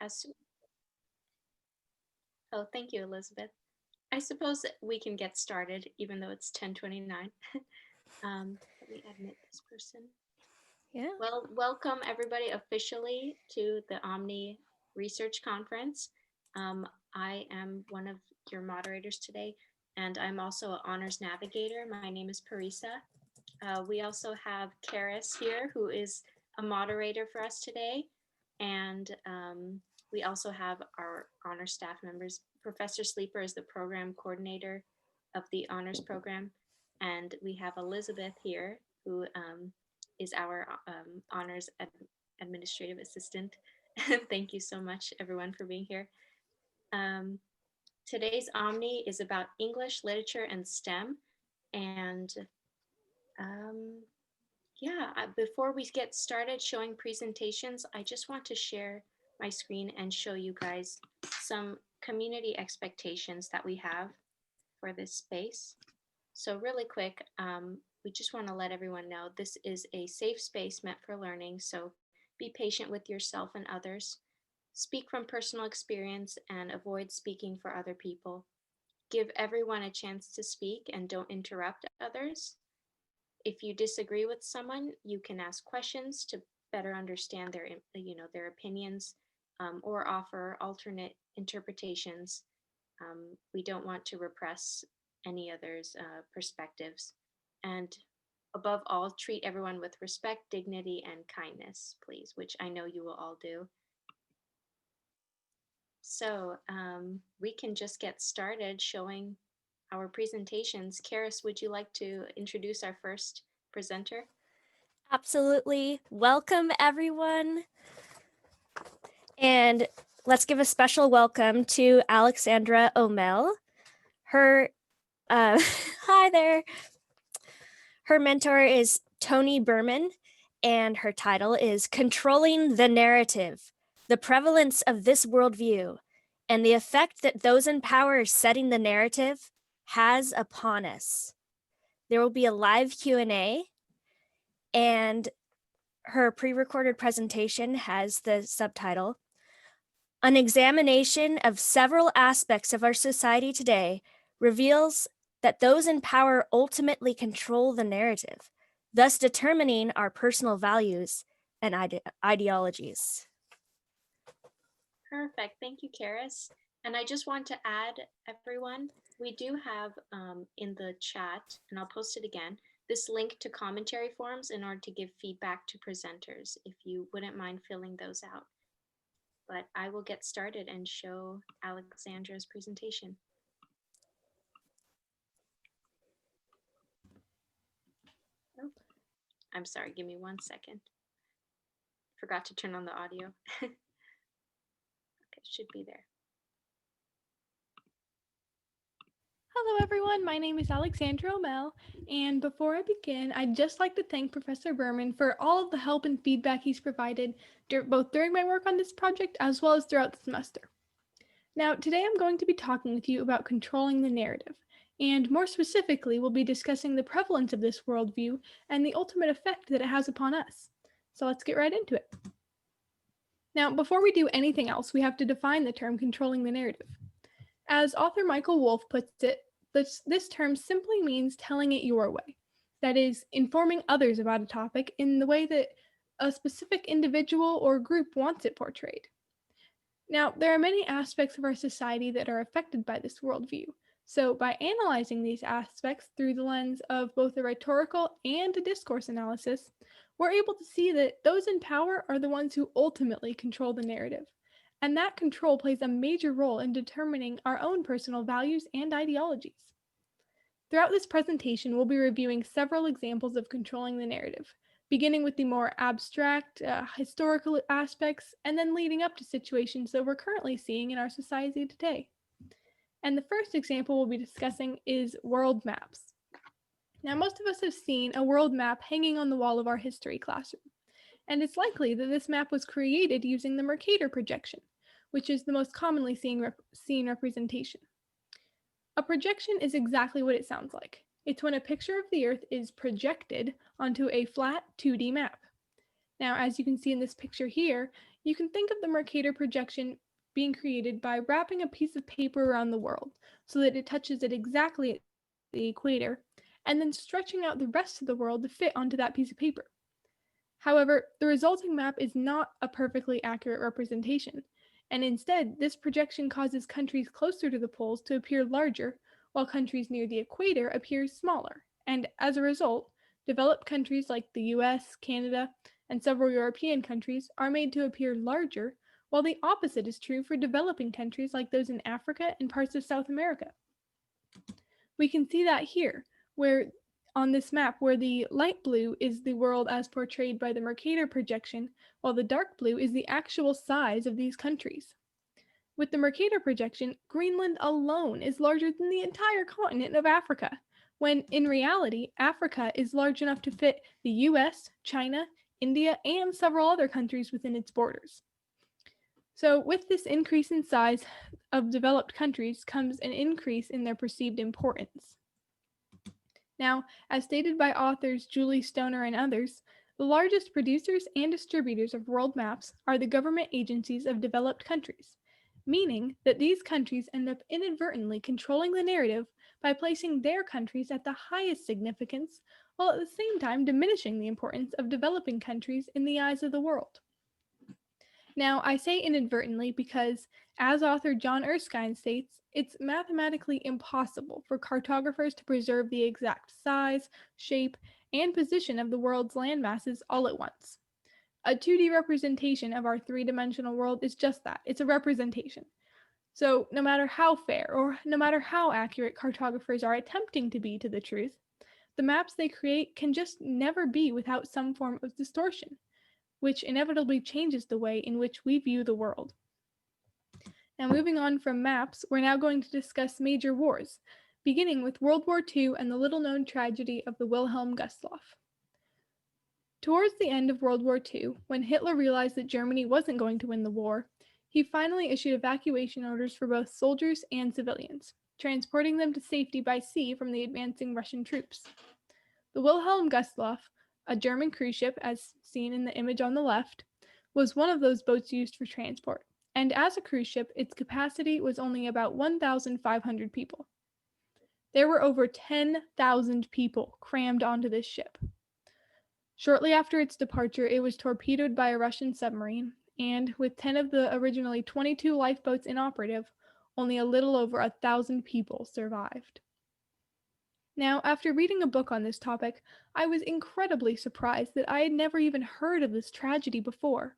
as oh, thank you, Elizabeth. I suppose we can get started, even though it's 10:29. Let me admit this person. Yeah. Well, welcome everybody officially to the OMNI Research Conference. I am one of your moderators today, and I'm also an honors navigator. My name is Parisa. We also have Karis here, who is a moderator for us today. And we also have our honor staff members. Professor Sleeper is the program coordinator of the honors program. And we have Elizabeth here, who is our honors administrative assistant. Thank you so much, everyone, for being here. Today's Omni is about English, literature, and STEM. And before we get started showing presentations, I just want to share my screen and show you guys some community expectations that we have for this space. So really quick, we just want to let everyone know this is a safe space meant for learning, so be patient with yourself and others. Speak from personal experience and avoid speaking for other people. Give everyone a chance to speak and don't interrupt others. If you disagree with someone, you can ask questions to better understand their opinions, or offer alternate interpretations. We don't want to repress any others' perspectives. And above all, treat everyone with respect, dignity, and kindness, please, which I know you will all do. So we can just get started showing our presentations. Karis, would you like to introduce our first presenter? Absolutely. Welcome, everyone. And let's give a special welcome to Alexandra O'Mell. Her, hi there. Her mentor is Tony Berman, and her title is Controlling the Narrative, the Prevalence of This Worldview, and the Effect that Those in Power Setting the Narrative has upon us. There will be a live Q&A, and her pre-recorded presentation has the subtitle, An Examination of Several Aspects of Our Society Today Reveals that those in power ultimately control the narrative, thus determining our personal values and ideologies. Perfect. Thank you, Karis. And I just want to add, everyone, we do have in the chat, and I'll post it again, this link to commentary forms in order to give feedback to presenters, if you wouldn't mind filling those out. But I will get started and show Alexandra's presentation. Oh, I'm sorry, give me 1 second. Forgot to turn on the audio. Okay, should be there. Hello everyone, my name is Alexandra O'Mell, and before I begin, I'd just like to thank Professor Berman for all of the help and feedback he's provided both during my work on this project as well as throughout the semester. Now, today I'm going to be talking with you about controlling the narrative, and more specifically, we'll be discussing the prevalence of this worldview and the ultimate effect that it has upon us. So let's get right into it. Now, before we do anything else, we have to define the term controlling the narrative. As author Michael Wolff puts it, this term simply means telling it your way. That is, informing others about a topic in the way that a specific individual or group wants it portrayed. Now, there are many aspects of our society that are affected by this worldview. So by analyzing these aspects through the lens of both a rhetorical and a discourse analysis, we're able to see that those in power are the ones who ultimately control the narrative. And that control plays a major role in determining our own personal values and ideologies. Throughout this presentation, we'll be reviewing several examples of controlling the narrative, beginning with the more abstract, historical aspects, and then leading up to situations that we're currently seeing in our society today. And the first example we'll be discussing is world maps. Now, most of us have seen a world map hanging on the wall of our history classroom, and it's likely that this map was created using the Mercator projection, which is the most commonly seen representation. A projection is exactly what it sounds like. It's when a picture of the Earth is projected onto a flat 2D map. Now, as you can see in this picture here, you can think of the Mercator projection being created by wrapping a piece of paper around the world so that it touches it exactly at the equator, and then stretching out the rest of the world to fit onto that piece of paper. However, the resulting map is not a perfectly accurate representation, and instead, this projection causes countries closer to the poles to appear larger, while countries near the equator appear smaller. And as a result, developed countries like the US, Canada, and several European countries are made to appear larger, while the opposite is true for developing countries like those in Africa and parts of South America. We can see that here, where on this map, where the light blue is the world as portrayed by the Mercator projection, while the dark blue is the actual size of these countries. With the Mercator projection, Greenland alone is larger than the entire continent of Africa, when in reality, Africa is large enough to fit the US, China, India, and several other countries within its borders. So, with this increase in size of developed countries comes an increase in their perceived importance. Now, as stated by authors Julie Stoner and others, the largest producers and distributors of world maps are the government agencies of developed countries, meaning that these countries end up inadvertently controlling the narrative by placing their countries at the highest significance, while at the same time diminishing the importance of developing countries in the eyes of the world. Now, I say inadvertently because, as author John Erskine states, it's mathematically impossible for cartographers to preserve the exact size, shape, and position of the world's landmasses all at once. A 2D representation of our three-dimensional world is just that. It's a representation. So no matter how fair or no matter how accurate cartographers are attempting to be to the truth, the maps they create can just never be without some form of distortion, which inevitably changes the way in which we view the world. Now, moving on from maps, we're now going to discuss major wars, beginning with World War II and the little-known tragedy of the Wilhelm Gustloff. Towards the end of World War II, when Hitler realized that Germany wasn't going to win the war, he finally issued evacuation orders for both soldiers and civilians, transporting them to safety by sea from the advancing Russian troops. The Wilhelm Gustloff, a German cruise ship, as seen in the image on the left, was one of those boats used for transport, and as a cruise ship, its capacity was only about 1,500 people. There were over 10,000 people crammed onto this ship. Shortly after its departure, it was torpedoed by a Russian submarine, and with 10 of the originally 22 lifeboats inoperative, only a little over 1,000 people survived. Now, after reading a book on this topic, I was incredibly surprised that I had never even heard of this tragedy before.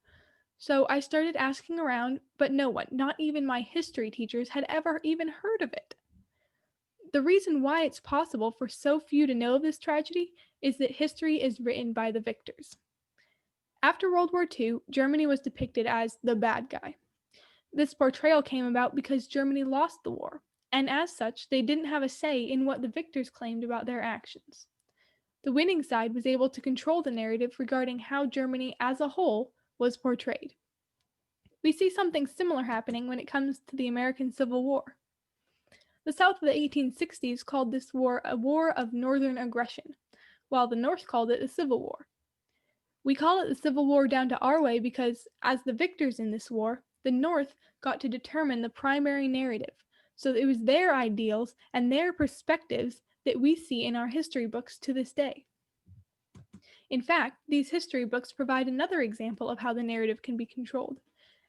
So I started asking around, but no one, not even my history teachers, had ever even heard of it. The reason why it's possible for so few to know of this tragedy is that history is written by the victors. After World War II, Germany was depicted as the bad guy. This portrayal came about because Germany lost the war, and as such, they didn't have a say in what the victors claimed about their actions. The winning side was able to control the narrative regarding how Germany as a whole was portrayed. We see something similar happening when it comes to the American Civil War. The South of the 1860s called this war a war of northern aggression, while the North called it a civil war. We call it the Civil War down to our way because, as the victors in this war, the North got to determine the primary narrative, so it was their ideals and their perspectives that we see in our history books to this day. In fact, these history books provide another example of how the narrative can be controlled,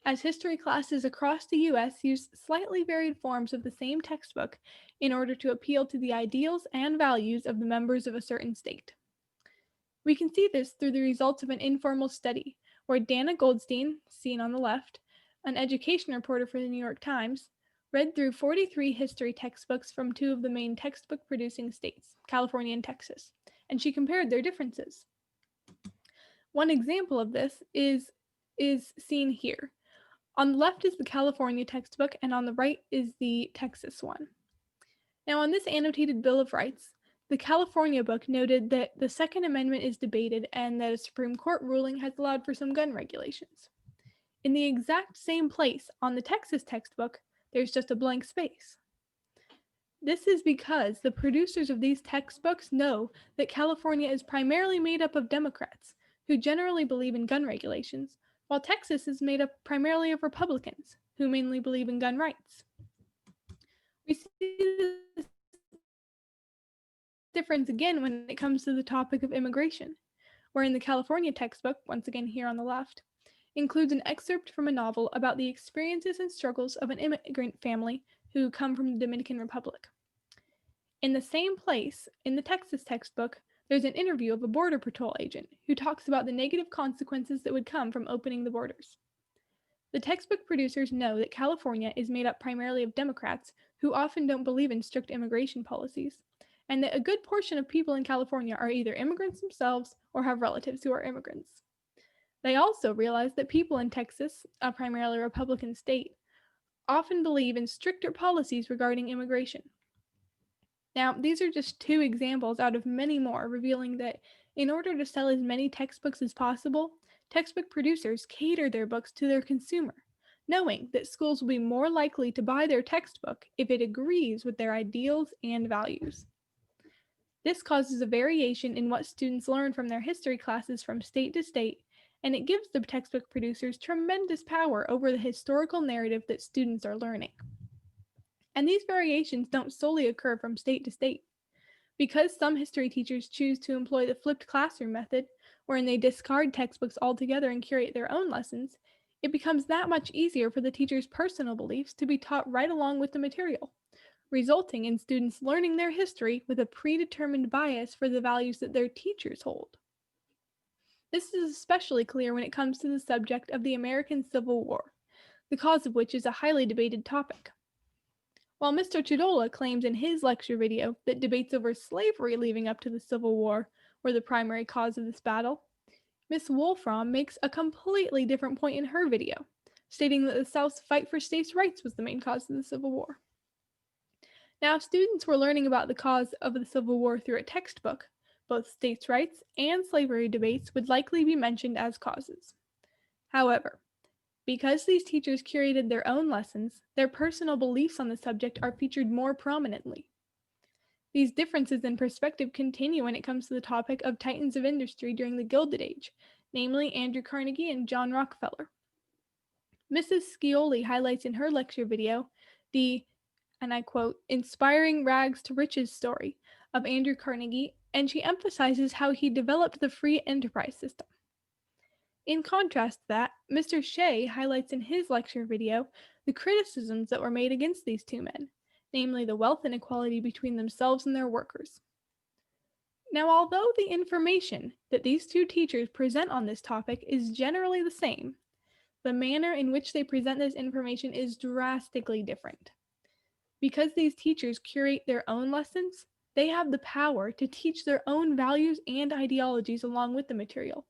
as history classes across the US use slightly varied forms of the same textbook in order to appeal to the ideals and values of the members of a certain state. We can see this through the results of an informal study, where Dana Goldstein, seen on the left, an education reporter for the New York Times, read through 43 history textbooks from two of the main textbook-producing states, California and Texas, and she compared their differences. One example of this is seen here. On the left is the California textbook, and on the right is the Texas one. Now, on this annotated Bill of Rights, the California book noted that the Second Amendment is debated and that a Supreme Court ruling has allowed for some gun regulations. In the exact same place on the Texas textbook, there's just a blank space. This is because the producers of these textbooks know that California is primarily made up of Democrats, who generally believe in gun regulations, while Texas is made up primarily of Republicans, who mainly believe in gun rights. We see this difference again when it comes to the topic of immigration, where in the California textbook, once again here on the left, includes an excerpt from a novel about the experiences and struggles of an immigrant family who come from the Dominican Republic. In the same place, in the Texas textbook, there's an interview of a Border Patrol agent who talks about the negative consequences that would come from opening the borders. The textbook producers know that California is made up primarily of Democrats who often don't believe in strict immigration policies, and that a good portion of people in California are either immigrants themselves or have relatives who are immigrants. They also realize that people in Texas, a primarily Republican state, often believe in stricter policies regarding immigration. Now, these are just two examples out of many more revealing that in order to sell as many textbooks as possible, textbook producers cater their books to their consumer, knowing that schools will be more likely to buy their textbook if it agrees with their ideals and values. This causes a variation in what students learn from their history classes from state to state, and it gives the textbook producers tremendous power over the historical narrative that students are learning. And these variations don't solely occur from state to state. Because some history teachers choose to employ the flipped classroom method, wherein they discard textbooks altogether and curate their own lessons, it becomes that much easier for the teacher's personal beliefs to be taught right along with the material, resulting in students learning their history with a predetermined bias for the values that their teachers hold. This is especially clear when it comes to the subject of the American Civil War, the cause of which is a highly debated topic. While Mr. Chidola claims in his lecture video that debates over slavery leading up to the Civil War were the primary cause of this battle, Ms. Wolfram makes a completely different point in her video, stating that the South's fight for states' rights was the main cause of the Civil War. Now, if students were learning about the cause of the Civil War through a textbook, both states' rights and slavery debates would likely be mentioned as causes. However, because these teachers curated their own lessons, their personal beliefs on the subject are featured more prominently. These differences in perspective continue when it comes to the topic of titans of industry during the Gilded Age, namely Andrew Carnegie and John Rockefeller. Mrs. Scioli highlights in her lecture video the, and I quote, inspiring rags to riches story of Andrew Carnegie, and she emphasizes how he developed the free enterprise system. In contrast to that, Mr. Shea highlights in his lecture video the criticisms that were made against these two men, namely the wealth inequality between themselves and their workers. Now, although the information that these two teachers present on this topic is generally the same, the manner in which they present this information is drastically different. Because these teachers curate their own lessons, they have the power to teach their own values and ideologies along with the material,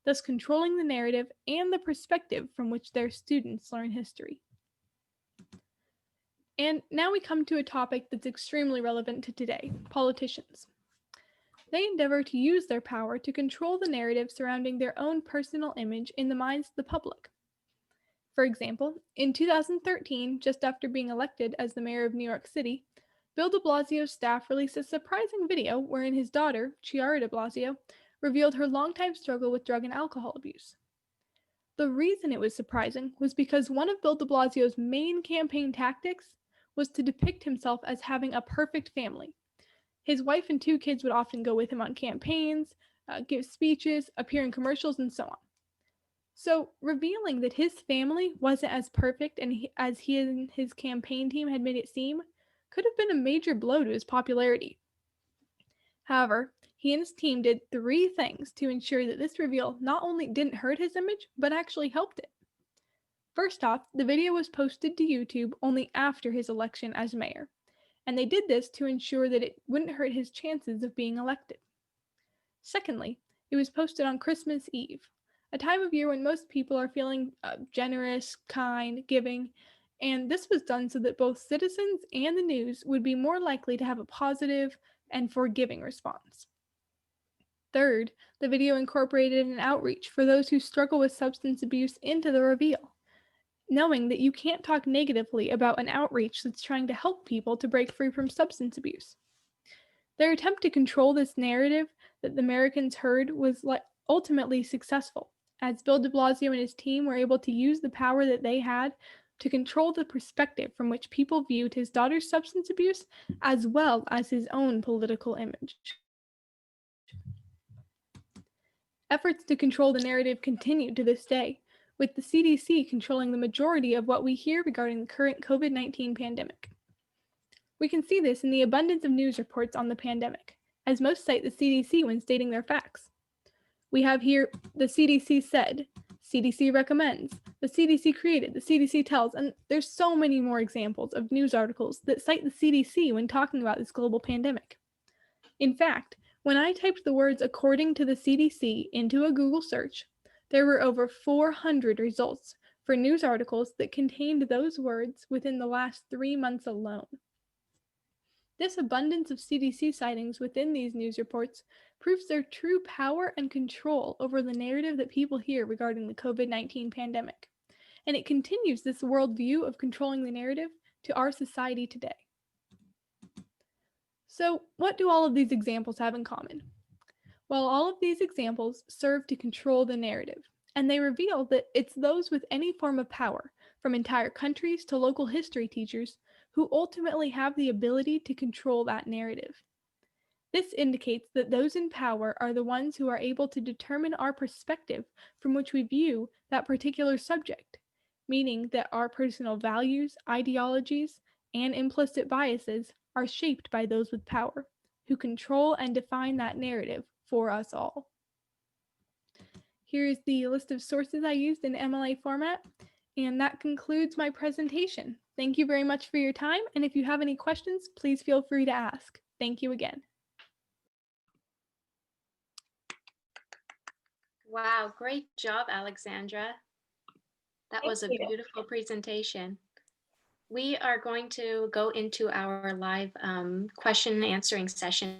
thus controlling the narrative and the perspective from which their students learn history. And now we come to a topic that's extremely relevant to today, politicians. They endeavor to use their power to control the narrative surrounding their own personal image in the minds of the public. For example, in 2013, just after being elected as the mayor of New York City, Bill de Blasio's staff released a surprising video wherein his daughter, Chiara de Blasio, revealed her longtime struggle with drug and alcohol abuse. The reason it was surprising was because one of Bill de Blasio's main campaign tactics was to depict himself as having a perfect family. His wife and two kids would often go with him on campaigns, give speeches, appear in commercials, and so on. So, revealing that his family wasn't as perfect as he and his campaign team had made it seem could have been a major blow to his popularity. However, he and his team did three things to ensure that this reveal not only didn't hurt his image, but actually helped it. First off, the video was posted to YouTube only after his election as mayor, and they did this to ensure that it wouldn't hurt his chances of being elected. Secondly, it was posted on Christmas Eve, a time of year when most people are feeling generous, kind, giving, and this was done so that both citizens and the news would be more likely to have a positive and forgiving response. Third, the video incorporated an outreach for those who struggle with substance abuse into the reveal, knowing that you can't talk negatively about an outreach that's trying to help people to break free from substance abuse. Their attempt to control this narrative that the Americans heard was ultimately successful, as Bill de Blasio and his team were able to use the power that they had to control the perspective from which people viewed his daughter's substance abuse, as well as his own political image. Efforts to control the narrative continue to this day, with the CDC controlling the majority of what we hear regarding the current COVID-19 pandemic. We can see this in the abundance of news reports on the pandemic, as most cite the CDC when stating their facts. We have here, the CDC said, CDC recommends, the CDC created, the CDC tells, and there's so many more examples of news articles that cite the CDC when talking about this global pandemic. In fact, when I typed the words according to the CDC into a Google search, there were over 400 results for news articles that contained those words within the last 3 months alone. This abundance of CDC sightings within these news reports proves their true power and control over the narrative that people hear regarding the COVID-19 pandemic. And it continues this worldview of controlling the narrative to our society today. So, what do all of these examples have in common? Well, all of these examples serve to control the narrative, and they reveal that it's those with any form of power, from entire countries to local history teachers, who ultimately have the ability to control that narrative. This indicates that those in power are the ones who are able to determine our perspective from which we view that particular subject, meaning that our personal values, ideologies, and implicit biases are shaped by those with power, who control and define that narrative for us all. Here's the list of sources I used in MLA format, and that concludes my presentation. Thank you very much for your time, and if you have any questions, please feel free to ask. Thank you again. Wow, great job, Alexandra. That was a beautiful presentation. We are going to go into our live question and answering session.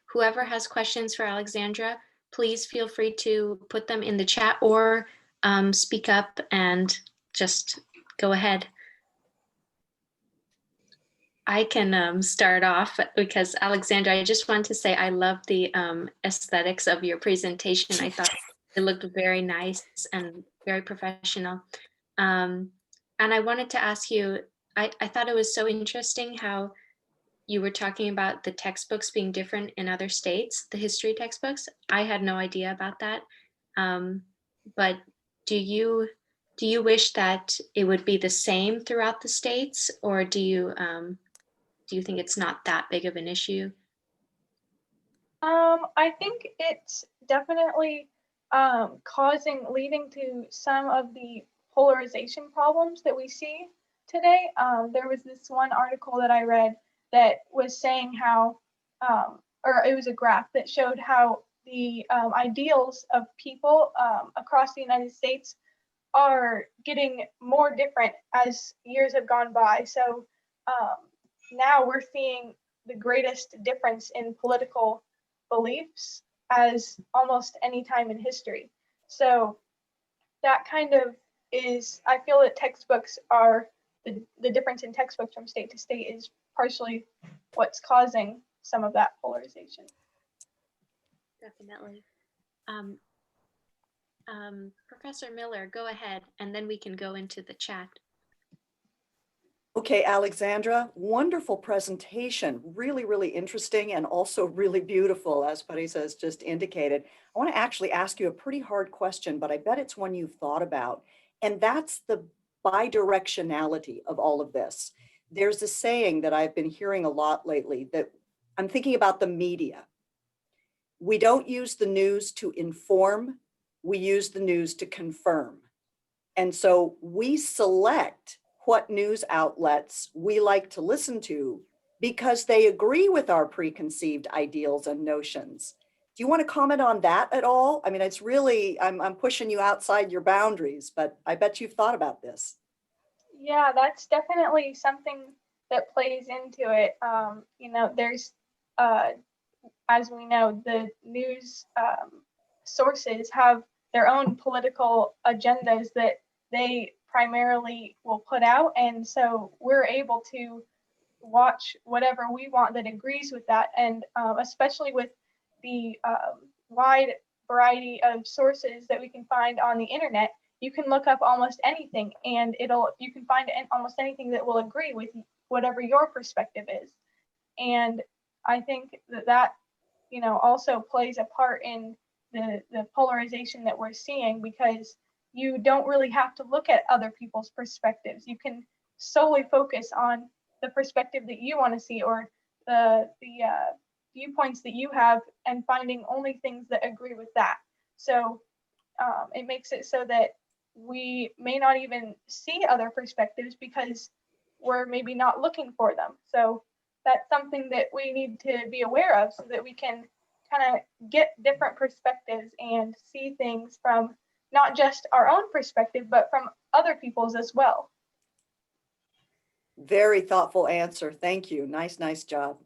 Whoever has questions for Alexandra, please feel free to put them in the chat or speak up and just go ahead. I can start off because Alexandra, I just want to say I love the aesthetics of your presentation. I thought it looked very nice and very professional. And I wanted to ask you, I thought it was so interesting how you were talking about the textbooks being different in other states, the history textbooks. I had no idea about that. But do you wish that it would be the same throughout the states, or do you think it's not that big of an issue? I think it's definitely leading to some of the polarization problems that we see today. There was this one article that I read that was saying how, or it was a graph that showed how the ideals of people across the United States are getting more different as years have gone by. So now we're seeing the greatest difference in political beliefs as almost any time in history. So that kind of is, I feel that textbooks are, the difference in textbooks from state to state is partially what's causing some of that polarization. Definitely. Professor Miller, go ahead, and then we can go into the chat. Okay, Alexandra, wonderful presentation. Really, really interesting and also really beautiful, as Parisa has just indicated. I want to actually ask you a pretty hard question, but I bet it's one you've thought about. And that's the bidirectionality of all of this. There's a saying that I've been hearing a lot lately that I'm thinking about the media. We don't use the news to inform, we use the news to confirm. And so we select what news outlets we like to listen to because they agree with our preconceived ideals and notions. Do you want to comment on that at all? I mean, it's really, I'm pushing you outside your boundaries, but I bet you've thought about this. Yeah, that's definitely something that plays into it. You know, there's, as we know, the news sources have their own political agendas that they primarily will put out. And so we're able to watch whatever we want that agrees with that. And especially with the wide variety of sources that we can find on the internet, you can look up almost anything and you can find almost anything that will agree with whatever your perspective is. And I think that also plays a part in the polarization that we're seeing, because you don't really have to look at other people's perspectives. You can solely focus on the perspective that you want to see, or the viewpoints that you have, and finding only things that agree with that. So it makes it so that we may not even see other perspectives because we're maybe not looking for them. So that's something that we need to be aware of, so that we can kind of get different perspectives and see things from not just our own perspective, but from other people's as well. Very thoughtful answer. Thank you. Nice job.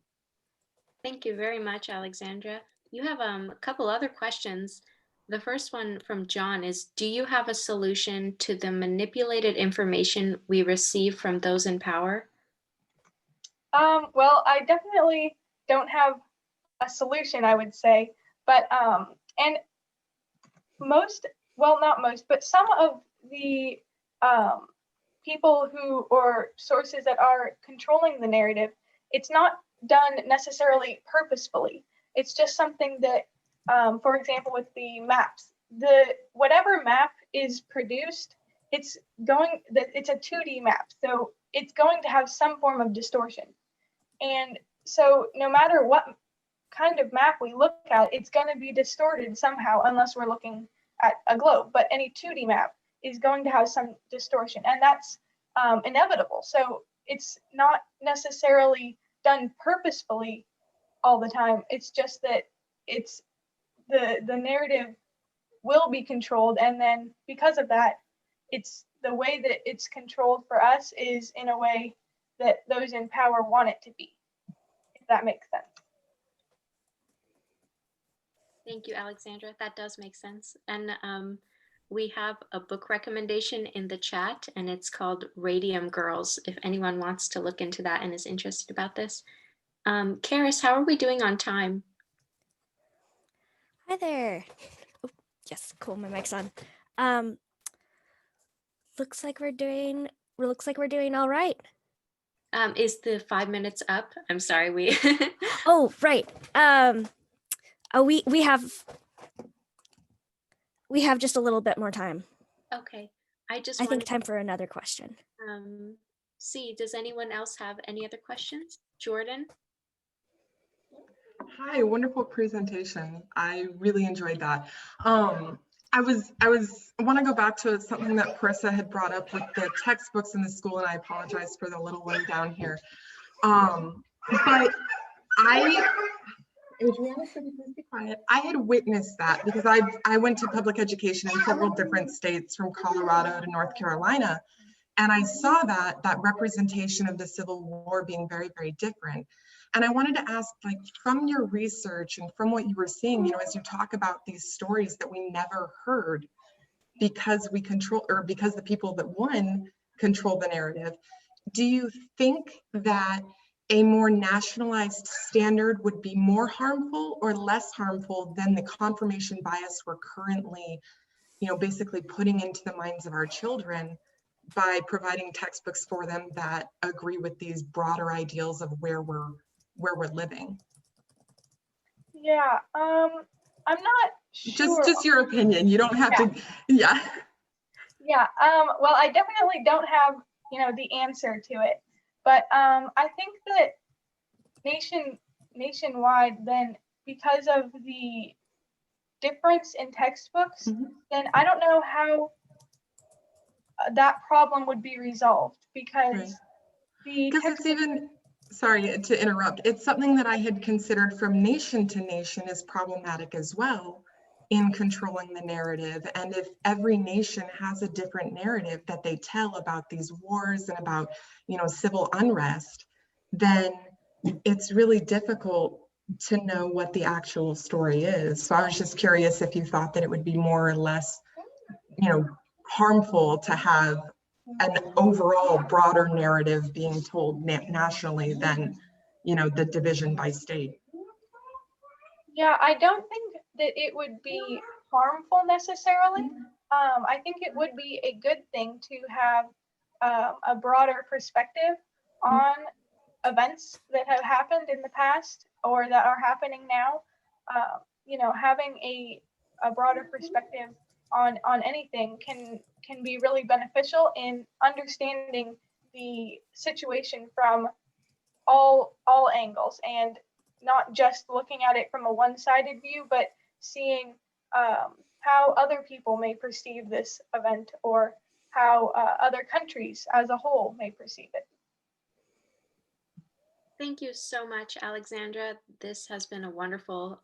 Thank you very much, Alexandra. You have a couple other questions. The first one from John is, do you have a solution to the manipulated information we receive from those in power? Well, I definitely don't have a solution, I would say, but and most, well, not most, but some of the people who, or sources that are controlling the narrative, it's not done necessarily purposefully. It's just something that, for example, with the maps, whatever map is produced, it's a 2D map, so it's going to have some form of distortion. And so no matter what kind of map we look at, it's going to be distorted somehow, unless we're looking at a globe. But any 2D map is going to have some distortion, and that's inevitable. So it's not necessarily done purposefully all the time. It's just that it's the narrative will be controlled, and then because of that, it's the way that it's controlled for us is in a way that those in power want it to be, if that makes sense. Thank you, Alexandra. That does make sense. And we have a book recommendation in the chat, and it's called Radium Girls, if anyone wants to look into that and is interested about this. Karis, how are we doing on time? Hi there. Oh, yes, cool. My mic's on. Looks like we're doing all right. Is the 5 minutes up? I'm sorry, we. Oh, right. We have just a little bit more time. Okay. I think time for another question. See, does anyone else have any other questions? Jordan? Hi, wonderful presentation. I really enjoyed that. I want to go back to something that Carissa had brought up with the textbooks in the school, and I apologize for the little one down here. But Adriana, could you please be quiet? I had witnessed that because I went to public education in several different states, from Colorado to North Carolina, and I saw that representation of the Civil War being very, very different. And I wanted to ask, like, from your research and from what you were seeing, as you talk about these stories that we never heard because because the people that won control the narrative, do you think that a more nationalized standard would be more harmful or less harmful than the confirmation bias we're currently, basically putting into the minds of our children by providing textbooks for them that agree with these broader ideals of where we're living? Yeah, I'm not sure. Just your opinion. You don't have to. Yeah. Yeah. Well, I definitely don't have the answer to it, but I think that nationwide, then, because of the difference in textbooks, then I don't know how that problem would be resolved, because it's even, sorry to interrupt, it's something that I had considered from nation to nation is problematic as well in controlling the narrative. And if every nation has a different narrative that they tell about these wars and about, civil unrest, then it's really difficult to know what the actual story is. So I was just curious if you thought that it would be more or less, harmful to have an overall broader narrative being told nationally than, the division by state. Yeah, I don't think that it would be harmful necessarily. I think it would be a good thing to have a broader perspective on events that have happened in the past or that are happening now. You know, having a broader perspective on anything can be really beneficial in understanding the situation from all angles, and not just looking at it from a one-sided view, but seeing how other people may perceive this event, or how other countries as a whole may perceive it. Thank you so much, Alexandra. This has been a wonderful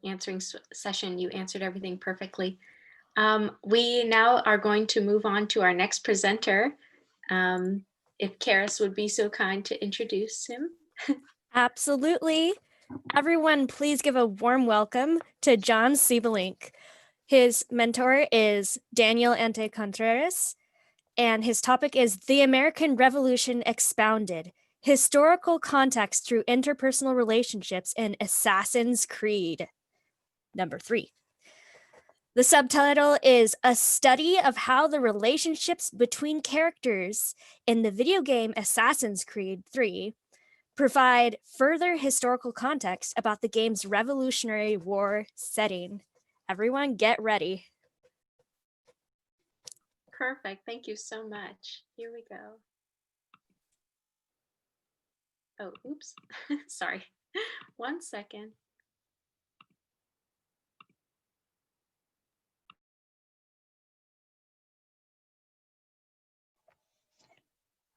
answering session. You answered everything perfectly. We now are going to move on to our next presenter. If Karis would be so kind to introduce him. Absolutely. Everyone, please give a warm welcome to John Siebelink. His mentor is Daniel Ante Contreras, and his topic is The American Revolution Expounded, Historical Context Through Interpersonal Relationships in Assassin's Creed, number 3. The subtitle is A Study of How the Relationships Between Characters in the Video Game Assassin's Creed 3 Provide Further Historical Context About the Game's Revolutionary War Setting. Everyone get ready. Perfect. Thank you so much. Here we go. Oh, oops. Sorry. 1 second.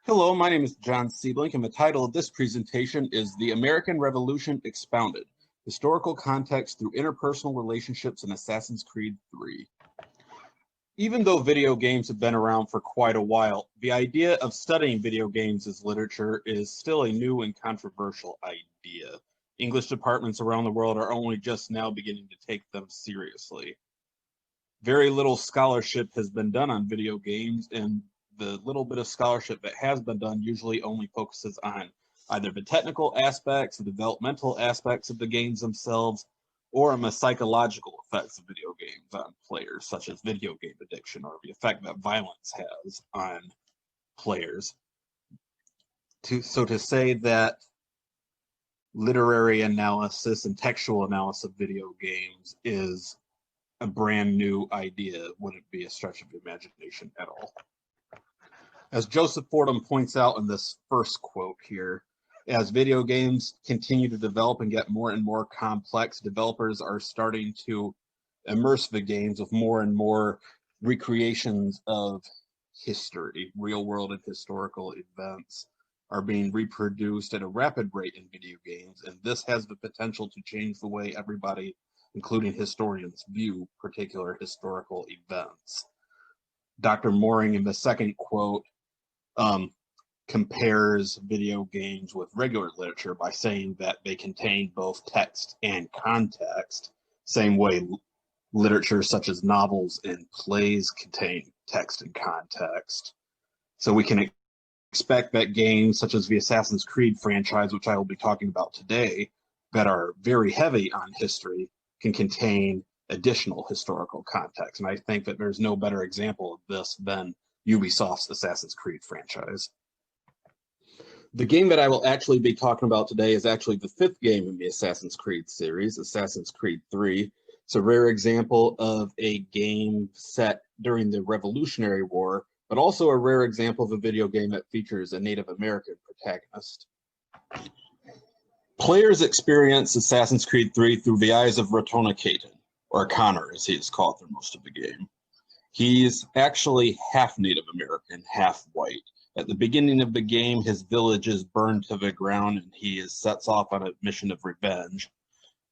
Hello, my name is John Siebelink, and the title of this presentation is The American Revolution Expounded, Historical Context Through Interpersonal Relationships in Assassin's Creed 3. Even though video games have been around for quite a while, the idea of studying video games as literature is still a new and controversial idea. English departments around the world are only just now beginning to take them seriously. Very little scholarship has been done on video games, and the little bit of scholarship that has been done usually only focuses on either the technical aspects, the developmental aspects of the games themselves, or on the psychological effects of video games on players, such as video game addiction or the effect that violence has on players. So to say that literary analysis and textual analysis of video games is a brand new idea wouldn't be a stretch of the imagination at all. As Joseph Fordham points out in this first quote here, as video games continue to develop and get more and more complex, developers are starting to immerse the games with more and more recreations of history. Real world and historical events are being reproduced at a rapid rate in video games, and this has the potential to change the way everybody, including historians, view particular historical events. Dr. Mooring, in the second quote, compares video games with regular literature by saying that they contain both text and context, same way literature such as novels and plays contain text and context. So we can expect that games such as the Assassin's Creed franchise, which I will be talking about today, that are very heavy on history, can contain additional historical context. And I think that there's no better example of this than Ubisoft's Assassin's Creed franchise. The game that I will actually be talking about today is actually the 5th game in the Assassin's Creed series, Assassin's Creed 3. It's a rare example of a game set during the Revolutionary War, but also a rare example of a video game that features a Native American protagonist. Players experience Assassin's Creed 3 through the eyes of Htcc, or Connor as he is called through most of the game. He's actually half Native American, half white. At the beginning of the game, his village is burned to the ground and he sets off on a mission of revenge,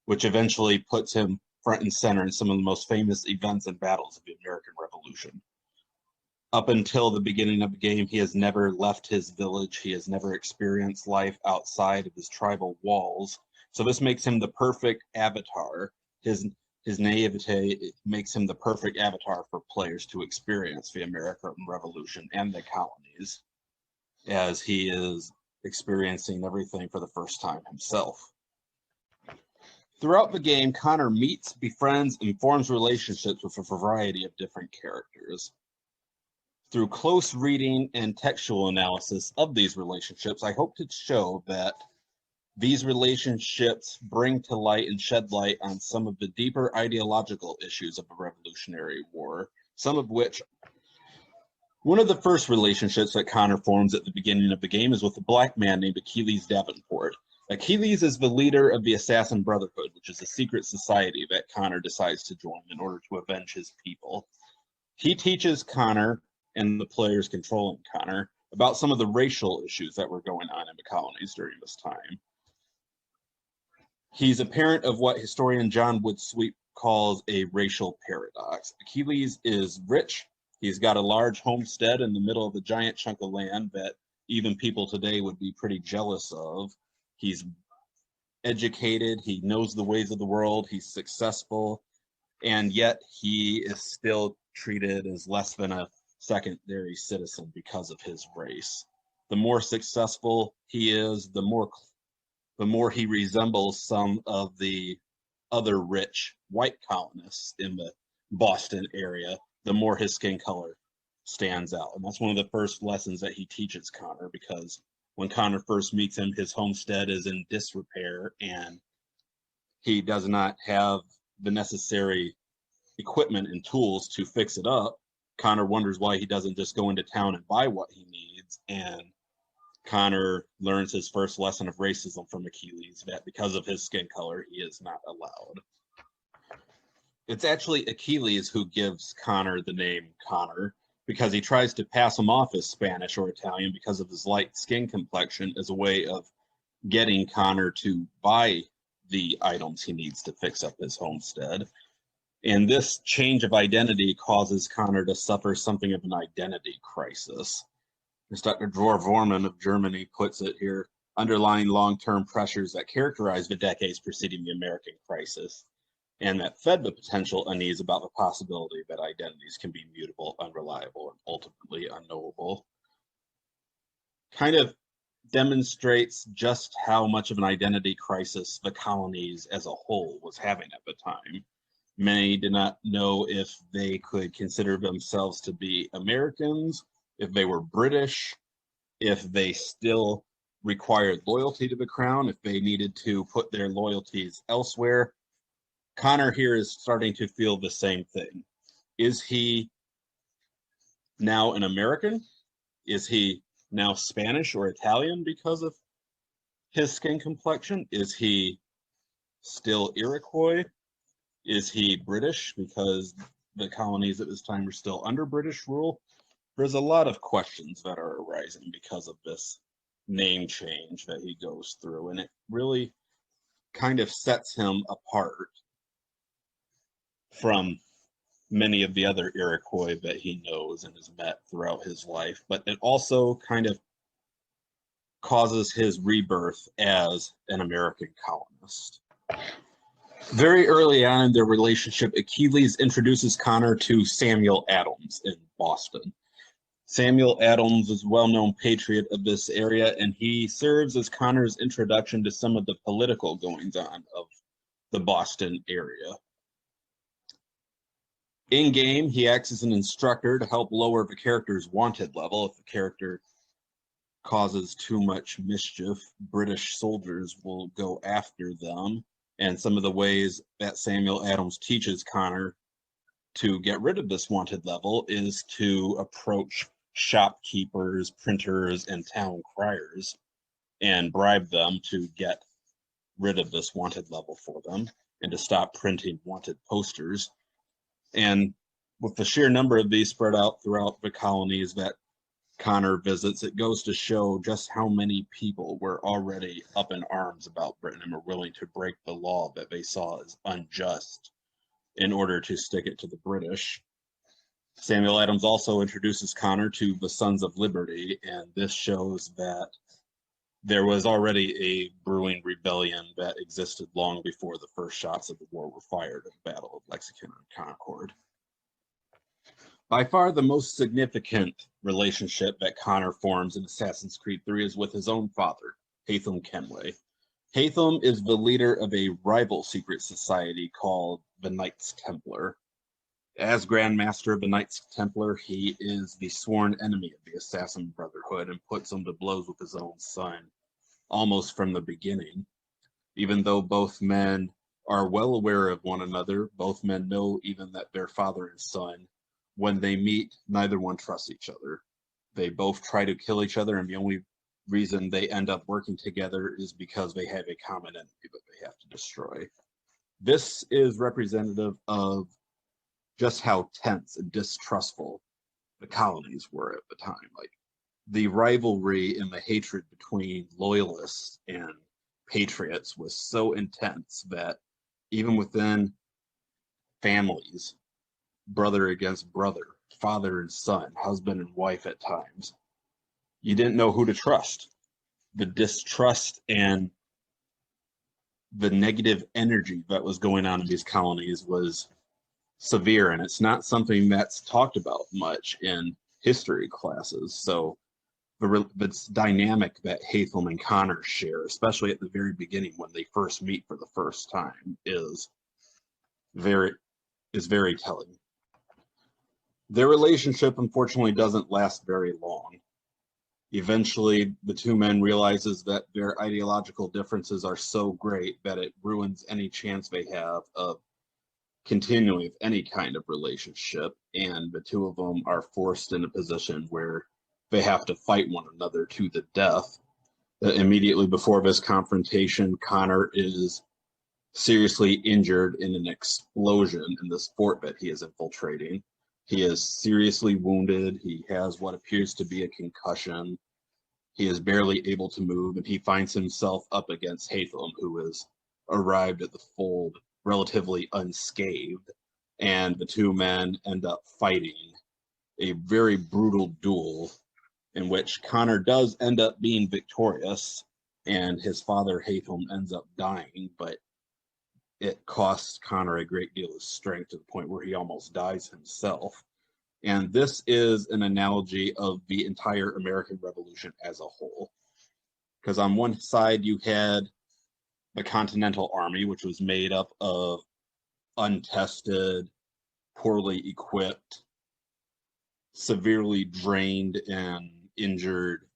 which eventually puts him front and center in some of the most famous events and battles of the American Revolution. Up until the beginning of the game, he has never left his village. He has never experienced life outside of his tribal walls. So this makes him the perfect avatar. His naivete makes him the perfect avatar for players to experience the American Revolution and the colonies, as he is experiencing everything for the first time himself. Throughout the game, Connor meets, befriends, and forms relationships with a variety of different characters. Through close reading and textual analysis of these relationships, I hope to show that these relationships bring to light and shed light on some of the deeper ideological issues of a Revolutionary War, some of which, one of the first relationships that Connor forms at the beginning of the game is with a black man named Achilles Davenport. Achilles is the leader of the Assassin Brotherhood, which is a secret society that Connor decides to join in order to avenge his people. He teaches Connor and the players controlling Connor about some of the racial issues that were going on in the colonies during this time. He's a parent of what historian John Woodsweep calls a racial paradox. Achilles is rich. He's got a large homestead in the middle of a giant chunk of land that even people today would be pretty jealous of. He's educated. He knows the ways of the world. He's successful. And yet he is still treated as less than a secondary citizen because of his race. The more successful he is, the more he resembles some of the other rich white colonists in the Boston area, the more his skin color stands out. And that's one of the first lessons that he teaches Connor, because when Connor first meets him, his homestead is in disrepair and he does not have the necessary equipment and tools to fix it up. Connor wonders why he doesn't just go into town and buy what he needs, and Connor learns his first lesson of racism from Achilles, that because of his skin color, he is not allowed. It's actually Achilles who gives Connor the name Connor, because he tries to pass him off as Spanish or Italian because of his light skin complexion as a way of getting Connor to buy the items he needs to fix up his homestead. And this change of identity causes Connor to suffer something of an identity crisis. As Dr. Dror Vormann of Germany puts it here, underlying long-term pressures that characterize the decades preceding the American crisis, and that fed the potential unease about the possibility that identities can be mutable, unreliable, and ultimately unknowable, kind of demonstrates just how much of an identity crisis the colonies as a whole was having at the time. Many did not know if they could consider themselves to be Americans, if they were British, if they still required loyalty to the crown, if they needed to put their loyalties elsewhere. Connor here is starting to feel the same thing. Is he now an American? Is he now Spanish or Italian because of his skin complexion? Is he still Iroquois? Is he British because the colonies at this time were still under British rule? There's a lot of questions that are arising because of this name change that he goes through, and it really kind of sets him apart from many of the other Iroquois that he knows and has met throughout his life, but it also kind of causes his rebirth as an American colonist. Very early on in their relationship, Achilles introduces Connor to Samuel Adams in Boston. Samuel Adams is a well-known patriot of this area, and he serves as Connor's introduction to some of the political goings-on of the Boston area. In-game, he acts as an instructor to help lower the character's wanted level. If the character causes too much mischief, British soldiers will go after them. And some of the ways that Samuel Adams teaches Connor to get rid of this wanted level is to approach shopkeepers, printers, and town criers and bribe them to get rid of this wanted level for them and to stop printing wanted posters. And with the sheer number of these spread out throughout the colonies that Connor visits, it goes to show just how many people were already up in arms about Britain and were willing to break the law that they saw as unjust in order to stick it to the British. Samuel Adams also introduces Connor to the Sons of Liberty, and this shows that there was already a brewing rebellion that existed long before the first shots of the war were fired at the Battle of Lexington and Concord. By far the most significant relationship that Connor forms in Assassin's Creed 3 is with his own father, Haytham Kenway. Hatham is the leader of a rival secret society called the Knights Templar. As Grand Master of the Knights Templar, he is the sworn enemy of the Assassin Brotherhood and puts them to blows with his own son, almost from the beginning. Even though both men are well aware of one another, both men know even that their father and son, when they meet, neither one trusts each other. They both try to kill each other, and the only reason they end up working together is because they have a common enemy that they have to destroy. This is representative of just how tense and distrustful the colonies were at the time. Like, the rivalry and the hatred between loyalists and patriots was so intense that even within families, brother against brother, father and son, husband and wife at times, you didn't know who to trust. The distrust and the negative energy that was going on in these colonies was severe, and it's not something that's talked about much in history classes. So this dynamic that Hatham and Connor share, especially at the very beginning when they first meet for the first time, is very telling. Their relationship, unfortunately, doesn't last very long. Eventually, the two men realizes that their ideological differences are so great that it ruins any chance they have of continuing with any kind of relationship, and the two of them are forced in a position where they have to fight one another to the death. Immediately before this confrontation, Connor is seriously injured in an explosion in this fort that he is infiltrating. He is seriously wounded. He has what appears to be a concussion. He is barely able to move, and he finds himself up against Hatham, who has arrived at the fold relatively unscathed, and the two men end up fighting a very brutal duel in which Connor does end up being victorious, and his father Hatham ends up dying, but it costs Connor a great deal of strength to the point where he almost dies himself. And this is an analogy of the entire American Revolution as a whole. Because on one side you had the Continental Army, which was made up of untested, poorly equipped, severely drained and injured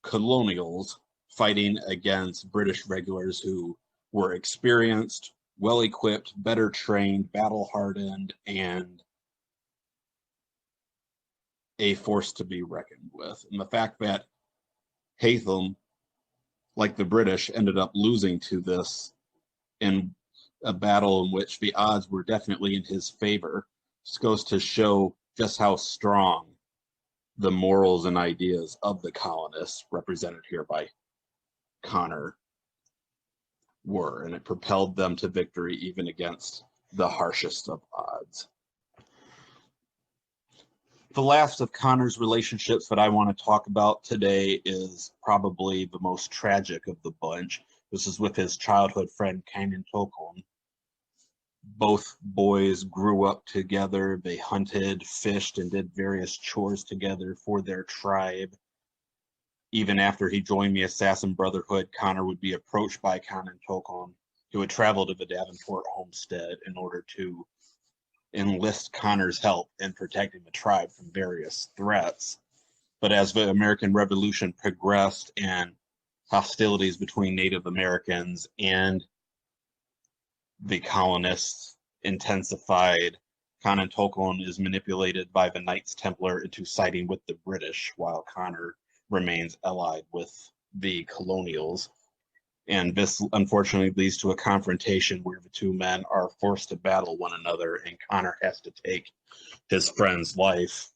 colonials fighting against British regulars who were experienced, well-equipped, better trained, battle-hardened, and a force to be reckoned with. And the fact that Hatham, like the British, ended up losing to this in a battle in which the odds were definitely in his favor, just goes to show just how strong the morals and ideas of the colonists, represented here by Connor, were, and it propelled them to victory even against the harshest of odds. The last of Connor's relationships that I want to talk about today is probably the most tragic of the bunch. This is with his childhood friend, Kanan Tokon. Both boys grew up together. They hunted, fished, and did various chores together for their tribe. Even after he joined the Assassin Brotherhood, Connor would be approached by Kanan Tokon, who would travel to the Davenport homestead in order to enlist Connor's help in protecting the tribe from various threats. But as the American Revolution progressed and hostilities between Native Americans and the colonists intensified, Kanan Tokon is manipulated by the Knights Templar into siding with the British, while Connor remains allied with the colonials. And this unfortunately leads to a confrontation where the two men are forced to battle one another, and Connor has to take his friend's life.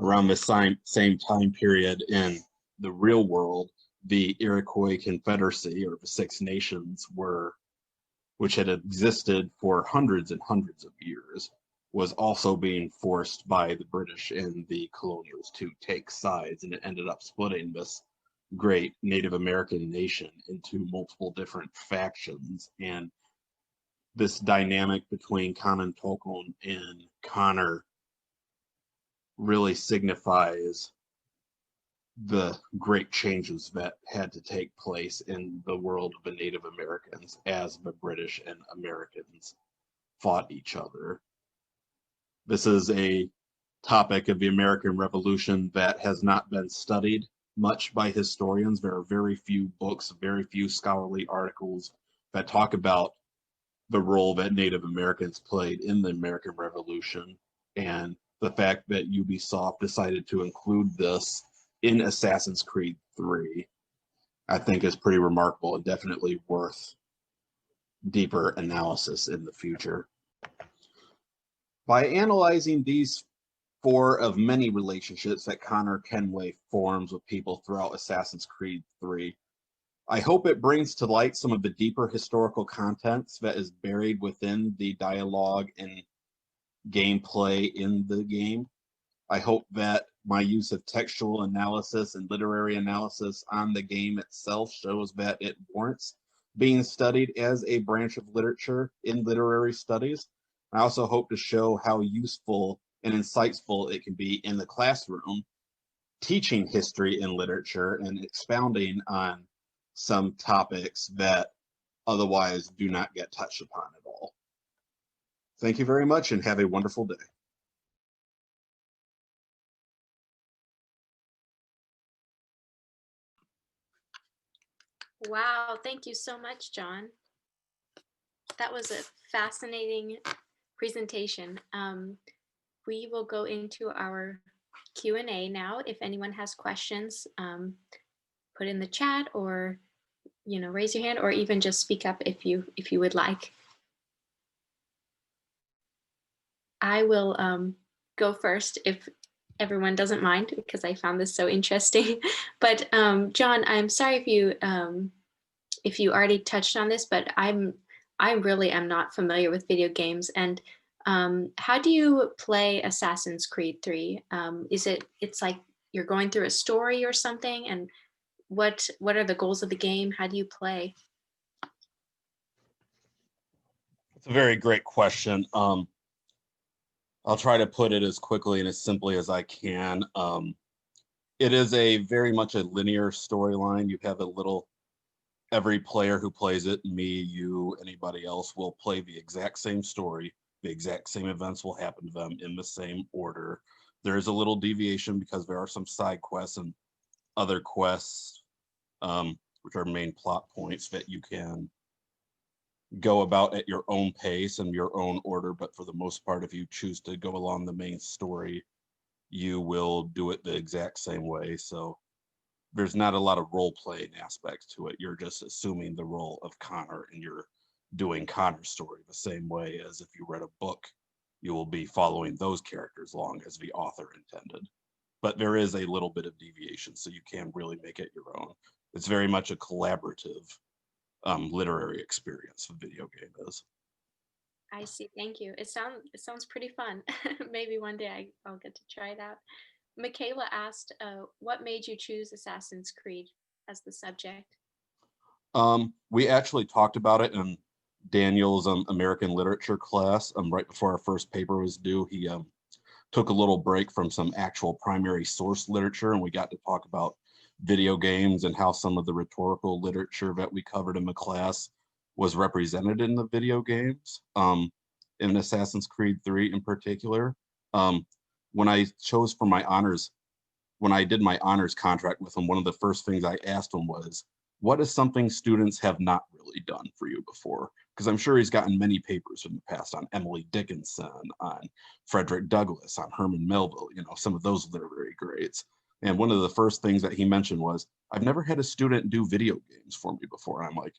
Around the same time period in the real world, the Iroquois Confederacy, or the Six Nations, which had existed for hundreds and hundreds of years, was also being forced by the British and the colonials to take sides, and it ended up splitting this great Native American nation into multiple different factions. And this dynamic between Kanan Tokon and Connor really signifies the great changes that had to take place in the world of the Native Americans as the British and Americans fought each other. This is a topic of the American Revolution that has not been studied much by historians. There are very few books, very few scholarly articles that talk about the role that Native Americans played in the American Revolution, and the fact that Ubisoft decided to include this in Assassin's Creed 3, I think is pretty remarkable and definitely worth deeper analysis in the future. By analyzing these 4 of many relationships that Connor Kenway forms with people throughout Assassin's Creed 3, I hope it brings to light some of the deeper historical contents that is buried within the dialogue and gameplay in the game. I hope that my use of textual analysis and literary analysis on the game itself shows that it warrants being studied as a branch of literature in literary studies. I also hope to show how useful and insightful it can be in the classroom, teaching history and literature and expounding on some topics that otherwise do not get touched upon at all. Thank you very much and have a wonderful day. Wow, thank you so much, John. That was a fascinating presentation. We will go into our Q&A now. If anyone has questions, put in the chat, or raise your hand, or even just speak up if you would like. I will go first if everyone doesn't mind, because I found this so interesting. But John, I'm sorry if you already touched on this, but I really am not familiar with video games. And how do you play Assassin's Creed 3? It's like you're going through a story or something? And what are the goals of the game? How do you play? It's a very great question. I'll try to put it as quickly and as simply as I can. It is very much a linear storyline. You have every player who plays it, me, you, anybody else, will play the exact same story. The exact same events will happen to them in the same order. There is a little deviation because there are some side quests and other quests, which are main plot points that you can go about at your own pace and your own order. But for the most part, if you choose to go along the main story, you will do it the exact same way. So there's not a lot of role-playing aspects to it. You're just assuming the role of Connor, and you're doing Connor's story the same way as if you read a book. You will be following those characters along as the author intended. But there is a little bit of deviation, so you can really make it your own. It's very much a collaborative literary experience the video game is. I see. Thank you. It sounds pretty fun. Maybe one day I'll get to try it out. Michaela asked, what made you choose Assassin's Creed as the subject? We actually talked about it in Daniel's American literature class right before our first paper was due. He took a little break from some actual primary source literature, and we got to talk about video games and how some of the rhetorical literature that we covered in the class was represented in the video games, in Assassin's Creed 3 in particular. When I chose for my honors, when I did my honors contract with him, one of the first things I asked him was, what is something students have not really done for you before? Because I'm sure he's gotten many papers in the past on Emily Dickinson, on Frederick Douglass, on Herman Melville, some of those literary greats. And one of the first things that he mentioned was, I've never had a student do video games for me before. I'm like,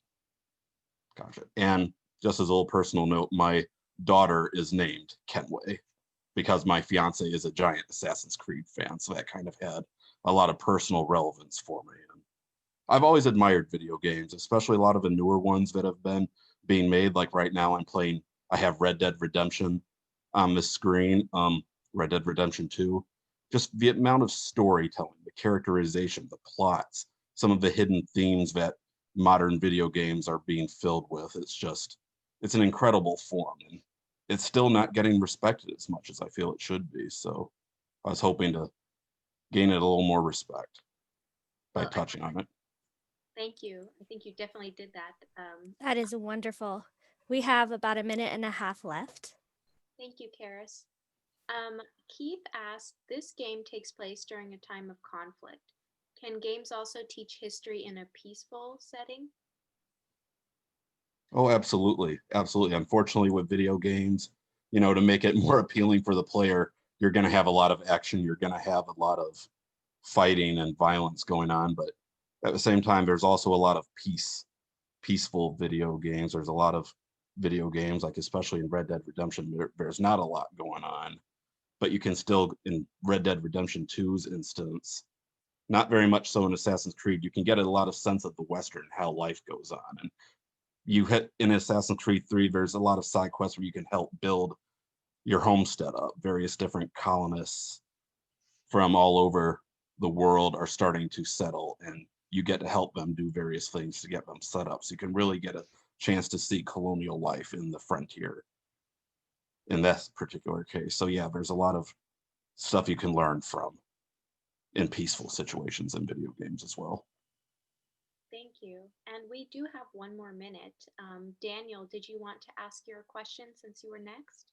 gotcha. And just as a little personal note, my daughter is named Kenway because my fiance is a giant Assassin's Creed fan. So that kind of had a lot of personal relevance for me. And I've always admired video games, especially a lot of the newer ones that have been being made. Like right now I have Red Dead Redemption on the screen, Red Dead Redemption 2. Just the amount of storytelling, the characterization, the plots, some of the hidden themes that modern video games are being filled with. It's an incredible form, and it's still not getting respected as much as I feel it should be. So I was hoping to gain it a little more respect. by Well, touching on it. thank you. I think you definitely did that. That is wonderful. We have about a minute and a half left. Thank you, Karis. Keith asked, this game takes place during a time of conflict. Can games also teach history in a peaceful setting? Oh, absolutely. Absolutely. Unfortunately, with video games, you know, to make it more appealing for the player, you're going to have a lot of action. You're going to have a lot of fighting and violence going on. But at the same time, there's also a lot of peaceful video games. There's a lot of video games, like especially in Red Dead Redemption, there's not a lot going on. But you can still, in Red Dead Redemption 2's instance, not very much so in Assassin's Creed, you can get a lot of sense of the Western, how life goes on. And you hit in Assassin's Creed 3, there's a lot of side quests where you can help build your homestead up. Various different colonists from all over the world are starting to settle, and you get to help them do various things to get them set up. So you can really get a chance to see colonial life in the frontier in that particular case. So yeah, there's a lot of stuff you can learn from in peaceful situations in video games as well. Thank you. And we do have one more minute. Daniel, did you want to ask your question since you were next?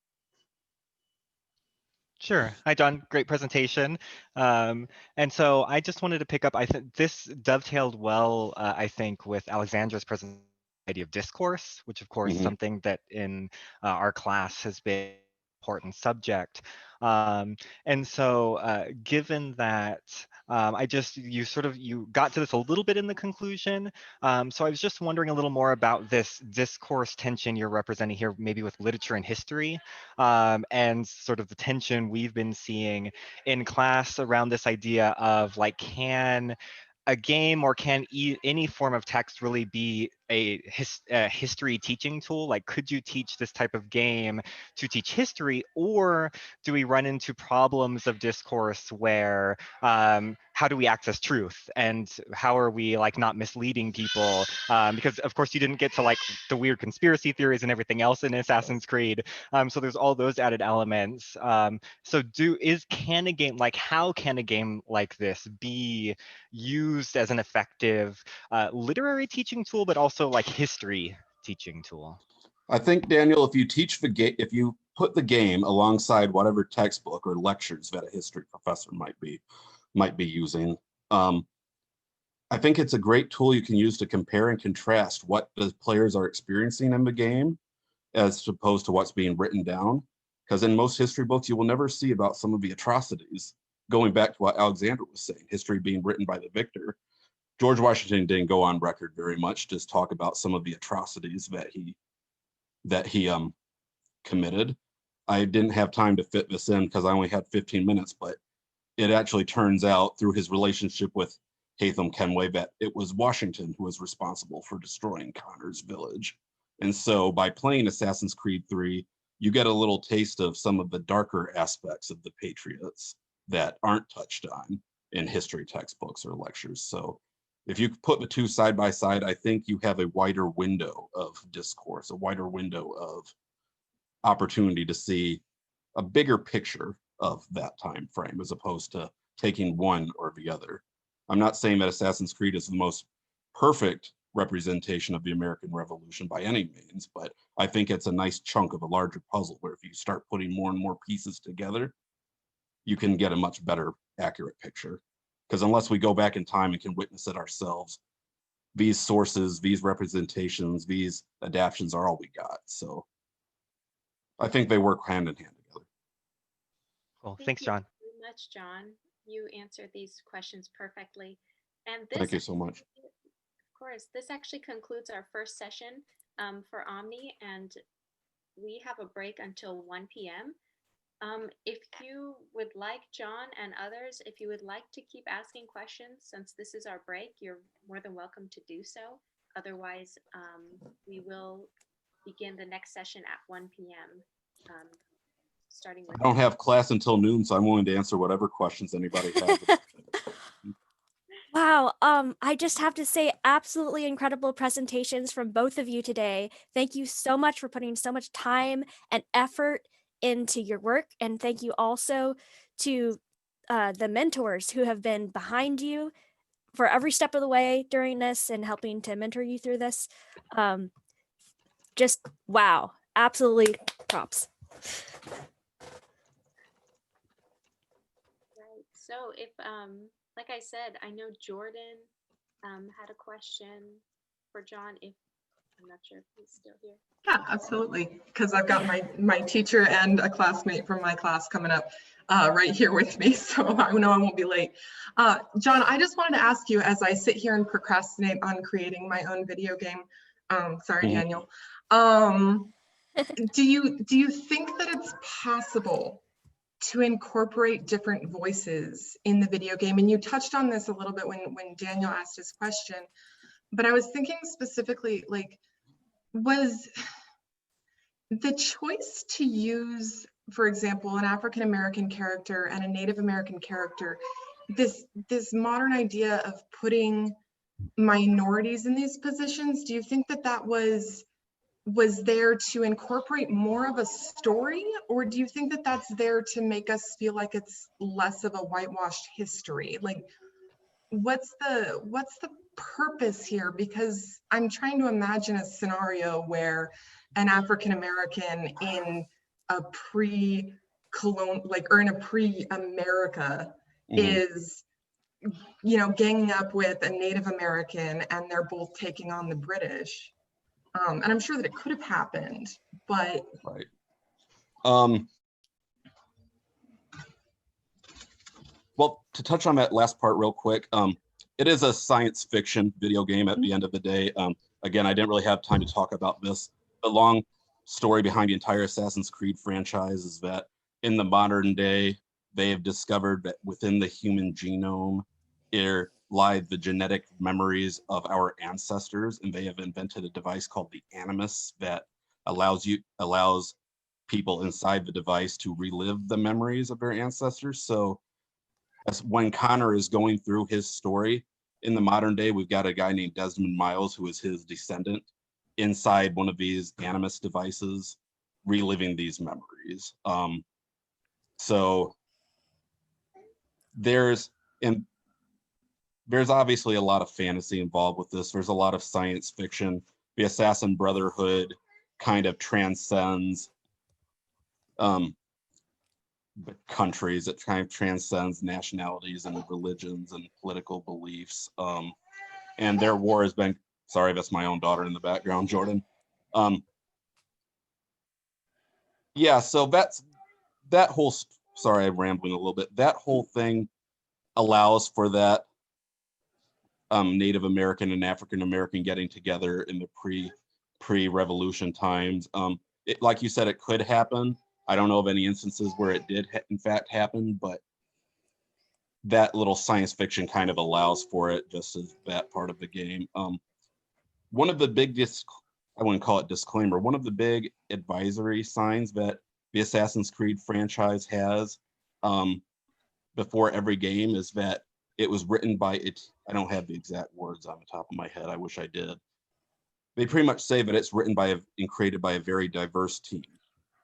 Sure. Hi, John. Great presentation. And so I just wanted to pick up, I think this dovetailed well, I think, with Alexandra's presentation idea of discourse, which of course something that in our class has been an important subject. And so given that you got to this a little bit in the conclusion. So I was just wondering a little more about this discourse tension you're representing here, maybe with literature and history, and sort of the tension we've been seeing in class around this idea of like, can a game or can any form of text really be a history teaching tool? Like, could you teach this type of game to teach history, or do we run into problems of discourse where how do we access truth, and how are we like not misleading people? Because of course you didn't get to like the weird conspiracy theories and everything else in Assassin's Creed. So there's all those added elements. So how can a game like this be used as an effective literary teaching tool, but also like history teaching tool? I think, Daniel, if you teach the game, if you put the game alongside whatever textbook or lectures that a history professor might be using, I think it's a great tool you can use to compare and contrast what the players are experiencing in the game as opposed to what's being written down. Because in most history books, you will never see about some of the atrocities. Going back to what Alexandra was saying, history being written by the victor. George Washington didn't go on record very much, just talk about some of the atrocities that he committed. I didn't have time to fit this in because I only had 15 minutes, but it actually turns out through his relationship with Hatham Kenway that it was Washington who was responsible for destroying Connor's village. And so by playing Assassin's Creed 3, you get a little taste of some of the darker aspects of the Patriots that aren't touched on in history textbooks or lectures. So if you put the two side by side, I think you have a wider window of discourse, a wider window of opportunity to see a bigger picture of that time frame as opposed to taking one or the other. I'm not saying that Assassin's Creed is the most perfect representation of the American Revolution by any means, but I think it's a nice chunk of a larger puzzle where if you start putting more and more pieces together, you can get a much better accurate picture. Because unless we go back in time and can witness it ourselves, these sources, these representations, these adaptions are all we got. So I think they work hand in hand together. Cool. Thank Thanks, you John. very much, John. You answered these questions perfectly. And Thank you so much. Of course, this actually concludes our first session for OMNI, and we have a break until 1 p.m. If you would like, John and others, if you would like to keep asking questions since this is our break, you're more than welcome to do so. Otherwise, we will begin the next session at 1 p.m. Starting with. I don't have class until noon, so I'm willing to answer whatever questions anybody has. Wow, I just have to say absolutely incredible presentations from both of you today. Thank you so much for putting so much time and effort into your work. And thank you also to the mentors who have been behind you for every step of the way during this and helping to mentor you through this. Just wow, absolutely props. Right. So if, like I said, I know Jordan had a question for John. If I'm not sure if he's still here. Yeah, absolutely. Because I've got my teacher and a classmate from my class coming up right here with me, so I know I won't be late. John, I just wanted to ask you, as I sit here and procrastinate on creating my own video game, sorry, Daniel, do you think that it's possible to incorporate different voices in the video game? And you touched on this a little bit when Daniel asked his question, but I was thinking specifically, like, was the choice to use, for example, an African American character and a Native American character, this modern idea of putting minorities in these positions, do you think that that was there to incorporate more of a story, or do you think that that's there to make us feel like it's less of a whitewashed history? Like, what's the purpose here? Because I'm trying to imagine a scenario where an African American in a pre-colonial, like, or in a pre-America is, you know, ganging up with a Native American and they're both taking on the British. And I'm sure that it could have happened, but Right. Well, to touch on that last part real quick, it is a science fiction video game at the end of the day. Again, I didn't really have time to talk about this. The long story behind the entire Assassin's Creed franchise is that in the modern day, they have discovered that within the human genome, there lie the genetic memories of our ancestors, and they have invented a device called the Animus that allows people inside the device to relive the memories of their ancestors. So as when Connor is going through his story in the modern day, we've got a guy named Desmond Miles, who is his descendant, inside one of these Animus devices, reliving these memories. So there's obviously a lot of fantasy involved with this. There's a lot of science fiction. The Assassin Brotherhood kind of transcends the countries. It kind of transcends nationalities and religions and political beliefs. And their war has been, sorry, that's my own daughter in the background, Jordan. Yeah, so that whole, sorry, I'm rambling a little bit. That whole thing allows for that Native American and African American getting together in the pre-revolution times. Like you said, it could happen. I don't know of any instances where it did in fact happen, but that little science fiction kind of allows for it just as that part of the game. One of the big, I wouldn't call it disclaimer, one of the big advisory signs that the Assassin's Creed franchise has before every game is that it was written by it. I don't have the exact words on the top of my head. I wish I did. They pretty much say that it's written by and created by a very diverse team,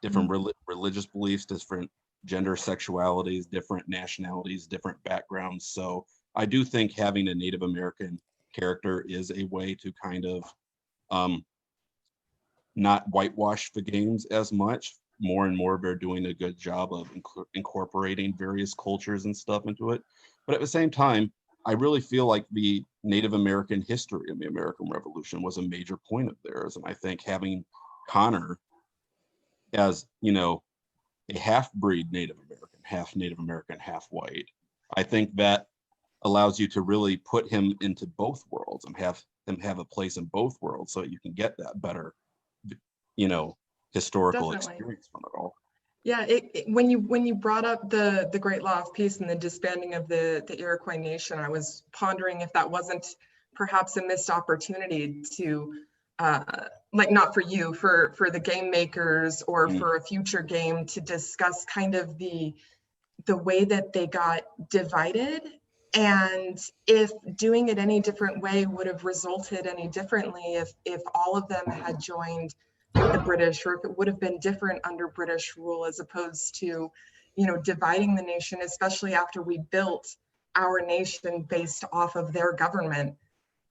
different religious beliefs, different gender sexualities, different nationalities, different backgrounds. So I do think having a Native American character is a way to kind of not whitewash the games as much. More and more, they're doing a good job of incorporating various cultures and stuff into it. But at the same time, I really feel like the Native American history of the American Revolution was a major point of theirs. And I think having Connor as, you know, a half-breed Native American, half white, I think that allows you to really put him into both worlds and have him have a place in both worlds so that you can get that better, you know, historical experience from it all. Yeah, when you brought up the Great Law of Peace and the disbanding of the Iroquois Nation, I was pondering if that wasn't perhaps a missed opportunity to, like, not for you, for the game makers or for a future game, to discuss kind of the way that they got divided, and if doing it any different way would have resulted any differently if all of them had joined the British, or if it would have been different under British rule, as opposed to, you know, dividing the nation, especially after we built our nation based off of their government,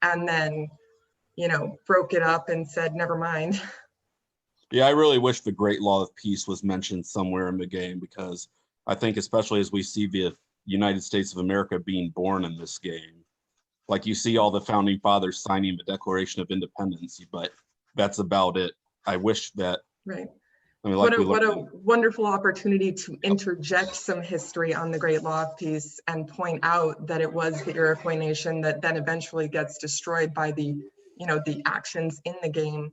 and then, you know, broke it up and said, never mind. Yeah, I really wish the Great Law of Peace was mentioned somewhere in the game, because I think especially as we see the United States of America being born in this game, like you see all the founding fathers signing the Declaration of Independence, but that's about it. I wish that, Right. I mean, What like a, we what learned, a wonderful opportunity to interject some history on the Great Law of Peace and point out that it was the Iroquois nation that then eventually gets destroyed by the, you know, the actions in the game,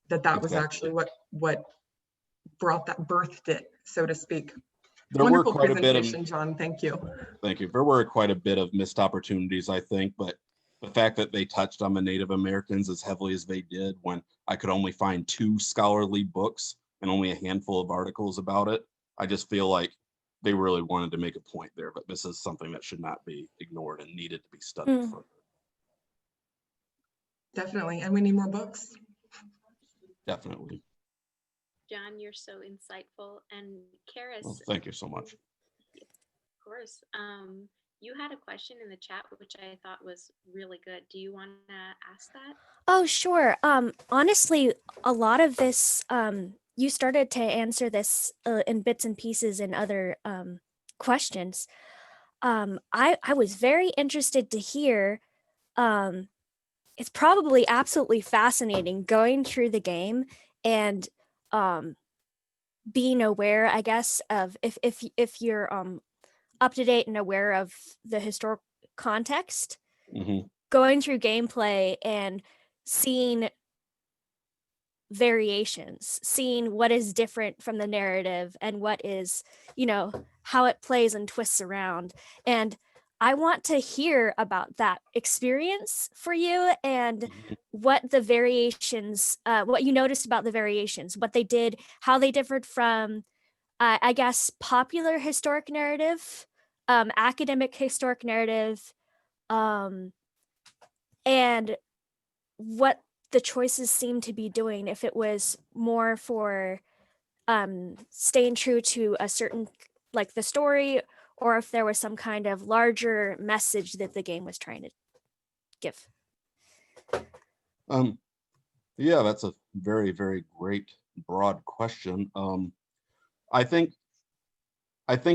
that was Exactly. actually what birthed it, so to speak. There were Wonderful quite a bit of, presentation, John. Thank you. thank you. There were quite a bit of missed opportunities, I think, but the fact that they touched on the Native Americans as heavily as they did, when I could only find 2 scholarly books and only a handful of articles about it, I just feel like they really wanted to make a point there, but this is something that should not be ignored and needed to be studied Mm. further. Definitely, and we need more books. Definitely. John, you're so insightful. And Karis, Well, thank you so much. of course, you had a question in the chat, which I thought was really good. Do you want to ask that? Oh, sure. Honestly, a lot of this, you started to answer this in bits and pieces in other questions. I was very interested to hear. It's probably absolutely fascinating going through the game and being aware, I guess, of if you're up to date and aware of the historical context, Mhm. going through gameplay and seeing variations, seeing what is different from the narrative and what is, you know, how it plays and twists around. And I want to hear about that experience for you and Mhm. what the variations, what you noticed about the variations, what they did, how they differed from, I guess, popular historic narrative, academic historic narrative, and what the choices seem to be doing, if it was more for staying true to a certain, like the story, or if there was some kind of larger message that the game was trying to give. Yeah, that's a very, very great broad question. I think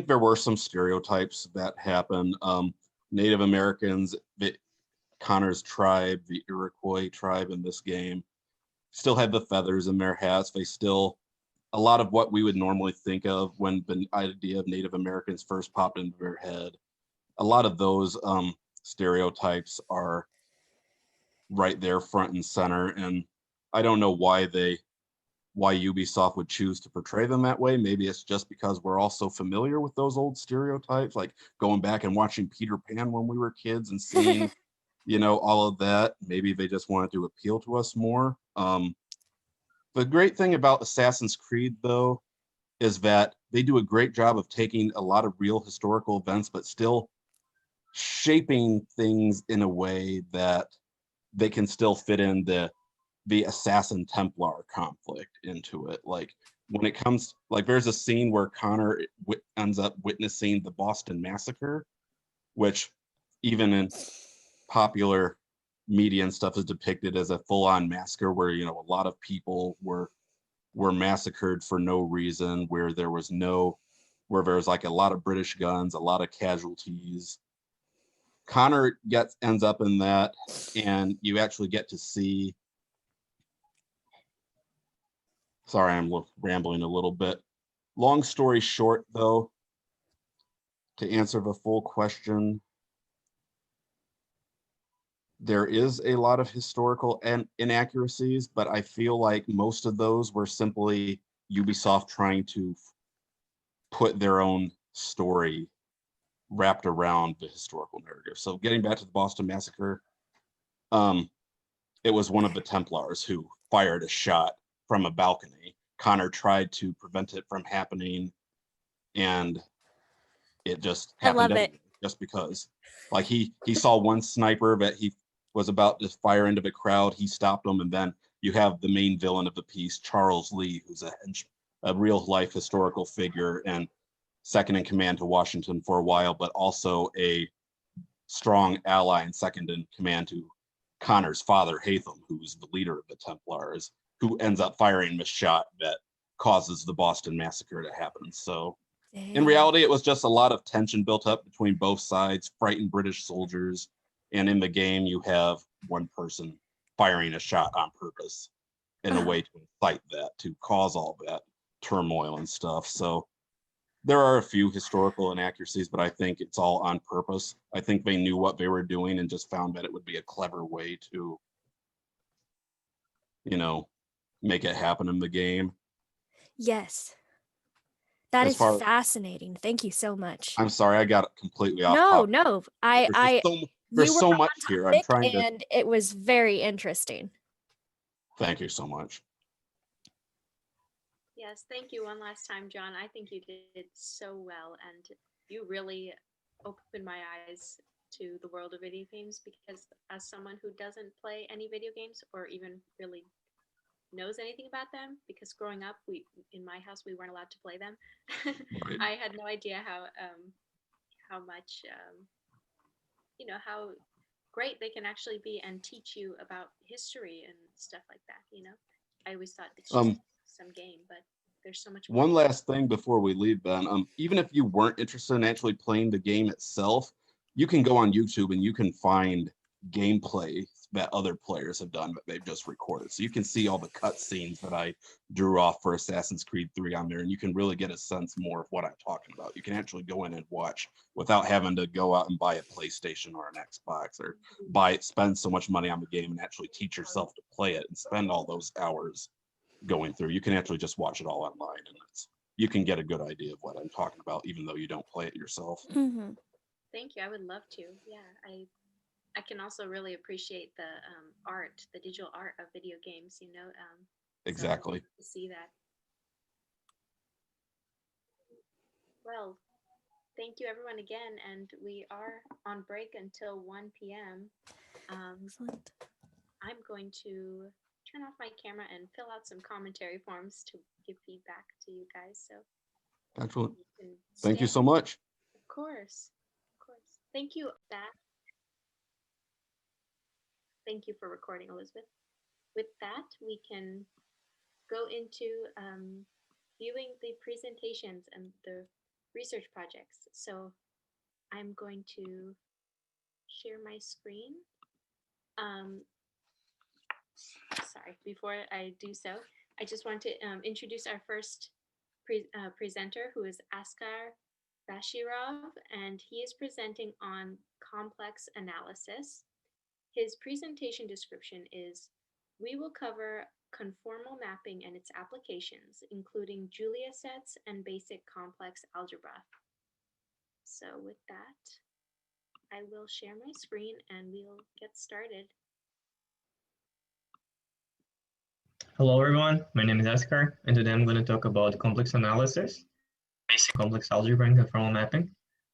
there were some stereotypes that happened. Native Americans, Connor's tribe, the Iroquois tribe in this game, still had the feathers in their hats. They still, a lot of what we would normally think of when the idea of Native Americans first popped into their head, a lot of those stereotypes are right there front and center. And I don't know why Ubisoft would choose to portray them that way. Maybe it's just because we're all so familiar with those old stereotypes, like going back and watching Peter Pan when we were kids and seeing, you know, all of that. Maybe they just wanted to appeal to us more. The great thing about Assassin's Creed, though, is that they do a great job of taking a lot of real historical events, but still shaping things in a way that they can still fit in the assassin Templar conflict into it. Like when it comes, like there's a scene where Connor ends up witnessing the Boston Massacre, which even in popular media and stuff is depicted as a full-on massacre where, you know, a lot of people were massacred for no reason, where there was like a lot of British guns, a lot of casualties. Connor ends up in that, and you actually get to see, sorry, I'm rambling a little bit. Long story short, though, to answer the full question, there is a lot of historical inaccuracies, but I feel like most of those were simply Ubisoft trying to put their own story wrapped around the historical narrative. So getting back to the Boston Massacre, it was one of the Templars who fired a shot from a balcony. Connor tried to prevent it from happening, and it just I happened love it. anyway, just because. Like he saw one sniper that he was about to fire into the crowd. He stopped him, and then you have the main villain of the piece, Charles Lee, who's a real life historical figure and second in command to Washington for a while, but also a strong ally and second in command to Connor's father, Hatham, who's the leader of the Templars, who ends up firing a shot that causes the Boston Massacre to happen. So in Dang. reality, it was just a lot of tension built up between both sides, frightened British soldiers. And in the game, you have one person firing a shot on purpose in a way to incite that, to cause all that turmoil and stuff. So there are a few historical inaccuracies, but I think it's all on purpose. I think they knew what they were doing and just found that it would be a clever way to, you know, make it happen in the game. Yes. That As is far- fascinating. Thank you so much. I'm sorry, I got completely off No, topic. no. There's You were so on much here. I'm topic, trying to and it was very interesting. thank you so much. Yes, thank you one last time, John. I think you did so well, and you really opened my eyes to the world of video games, because as someone who doesn't play any video games or even really knows anything about them, because growing up in my house we weren't allowed to play them. Right. I had no idea how much how great they can actually be and teach you about history and stuff like that. I always thought it's just some game, but there's so much more. One last thing before we leave, Ben. Even if you weren't interested in actually playing the game itself, you can go on YouTube and you can find gameplay that other players have done that they've just recorded. So you can see all the cutscenes that I drew off for Assassin's Creed 3 on there, and you can really get a sense more of what I'm talking about. You can actually go in and watch without having to go out and buy a PlayStation or an Xbox, or spend so much money on the game and actually teach yourself to play it and spend all those hours going through. You can actually just watch it all online, and you can get a good idea of what I'm talking about, even though you don't play it yourself. Mm-hmm. Thank you. I would love to. Yeah, I can also really appreciate the art, the digital art of video games. Exactly. So to see that. Well, thank you everyone again, and we are on break until 1 p.m. Excellent. I'm going to turn off my camera and fill out some commentary forms to give feedback to you guys. So Excellent. you can Thank you stay. so much. Of course. Thank you. Thank you for recording, Elizabeth. With that, we can go into viewing the presentations and the research projects. So I'm going to share my screen. Sorry, before I do so, I just want to introduce our first presenter, who is Askar Bashirov, and he is presenting on complex analysis. His presentation description is: we will cover conformal mapping and its applications, including Julia sets and basic complex algebra. So with that, I will share my screen and we'll get started. Hello everyone, my name is Askar, and today I'm going to talk about complex analysis, basic complex algebra and conformal mapping.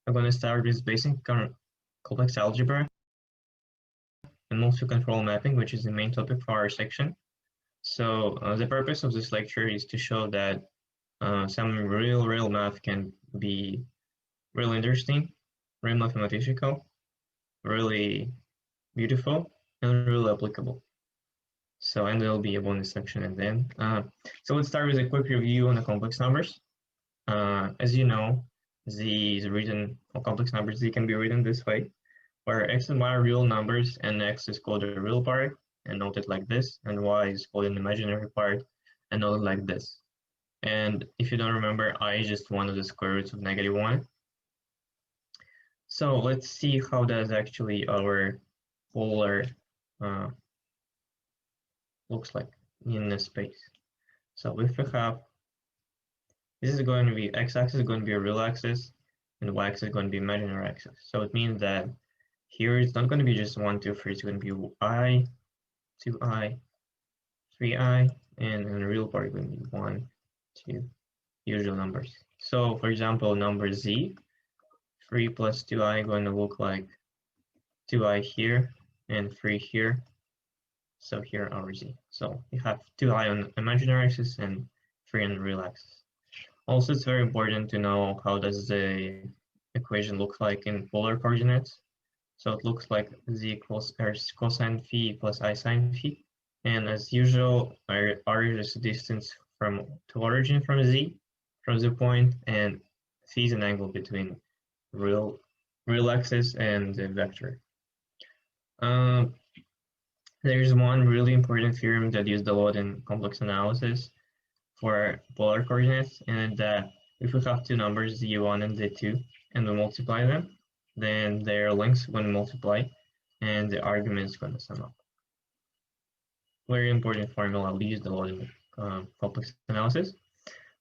I'm going to start with basic complex algebra and move to conformal mapping, which is the main topic for our section. So the purpose of this lecture is to show that some real math can be really interesting, really mathematical, really beautiful, and really applicable. So, and there'll be a bonus section at the end. So let's start with a quick review on the complex numbers. As you know, these written complex numbers, they can be written this way, where x and y are real numbers, and x is called a real part and noted like this, and y is called an imaginary part and noted like this. And if you don't remember, I is just one of the square roots of -1. So let's see how does actually our polar looks like in the space. So if we have, this is going to be, x-axis is going to be a real axis, and y-axis is going to be imaginary axis. So it means that here it's not going to be just 1, 2, 3, it's going to be I, 2i, 3i, and the real part is going to be 1, 2, usual numbers. So for example, number z, 3 plus 2i going to look like 2i here and 3 here. So here our z. So you have 2i on imaginary axis and 3 on the real axis. Also, it's very important to know how does the equation look like in polar coordinates. So it looks like z equals r cosine phi plus I sine phi. And as usual, r is the distance to origin from the point, and phi is an angle between real axis and the vector. There's one really important theorem that used a lot in complex analysis for polar coordinates, and that if we have two numbers, z1 and z2, and we multiply them, then their lengths going to multiply, and the argument is going to sum up. Very important formula we used a lot in complex analysis.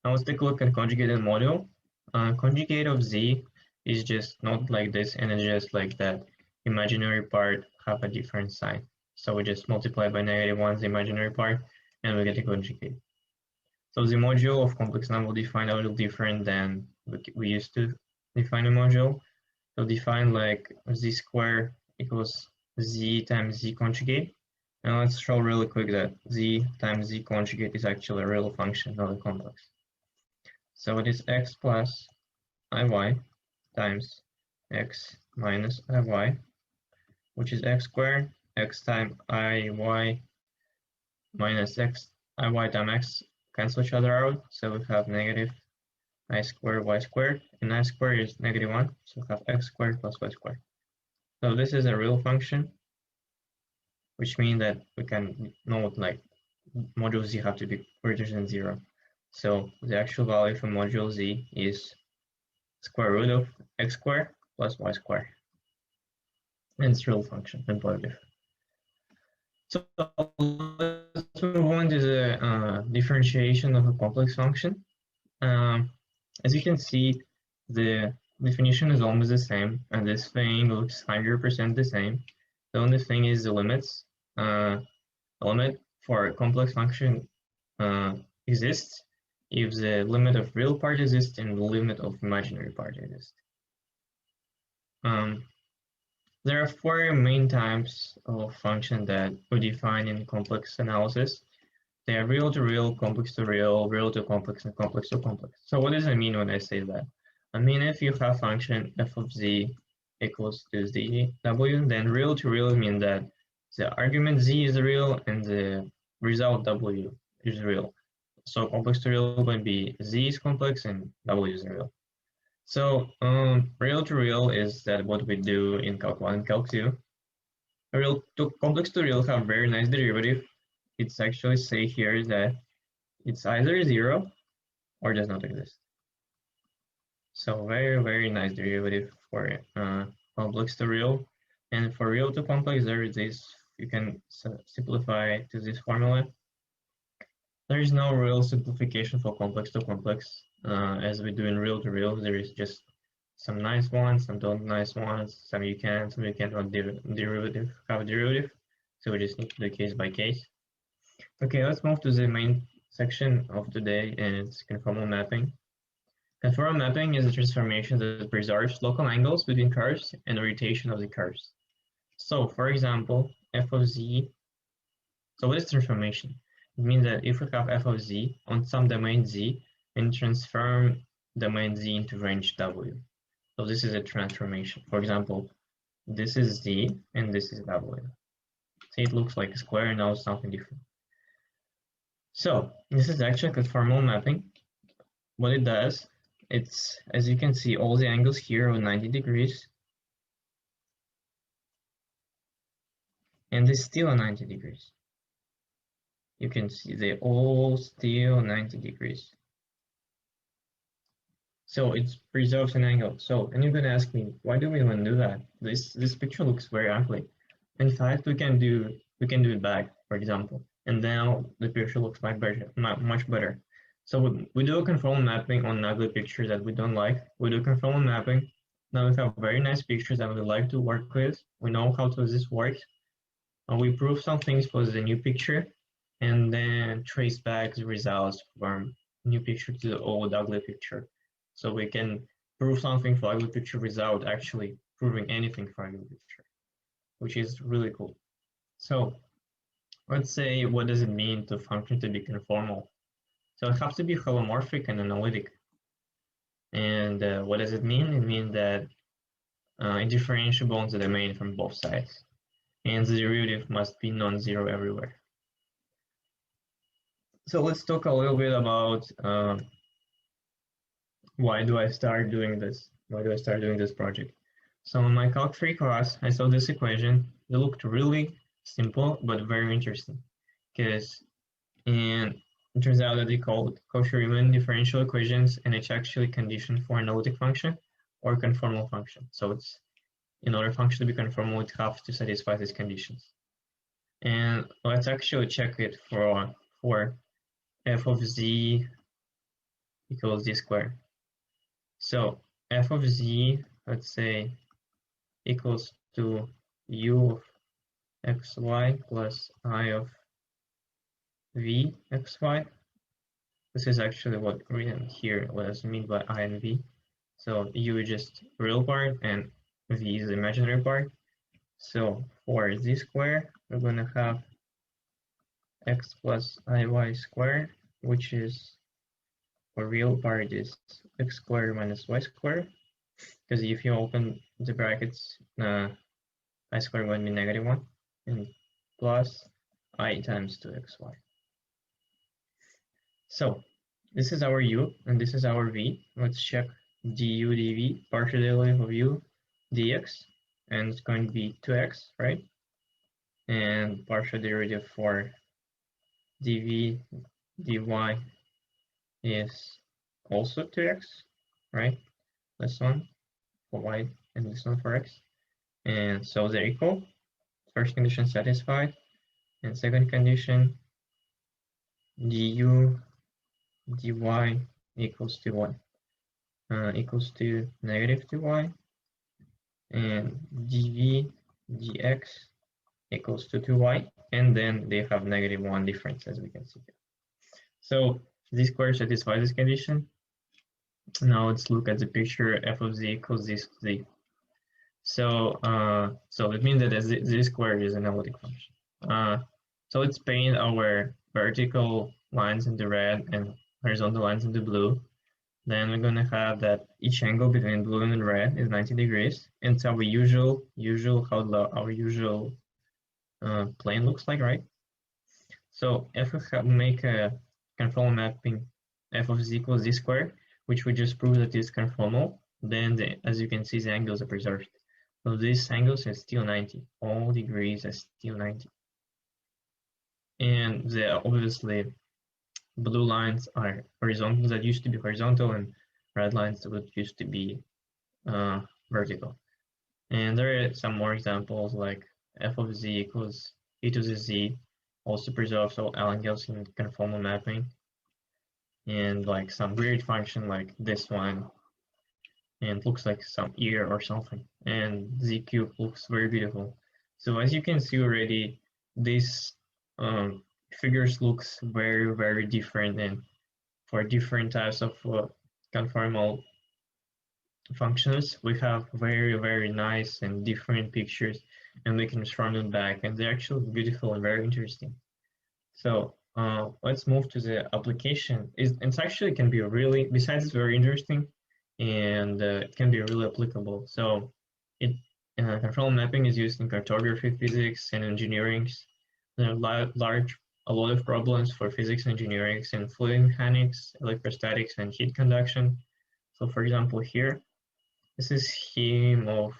Now let's take a look at conjugated module. Conjugate of z is just not like this, and it's just like that imaginary part have a different sign. So we just multiply by -1 the imaginary part, and we get a conjugate. So the module of complex number defined a little different than we used to define a module. So define like z square equals z times z conjugate. And let's show really quick that z times z conjugate is actually a real function, not a complex. So it is x plus iy times x minus iy, which is x squared, x times iy minus x, iy times x cancel each other out. So we have negative I squared y squared, and I squared is -1, so we have x squared plus y squared. So this is a real function, which means that we can note like module z have to be greater than 0. So the actual value for module z is square root of x squared plus y squared. And it's a real function and positive. So let's move on to the differentiation of a complex function. As you can see, the definition is almost the same, and this thing looks 100% the same. The only thing is the limits. The limit for a complex function exists if the limit of real part exists and the limit of imaginary part exists. There are 4 main types of function that we define in complex analysis. They are real to real, complex to real, real to complex, and complex to complex. So what does it mean when I say that? I mean, if you have function f of z equals to zw, then real to real means that the argument z is real and the result w is real. So complex to real would be z is complex and w is real. So real to real is that what we do in Calc 1 and Calc 2. Real to complex to real have very nice derivative. It's actually say here that it's either 0 or does not exist. So very nice derivative for complex to real. And for real to complex, there is this, you can simplify to this formula. There is no real simplification for complex to complex. As we do in real to real, there is just some nice ones, some don't nice ones, some you can have derivative. So we just need to do case by case. Okay, let's move to the main section of today, and it's conformal mapping. Conformal mapping is a transformation that preserves local angles between curves and rotation of the curves. So, for example, f of z. So what is transformation? It means that if we have f of z on some domain z and transform domain z into range w. So this is a transformation. For example, this is z and this is w. See, it looks like a square, and now it's something different. So this is actually conformal mapping. What it does, it's, as you can see, all the angles here are 90 degrees. And it's still 90 degrees. You can see they all still 90 degrees. So it preserves an angle. So, and you're gonna ask me, why do we even do that? This picture looks very ugly. In fact, we can do it back, for example, and now the picture looks much better. So we do a conformal mapping on ugly pictures that we don't like. We do conformal mapping. Now we have very nice pictures that we like to work with. We know how this works. And we prove some things for the new picture, and then trace back the results from new picture to the old ugly picture. So we can prove something for ugly picture without actually proving anything for ugly picture, which is really cool. So let's say, what does it mean to function to be conformal? So it has to be holomorphic and analytic. And what does it mean? It means that indifferentiable on the domain from both sides. And the derivative must be non-zero everywhere. So let's talk a little bit about why do I start doing this? Why do I start doing this project? So in my Calc 3 class, I saw this equation. It looked really simple, but very interesting. Because it turns out that they call it Cauchy-Riemann differential equations, and it's actually conditioned for an analytic function or conformal function. So it's, in order function to be conformal, it has to satisfy these conditions. And let's actually check it for f of z equals d squared. So f of z, let's say, equals to u of xy plus I of v xy. This is actually what written here was mean by I and v. So u is just real part and v is the imaginary part. So for z squared, we're going to have x plus iy squared, which is, for real part is x squared minus y squared. Because if you open the brackets, I squared will be -1, and plus I times 2xy. So this is our u, and this is our v. Let's check du dv, partial derivative of u dx, and it's going to be 2x, right? And partial derivative for dv dy is also 2x, right? This one for y and this one for x. And so they're equal. First condition satisfied. And second condition, du dy equals to what? Equals to -2y. And dv dx equals to 2y. And then they have -1 difference, as we can see here. So z squared satisfies this condition. Now let's look at the picture f of z equals this z. So it means that z squared is an analytic function. So let's paint our vertical lines in the red and horizontal lines in the blue. Then we're going to have that each angle between blue and red is 90 degrees. And so our usual our usual plane looks like, right? So if we make a conformal mapping f of z equals z squared, which we just proved that is conformal, then as you can see, the angles are preserved. So these angles are still 90. All degrees are still 90. And obviously blue lines are horizontal that used to be horizontal, and red lines that used to be vertical. And there are some more examples like f of z equals e to the z, also preserves all angles in conformal mapping. And like some weird function like this one, and it looks like some ear or something. And z cube looks very beautiful. So as you can see already, these figures looks very, very different, and for different types of conformal functions, we have very, very nice and different pictures, and we can front and back, and they're actually beautiful and very interesting. So let's move to the application. It's actually can be really, besides it's very interesting, and it can be really applicable. So conformal mapping is used in cartography, physics, and engineering. There are a lot of problems for physics and engineering in fluid mechanics, electrostatics, and heat conduction. So for example, here, this is scheme of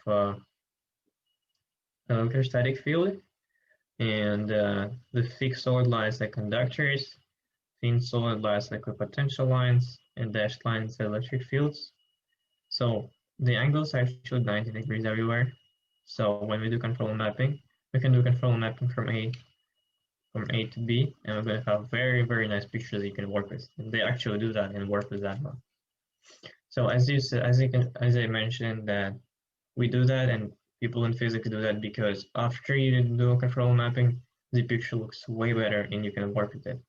electrostatic field, and the thick solid lines like conductors, thin solid lines like potential lines, and dashed lines are electric fields. So the angles are actually 90 degrees everywhere. So when we do conformal mapping, we can do conformal mapping from A to B, and we're going to have very, very nice pictures that you can work with. And they actually do that and work with that one. So as I mentioned, that we do that, and people in physics do that because after you do conformal mapping, the picture looks way better and you can work with it.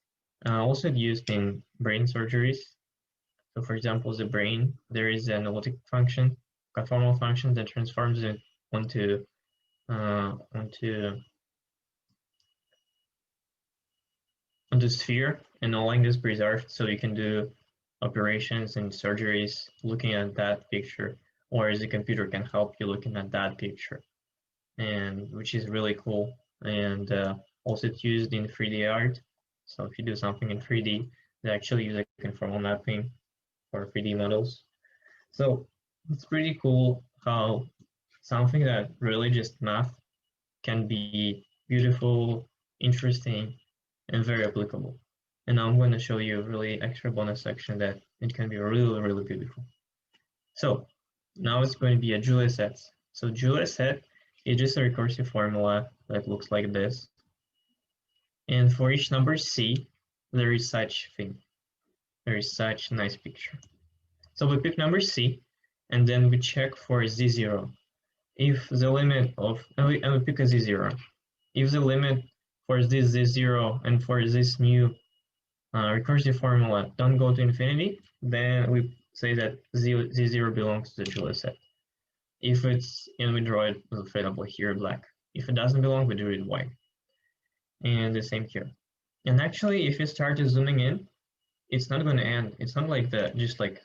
Also used in brain surgeries. So for example, the brain, there is an analytic function, conformal function that transforms it onto sphere, and all angles preserved, so you can do operations and surgeries looking at that picture or the computer can help you looking at that picture, and which is really cool. And also it's used in 3D art. So if you do something in 3D, they actually use a conformal mapping for 3D models. So it's pretty cool how something that really just math can be beautiful, interesting, and very applicable. And now I'm going to show you a really extra bonus section that it can be really, really beautiful. So now it's going to be a Julia set. So Julia set is just a recursive formula that looks like this. And for each number C, there is such thing. There is such a nice picture. So we pick number C, and then we check for Z0. If the limit of, and we pick a Z0. If the limit for this Z0 and for this new recursive formula don't go to infinity, then we say that Z0 belongs to the Julia set. If it's, and we draw it with fadable here black. If it doesn't belong, we do it white. And the same here. And actually, if you start zooming in, it's not going to end. It's not like that, just like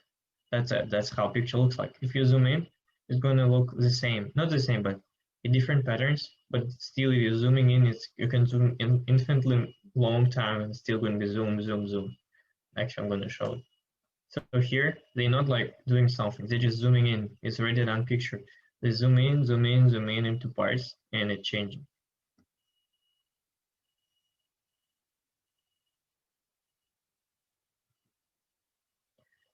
that's it. That's how a picture looks like. If you zoom in, it's going to look the same. Not the same, but in different patterns. But still, if you're zooming in, you can zoom in infinitely long time and still going to be zoom, zoom, zoom. Actually, I'm going to show it. So here, they're not like doing something. They're just zooming in. It's already done picture. They zoom in, zoom in, zoom in into parts, and it changes.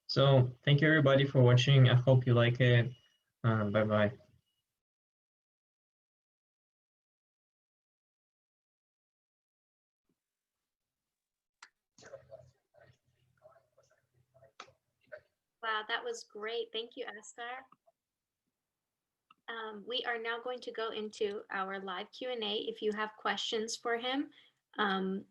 So thank you everybody for watching. I hope you like it. Bye-bye. Wow, that was great. Thank you, Askar. We are now going to go into our live Q&A. If you have questions for him,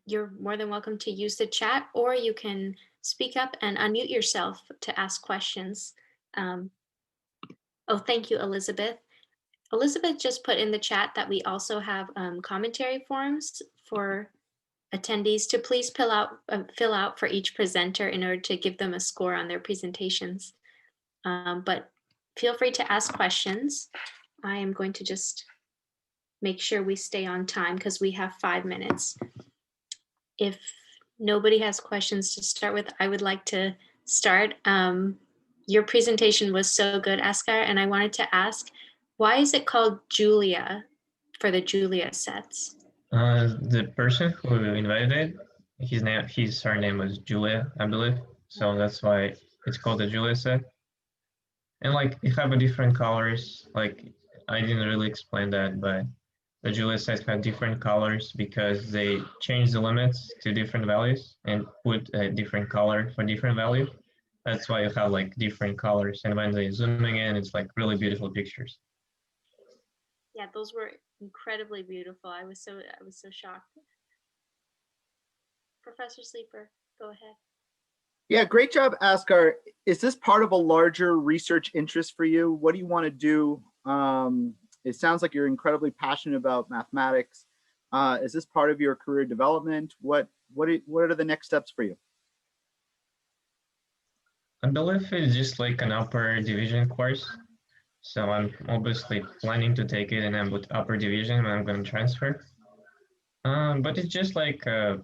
you're more than welcome to use the chat, or you can speak up and unmute yourself to ask questions. Oh, thank you, Elizabeth. Elizabeth just put in the chat that we also have commentary forms for attendees to please fill out for each presenter in order to give them a score on their presentations. But feel free to ask questions. I am going to just make sure we stay on time because we have 5 minutes. If nobody has questions to start with, I would like to start. Your presentation was so good, Askar, and I wanted to ask, why is it called Julia for the Julia sets? The person who invited, his surname was Julia, I believe. So that's why it's called the Julia set. And like they have a different colors. Like I didn't really explain that, but the Julia sets have different colors because they change the limits to different values and put a different color for different value. That's why you have like different colors. And when they're zooming in, it's like really beautiful pictures. Yeah, those were incredibly beautiful. I was so shocked. Professor Sleeper, go ahead. Yeah, great job, Askar. Is this part of a larger research interest for you? What do you want to do? It sounds like you're incredibly passionate about mathematics. Is this part of your career development? What are the next steps for you? I believe it's just like an upper division course. So I'm obviously planning to take it and I'm with upper division when I'm going to transfer. But it's just like, as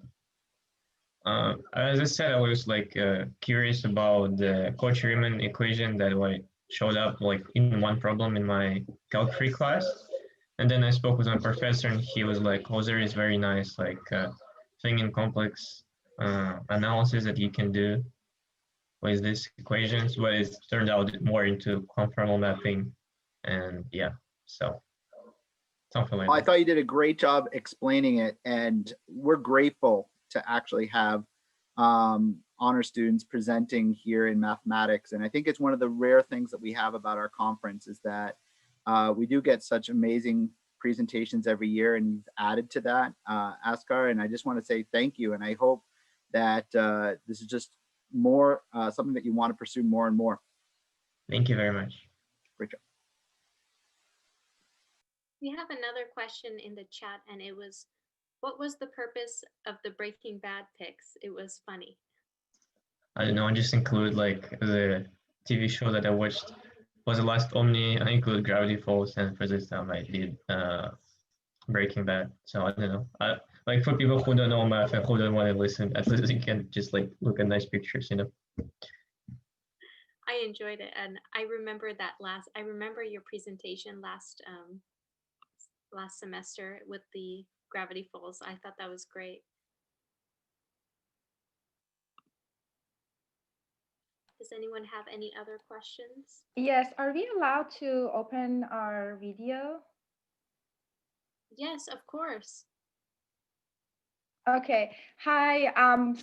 I said, I was like curious about the Cauchy-Riemann equation that showed up like in one problem in my Calc 3 class. And then I spoke with my professor and he was like, oh, there is very nice like thing in complex analysis that you can do with these equations, but it turned out more into conformal mapping. And yeah, so something like Well, I that. thought you did a great job explaining it, and we're grateful to actually have honor students presenting here in mathematics. And I think it's one of the rare things that we have about our conference is that we do get such amazing presentations every year, and you've added to that, Askar, and I just want to say thank you. And I hope that this is just more something that you want to pursue more and more. Thank you very much. Great job. We have another question in the chat, and it was, what was the purpose of the Breaking Bad pics? It was funny. I don't know, I just include like the TV show that I watched for the last OMNI, I include Gravity Falls, and for this time I did Breaking Bad. So I don't know. Like for people who don't know math and who don't want to listen, at least you can just like look at nice pictures, you know. I enjoyed it, and I remember I remember your presentation last semester with the Gravity Falls. I thought that was great. Does anyone have any other questions? Yes, are we allowed to open our video? Yes, of course. Okay. Hi.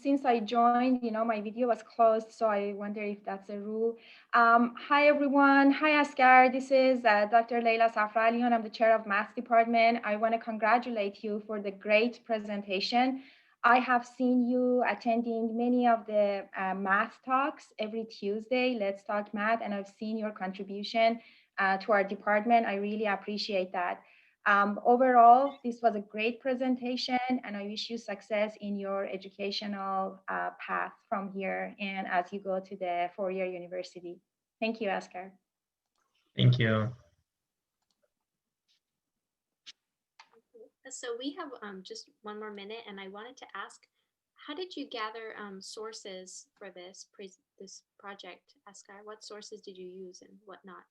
Since I joined, my video was closed, so I wonder if that's a rule. Hi, everyone. Hi, Asghar. This is Dr. Leila Safralian. I'm the chair of Math Department. I want to congratulate you for the great presentation. I have seen you attending many of the math talks every Tuesday, Let's Talk Math, and I've seen your contribution to our department. I really appreciate that. Overall, this was a great presentation, and I wish you success in your educational path from here and as you go to the four-year university. Thank you, Asghar. Thank you. So we have just one more minute, and I wanted to ask, how did you gather sources for this project, Asghar? What sources did you use and whatnot?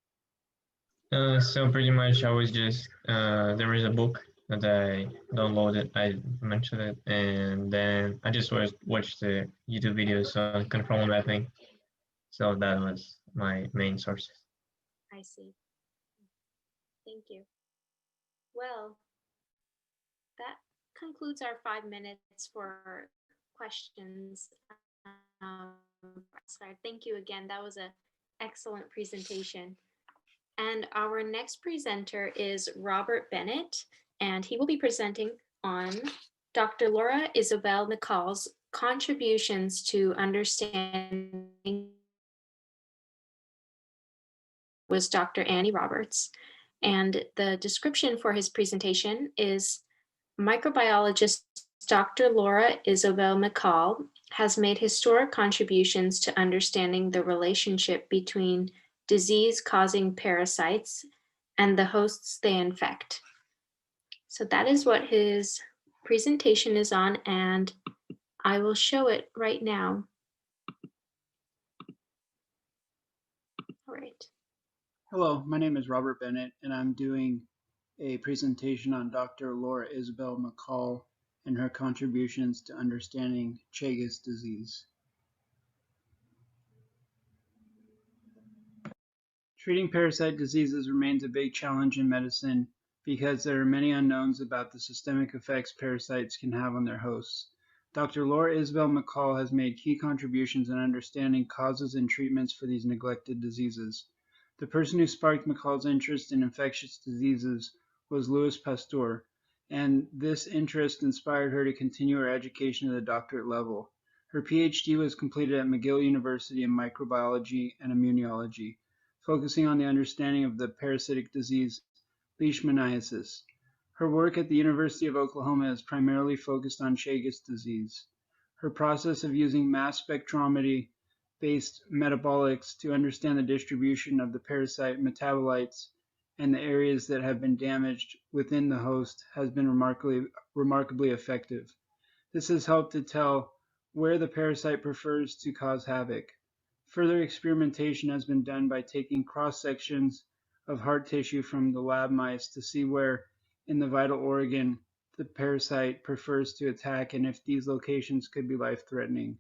So pretty much I was just, there was a book that I downloaded, I mentioned it, and then I just watched the YouTube videos on conformal mapping. So that was my main sources. I see. Thank you. Well, that concludes our 5 minutes for questions. Thank you again. That was an excellent presentation. And our next presenter is Robert Bennett, and he will be presenting on Dr. Laura Isabel McCall's contributions to understanding was Dr. Annie Roberts. And the description for his presentation is microbiologist Dr. Laura Isabel McCall has made historic contributions to understanding the relationship between disease-causing parasites and the hosts they infect. So that is what his presentation is on, and I will show it right now. All right. Hello, my name is Robert Bennett, and I'm doing a presentation on Dr. Laura Isabel McCall and her contributions to understanding Chagas disease. Treating parasite diseases remains a big challenge in medicine because there are many unknowns about the systemic effects parasites can have on their hosts. Dr. Laura Isabel McCall has made key contributions in understanding causes and treatments for these neglected diseases. The person who sparked McCall's interest in infectious diseases was Louis Pasteur, and this interest inspired her to continue her education at the doctorate level. Her PhD was completed at McGill University in microbiology and immunology, focusing on the understanding of the parasitic disease Leishmaniasis. Her work at the University of Oklahoma is primarily focused on Chagas disease. Her process of using mass spectrometry-based metabolics to understand the distribution of the parasite metabolites and the areas that have been damaged within the host has been remarkably effective. This has helped to tell where the parasite prefers to cause havoc. Further experimentation has been done by taking cross-sections of heart tissue from the lab mice to see where in the vital organ the parasite prefers to attack and if these locations could be life-threatening.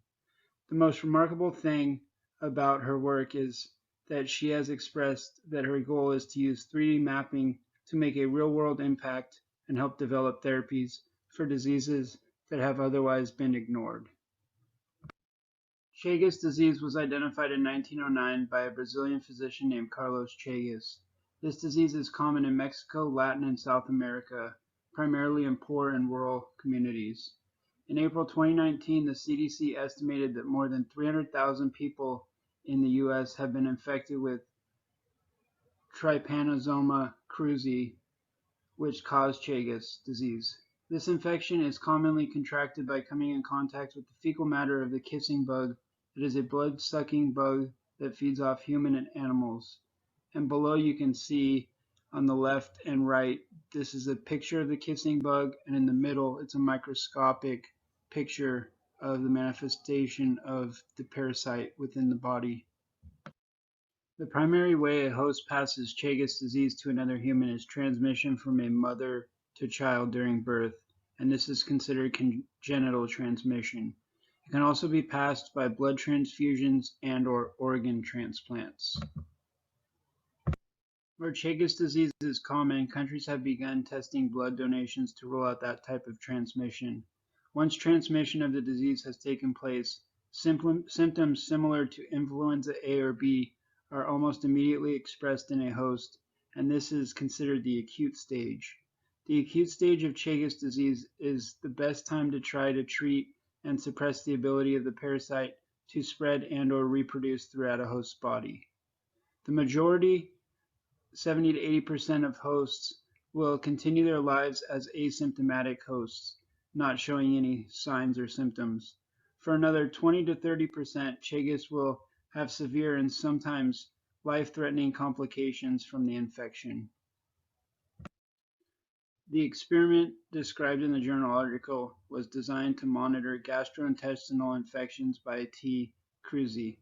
The most remarkable thing about her work is that she has expressed that her goal is to use 3D mapping to make a real-world impact and help develop therapies for diseases that have otherwise been ignored. Chagas disease was identified in 1909 by a Brazilian physician named Carlos Chagas. This disease is common in Mexico, Latin, and South America, primarily in poor and rural communities. In April 2019, the CDC estimated that more than 300,000 people in the U.S. have been infected with Trypanosoma cruzi, which cause Chagas disease. This infection is commonly contracted by coming in contact with the fecal matter of the kissing bug. It is a blood-sucking bug that feeds off human and animals. And below you can see on the left and right, this is a picture of the kissing bug, and in the middle, it's a microscopic picture of the manifestation of the parasite within the body. The primary way a host passes Chagas disease to another human is transmission from a mother to child during birth, and this is considered congenital transmission. It can also be passed by blood transfusions and/or organ transplants. Where Chagas disease is common, countries have begun testing blood donations to rule out that type of transmission. Once transmission of the disease has taken place, symptoms similar to influenza A or B are almost immediately expressed in a host, and this is considered the acute stage. The acute stage of Chagas disease is the best time to try to treat and suppress the ability of the parasite to spread and/or reproduce throughout a host's body. The majority, 70 to 80% of hosts, will continue their lives as asymptomatic hosts, not showing any signs or symptoms. For another 20 to 30%, Chagas will have severe and sometimes life-threatening complications from the infection. The experiment described in the journal article was designed to monitor gastrointestinal infections by T. cruzi,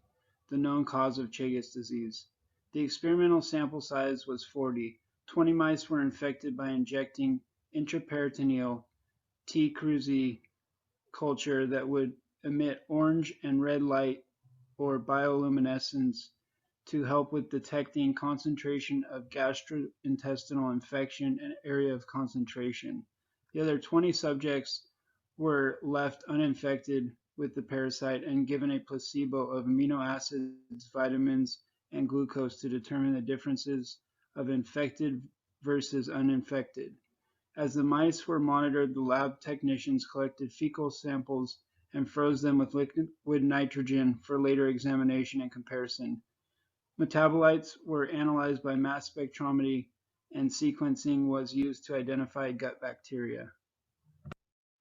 the known cause of Chagas disease. The experimental sample size was 40. 20 mice were infected by injecting intraperitoneal T. cruzi culture that would emit orange and red light or bioluminescence to help with detecting concentration of gastrointestinal infection and area of concentration. The other 20 subjects were left uninfected with the parasite and given a placebo of amino acids, vitamins, and glucose to determine the differences of infected versus uninfected. As the mice were monitored, the lab technicians collected fecal samples and froze them with liquid nitrogen for later examination and comparison. Metabolites were analyzed by mass spectrometry, and sequencing was used to identify gut bacteria.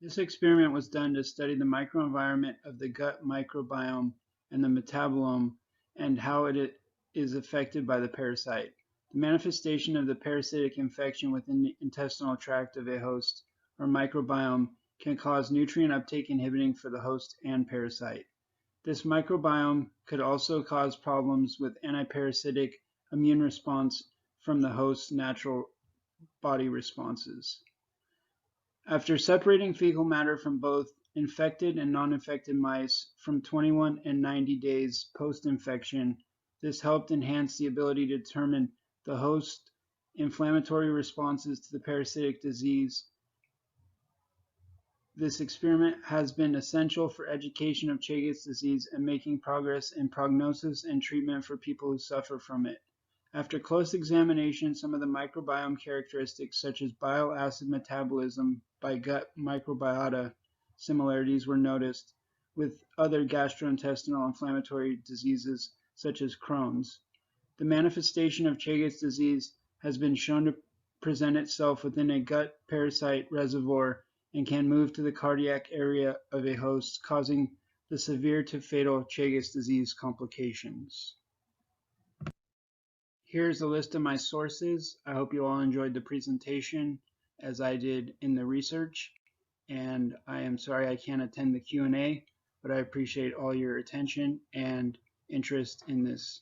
This experiment was done to study the microenvironment of the gut microbiome and the metabolome and how it is affected by the parasite. The manifestation of the parasitic infection within the intestinal tract of a host or microbiome can cause nutrient uptake inhibiting for the host and parasite. This microbiome could also cause problems with antiparasitic immune response from the host's natural body responses. After separating fecal matter from both infected and non-infected mice from 21 and 90 days post-infection, this helped enhance the ability to determine the host inflammatory responses to the parasitic disease. This experiment has been essential for education of Chagas disease and making progress in prognosis and treatment for people who suffer from it. After close examination, some of the microbiome characteristics such as bile acid metabolism by gut microbiota similarities were noticed with other gastrointestinal inflammatory diseases such as Crohn's. The manifestation of Chagas disease has been shown to present itself within a gut parasite reservoir and can move to the cardiac area of a host, causing the severe to fatal Chagas disease complications. Here's a list of my sources. I hope you all enjoyed the presentation as I did in the research, and I am sorry I can't attend the Q&A, but I appreciate all your attention and interest in this.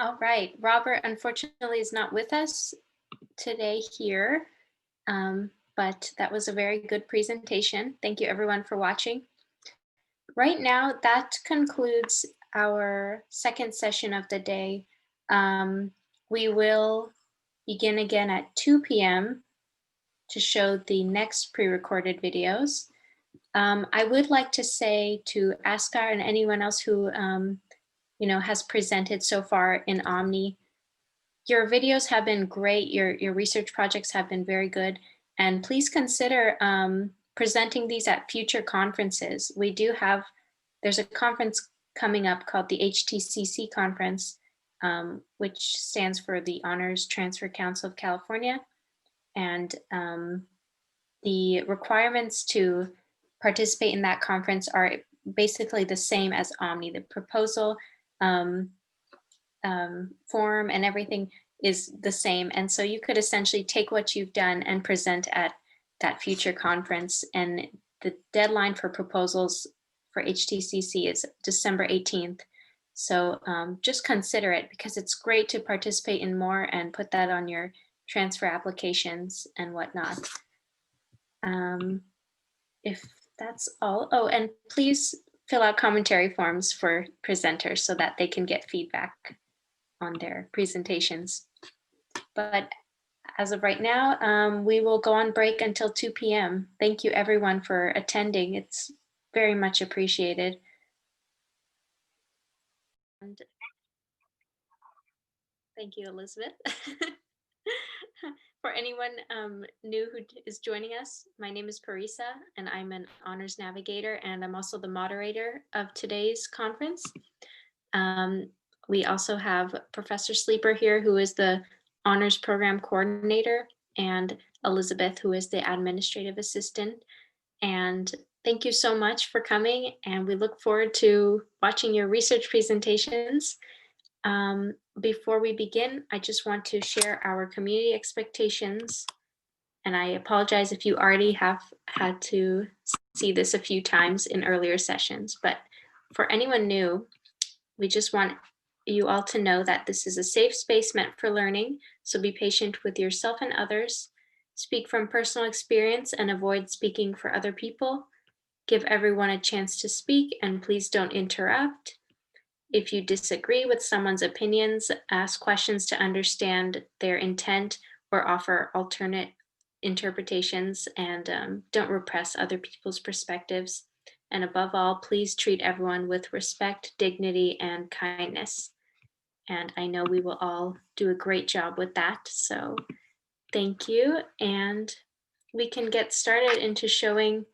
All right, Robert unfortunately is not with us today here, but that was a very good presentation. Thank you everyone for watching. Right now, that concludes our second session of the day. We will begin again at 2 p.m. to show the next pre-recorded videos. I would like to say to Askar and anyone else who has presented so far in OMNI, your videos have been great. Your research projects have been very good. And please consider presenting these at future conferences. There's a conference coming up called the Htcc Conference, which stands for the Honors Transfer Council of California. And the requirements to participate in that conference are basically the same as OMNI. The proposal form and everything is the same. And so you could essentially take what you've done and present at that future conference. And the deadline for proposals for HTCC is December 18th. So just consider it, because it's great to participate in more and put that on your transfer applications and whatnot. If that's all, oh, and please fill out commentary forms for presenters so that they can get feedback on their presentations. But as of right now, we will go on break until 2 p.m. Thank you everyone for attending. It's very much appreciated. And thank you, Elizabeth. For anyone new who is joining us, my name is Parisa, and I'm an honors navigator, and I'm also the moderator of today's conference. We also have Professor Sleeper here, who is the honors program coordinator, and Elizabeth, who is the administrative assistant. And thank you so much for coming, and we look forward to watching your research presentations. Before we begin, I just want to share our community expectations. And I apologize if you already have had to see this a few times in earlier sessions, but for anyone new, we just want you all to know that this is a safe space meant for learning, so be patient with yourself and others. Speak from personal experience and avoid speaking for other people. Give everyone a chance to speak, and please don't interrupt. If you disagree with someone's opinions, ask questions to understand their intent or offer alternate interpretations, and don't repress other people's perspectives. And above all, please treat everyone with respect, dignity, and kindness. And I know we will all do a great job with that. So thank you. And we can get started into showing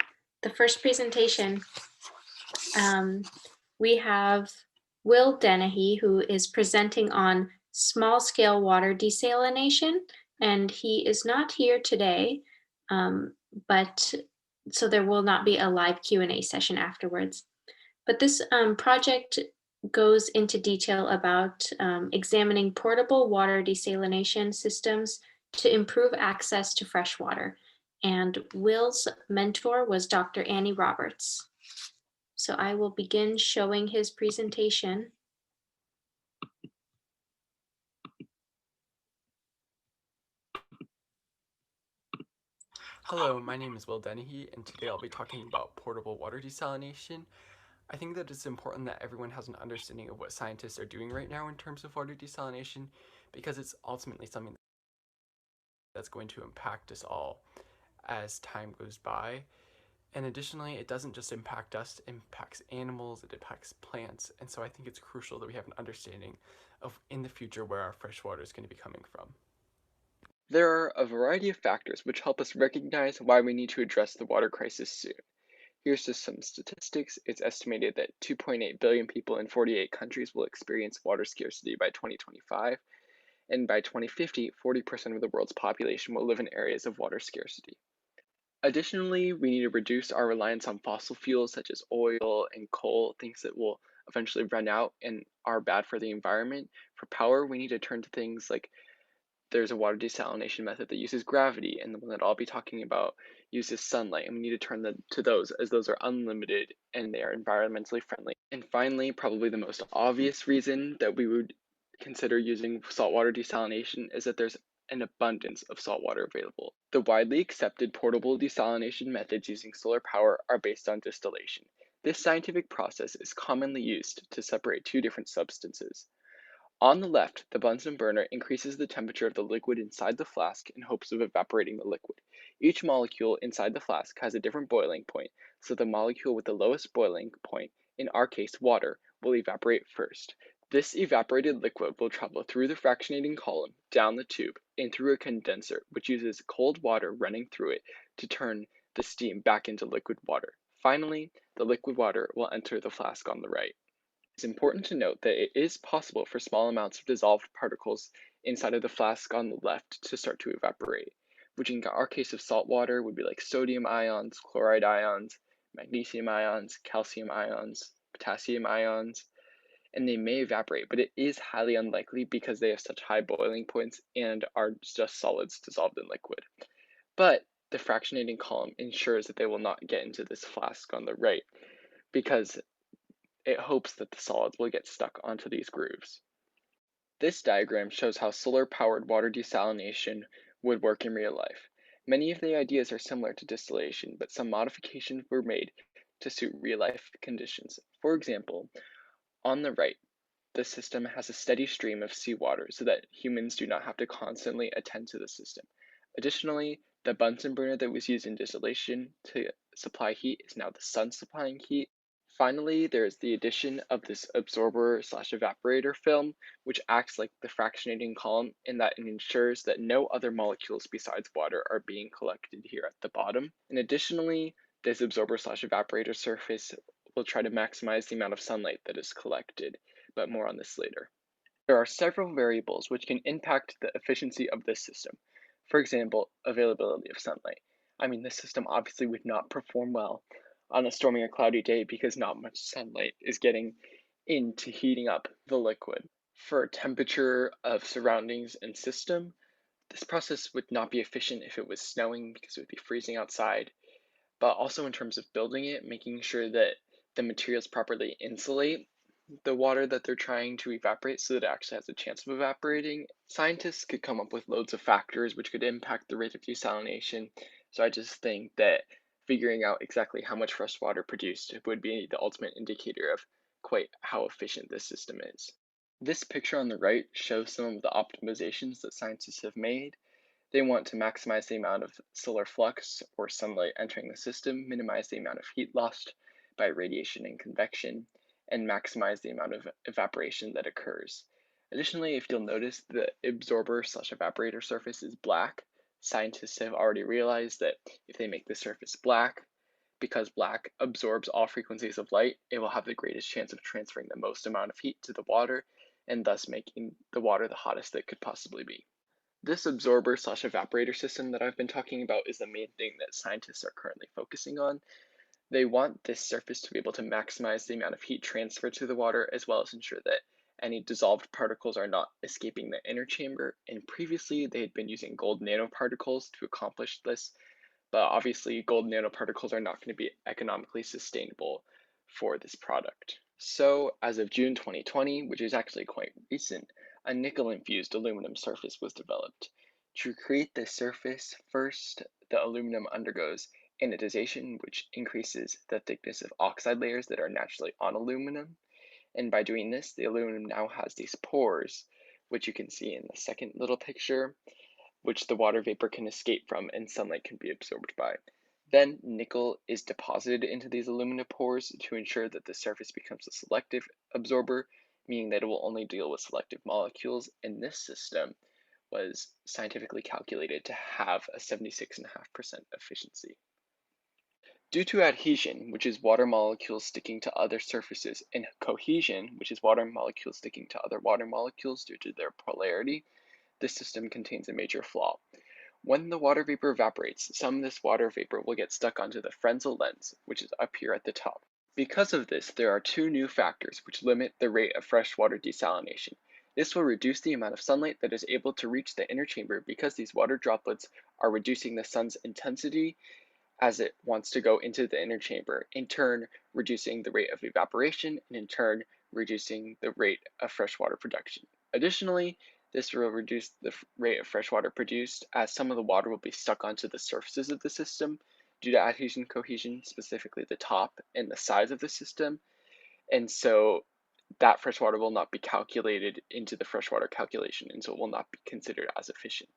the first presentation. We have Will Dennehy, who is presenting on small-scale water desalination, and he is not here today, but so there will not be a live Q&A session afterwards. But this project goes into detail about examining portable water desalination systems to improve access to fresh water. And Will's mentor was Dr. Annie Roberts. So I will begin showing his presentation. Hello, my name is Will Dennehy, and today I'll be talking about portable water desalination. I think that it's important that everyone has an understanding of what scientists are doing right now in terms of water desalination, because it's ultimately something that's going to impact us all as time goes by. And additionally, it doesn't just impact us, it impacts animals, it impacts plants, and so I think it's crucial that we have an understanding of, in the future, where our fresh water is going to be coming from. There are a variety of factors which help us recognize why we need to address the water crisis soon. Here's just some statistics. It's estimated that 2.8 billion people in 48 countries will experience water scarcity by 2025, and by 2050, 40% of the world's population will live in areas of water scarcity. Additionally, we need to reduce our reliance on fossil fuels such as oil and coal, things that will eventually run out and are bad for the environment. For power, we need to turn to things like there's a water desalination method that uses gravity, and the one that I'll be talking about uses sunlight, and we need to turn to those, as those are unlimited and they are environmentally friendly. And finally, probably the most obvious reason that we would consider using saltwater desalination is that there's an abundance of salt water available. The widely accepted portable desalination methods using solar power are based on distillation. This scientific process is commonly used to separate two different substances. On the left, the Bunsen burner increases the temperature of the liquid inside the flask in hopes of evaporating the liquid. Each molecule inside the flask has a different boiling point, so the molecule with the lowest boiling point, in our case water, will evaporate first. This evaporated liquid will travel through the fractionating column, down the tube, and through a condenser, which uses cold water running through it to turn the steam back into liquid water. Finally, the liquid water will enter the flask on the right. It's important to note that it is possible for small amounts of dissolved particles inside of the flask on the left to start to evaporate, which in our case of salt water would be like sodium ions, chloride ions, magnesium ions, calcium ions, potassium ions, and they may evaporate, but it is highly unlikely because they have such high boiling points and are just solids dissolved in liquid. But the fractionating column ensures that they will not get into this flask on the right because it hopes that the solids will get stuck onto these grooves. This diagram shows how solar-powered water desalination would work in real life. Many of the ideas are similar to distillation, but some modifications were made to suit real-life conditions. For example, on the right, the system has a steady stream of seawater so that humans do not have to constantly attend to the system. Additionally, the Bunsen burner that was used in distillation to supply heat is now the sun supplying heat. Finally, there is the addition of this absorber/evaporator film, which acts like the fractionating column in that it ensures that no other molecules besides water are being collected here at the bottom. And additionally, this absorber/evaporator surface will try to maximize the amount of sunlight that is collected, but more on this later. There are several variables which can impact the efficiency of this system. For example, availability of sunlight. I mean, this system obviously would not perform well on a stormy or cloudy day because not much sunlight is getting into heating up the liquid. For temperature of surroundings and system, this process would not be efficient if it was snowing because it would be freezing outside, but also in terms of building it, making sure that the materials properly insulate the water that they're trying to evaporate so that it actually has a chance of evaporating. Scientists could come up with loads of factors which could impact the rate of desalination. So I just think that figuring out exactly how much fresh water produced would be the ultimate indicator of quite how efficient this system is. This picture on the right shows some of the optimizations that scientists have made. They want to maximize the amount of solar flux or sunlight entering the system, minimize the amount of heat lost by radiation and convection, and maximize the amount of evaporation that occurs. Additionally, if you'll notice, the absorber/evaporator surface is black. Scientists have already realized that if they make the surface black, because black absorbs all frequencies of light, it will have the greatest chance of transferring the most amount of heat to the water, and thus making the water the hottest it could possibly be. This absorber/evaporator system that I've been talking about is the main thing that scientists are currently focusing on. They want this surface to be able to maximize the amount of heat transferred to the water, as well as ensure that any dissolved particles are not escaping the inner chamber. And previously, they had been using gold nanoparticles to accomplish this, but obviously gold nanoparticles are not going to be economically sustainable for this product. So as of June 2020, which is actually quite recent, a nickel-infused aluminum surface was developed. To create this surface, first the aluminum undergoes anodization, which increases the thickness of oxide layers that are naturally on aluminum. And by doing this, the aluminum now has these pores, which you can see in the second little picture, which the water vapor can escape from and sunlight can be absorbed by. Then nickel is deposited into these aluminum pores to ensure that the surface becomes a selective absorber, meaning that it will only deal with selective molecules, and this system was scientifically calculated to have a 76.5% efficiency. Due to adhesion, which is water molecules sticking to other surfaces, and cohesion, which is water molecules sticking to other water molecules due to their polarity, this system contains a major flaw. When the water vapor evaporates, some of this water vapor will get stuck onto the Fresnel lens, which is up here at the top. Because of this, there are two new factors which limit the rate of freshwater desalination. This will reduce the amount of sunlight that is able to reach the inner chamber because these water droplets are reducing the sun's intensity as it wants to go into the inner chamber, in turn reducing the rate of evaporation and in turn reducing the rate of freshwater production. Additionally, this will reduce the rate of freshwater produced as some of the water will be stuck onto the surfaces of the system due to adhesion cohesion, specifically the top and the sides of the system. And so that freshwater will not be calculated into the freshwater calculation, and so it will not be considered as efficient.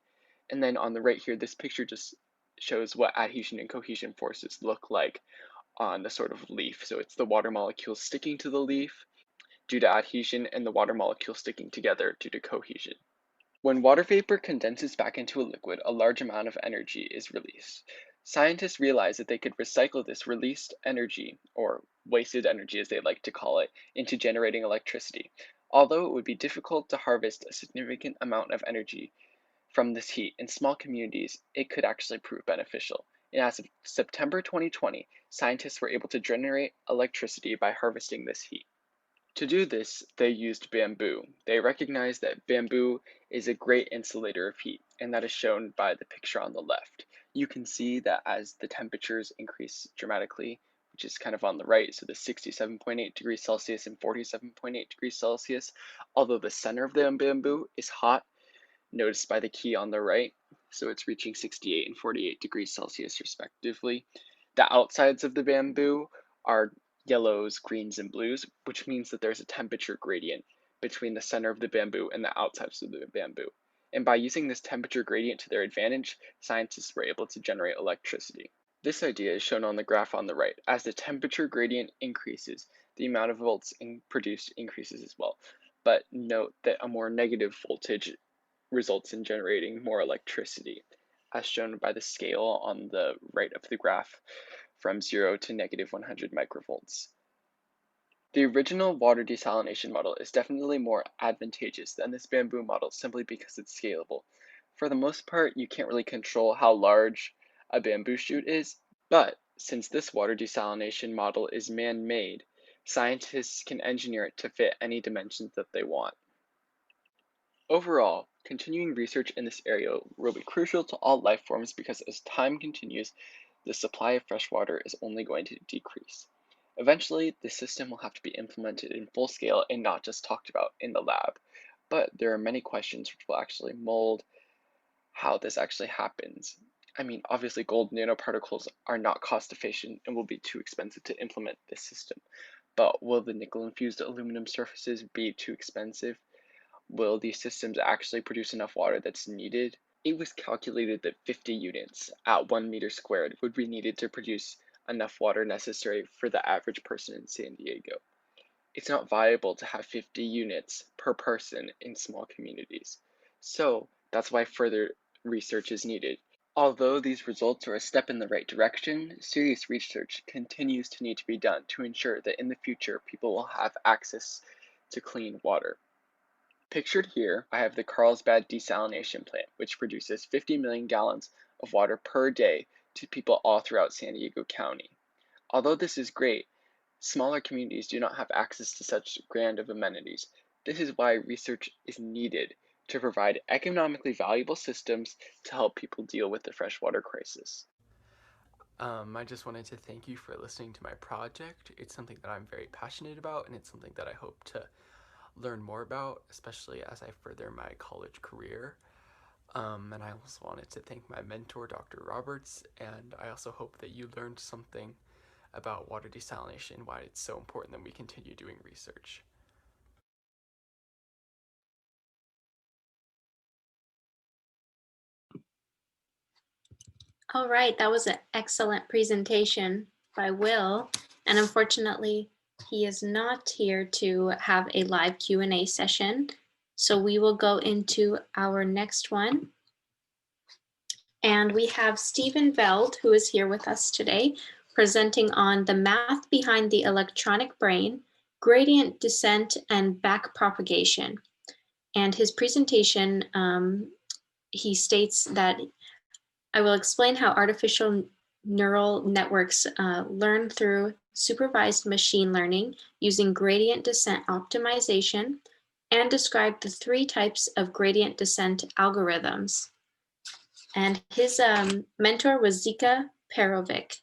And then on the right here, this picture just shows what adhesion and cohesion forces look like on the sort of leaf. So it's the water molecules sticking to the leaf due to adhesion and the water molecules sticking together due to cohesion. When water vapor condenses back into a liquid, a large amount of energy is released. Scientists realized that they could recycle this released energy, or wasted energy as they like to call it, into generating electricity. Although it would be difficult to harvest a significant amount of energy from this heat in small communities, it could actually prove beneficial. And as of September 2020, scientists were able to generate electricity by harvesting this heat. To do this, they used bamboo. They recognized that bamboo is a great insulator of heat, and that is shown by the picture on the left. You can see that as the temperatures increase dramatically, which is kind of on the right, so the 67.8 degrees Celsius and 47.8 degrees Celsius, although the center of the bamboo is hot, noticed by the key on the right, so it's reaching 68 and 48 degrees Celsius respectively. The outsides of the bamboo are yellows, greens, and blues, which means that there's a temperature gradient between the center of the bamboo and the outsides of the bamboo. And by using this temperature gradient to their advantage, scientists were able to generate electricity. This idea is shown on the graph on the right. As the temperature gradient increases, the amount of volts produced increases as well. But note that a more negative voltage results in generating more electricity, as shown by the scale on the right of the graph from 0 to negative 100 microvolts. The original water desalination model is definitely more advantageous than this bamboo model simply because it's scalable. For the most part, you can't really control how large a bamboo shoot is, but since this water desalination model is man-made, scientists can engineer it to fit any dimensions that they want. Overall, continuing research in this area will be crucial to all life forms because as time continues, the supply of fresh water is only going to decrease. Eventually, the system will have to be implemented in full scale and not just talked about in the lab. But there are many questions which will actually mold how this actually happens. I mean, obviously gold nanoparticles are not cost efficient and will be too expensive to implement this system. But will the nickel-infused aluminum surfaces be too expensive? Will these systems actually produce enough water that's needed? It was calculated that 50 units at 1 meter squared would be needed to produce enough water necessary for the average person in San Diego. It's not viable to have 50 units per person in small communities. So that's why further research is needed. Although these results are a step in the right direction, serious research continues to need to be done to ensure that in the future people will have access to clean water. Pictured here, I have the Carlsbad Desalination Plant, which produces 50 million gallons of water per day to people all throughout San Diego County. Although this is great, smaller communities do not have access to such grand of amenities. This is why research is needed to provide economically valuable systems to help people deal with the freshwater crisis. I just wanted to thank you for listening to my project. It's something that I'm very passionate about, and it's something that I hope to learn more about, especially as I further my college career. And I also wanted to thank my mentor, Dr. Roberts, and I also hope that you learned something about water desalination and why it's so important that we continue doing research. All right, that was an excellent presentation by Will. And unfortunately, he is not here to have a live Q&A session. So we will go into our next one. And we have Stephen Veld, who is here with us today, presenting on the math behind the electronic brain, gradient descent, and backpropagation. And his presentation, he states that I will explain how artificial neural networks learn through supervised machine learning using gradient descent optimization and describe the 3 types of gradient descent algorithms. And his mentor was Zika Perovic.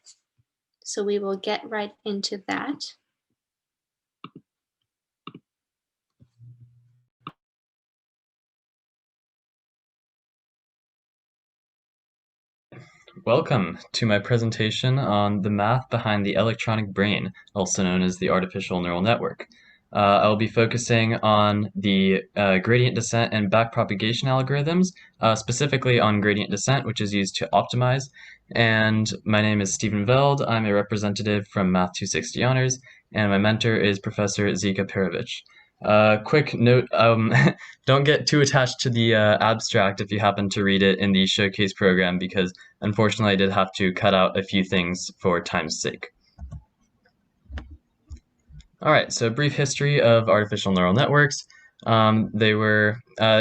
So we will get right into that. Welcome to my presentation on the math behind the electronic brain, also known as the artificial neural network. I will be focusing on the gradient descent and backpropagation algorithms, specifically on gradient descent, which is used to optimize. And my name is Stephen Veld. I'm a representative from Math 260 Honors, and my mentor is Professor Zika Perovic. Quick note, don't get too attached to the abstract if you happen to read it in the showcase program, because unfortunately I did have to cut out a few things for time's sake. All right, so brief history of artificial neural networks. They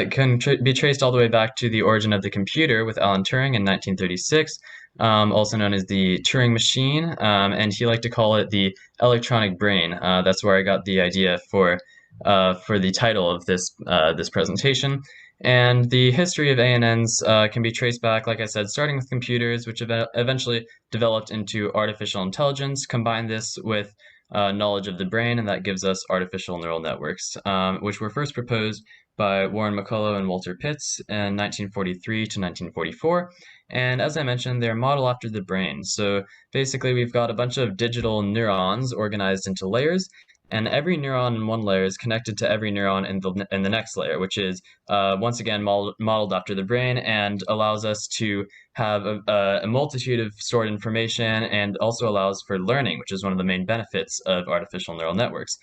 can be traced all the way back to the origin of the computer with Alan Turing in 1936. also known as the Turing machine, and he liked to call it the electronic brain. That's where I got the idea for the title of this presentation. And the history of ANNs can be traced back, like I said, starting with computers, which eventually developed into artificial intelligence. Combine this with knowledge of the brain, and that gives us artificial neural networks, which were first proposed by Warren McCullough and Walter Pitts in 1943 to 1944. And as I mentioned, they're modeled after the brain. So basically, we've got a bunch of digital neurons organized into layers, and every neuron in one layer is connected to every neuron in the next layer, which is once again modeled after the brain and allows us to have a multitude of stored information, and also allows for learning, which is one of the main benefits of artificial neural networks.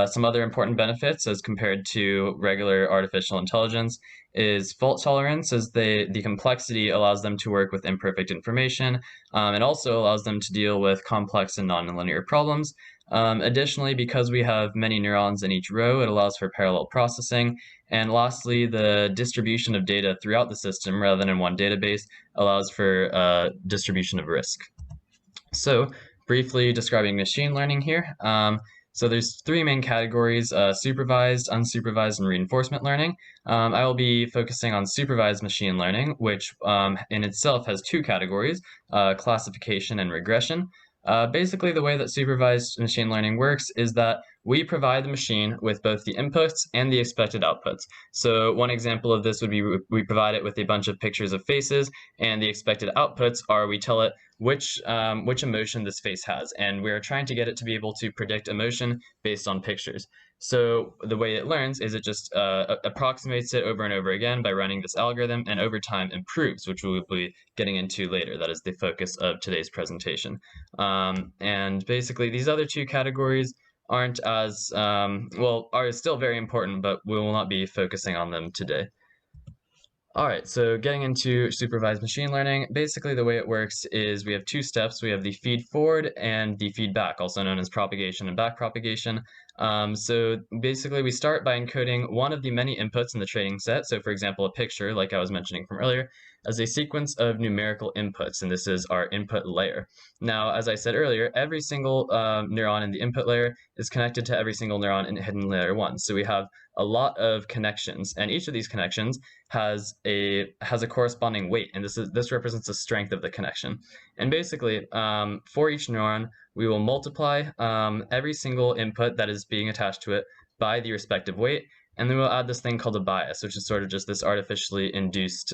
Some other important benefits as compared to regular artificial intelligence is fault tolerance, as the complexity allows them to work with imperfect information. It also allows them to deal with complex and nonlinear problems. Additionally, because we have many neurons in each row, it allows for parallel processing. And lastly, the distribution of data throughout the system rather than in one database allows for distribution of risk. So briefly describing machine learning here. So there's three main categories: supervised, unsupervised, and reinforcement learning. I will be focusing on supervised machine learning, which in itself has two categories, classification and regression. Basically, the way that supervised machine learning works is that we provide the machine with both the inputs and the expected outputs. So one example of this would be we provide it with a bunch of pictures of faces, and the expected outputs are we tell it which emotion this face has, and we're trying to get it to be able to predict emotion based on pictures. So the way it learns is it just approximates it over and over again by running this algorithm, and over time improves, which we'll be getting into later. That is the focus of today's presentation. And basically, these other two categories aren't as are still very important, but we will not be focusing on them today. All right, so getting into supervised machine learning, basically the way it works is we have two steps. We have the feed forward and the feedback, also known as propagation and back propagation. So basically we start by encoding one of the many inputs in the training set. So for example, a picture, like I was mentioning from earlier, as a sequence of numerical inputs, and this is our input layer. Now, as I said earlier, every single neuron in the input layer is connected to every single neuron in hidden layer one. So we have a lot of connections, and each of these connections has a corresponding weight, and this represents the strength of the connection. And basically, for each neuron, we will multiply every single input that is being attached to it by the respective weight, and then we'll add this thing called a bias, which is sort of just this artificially induced,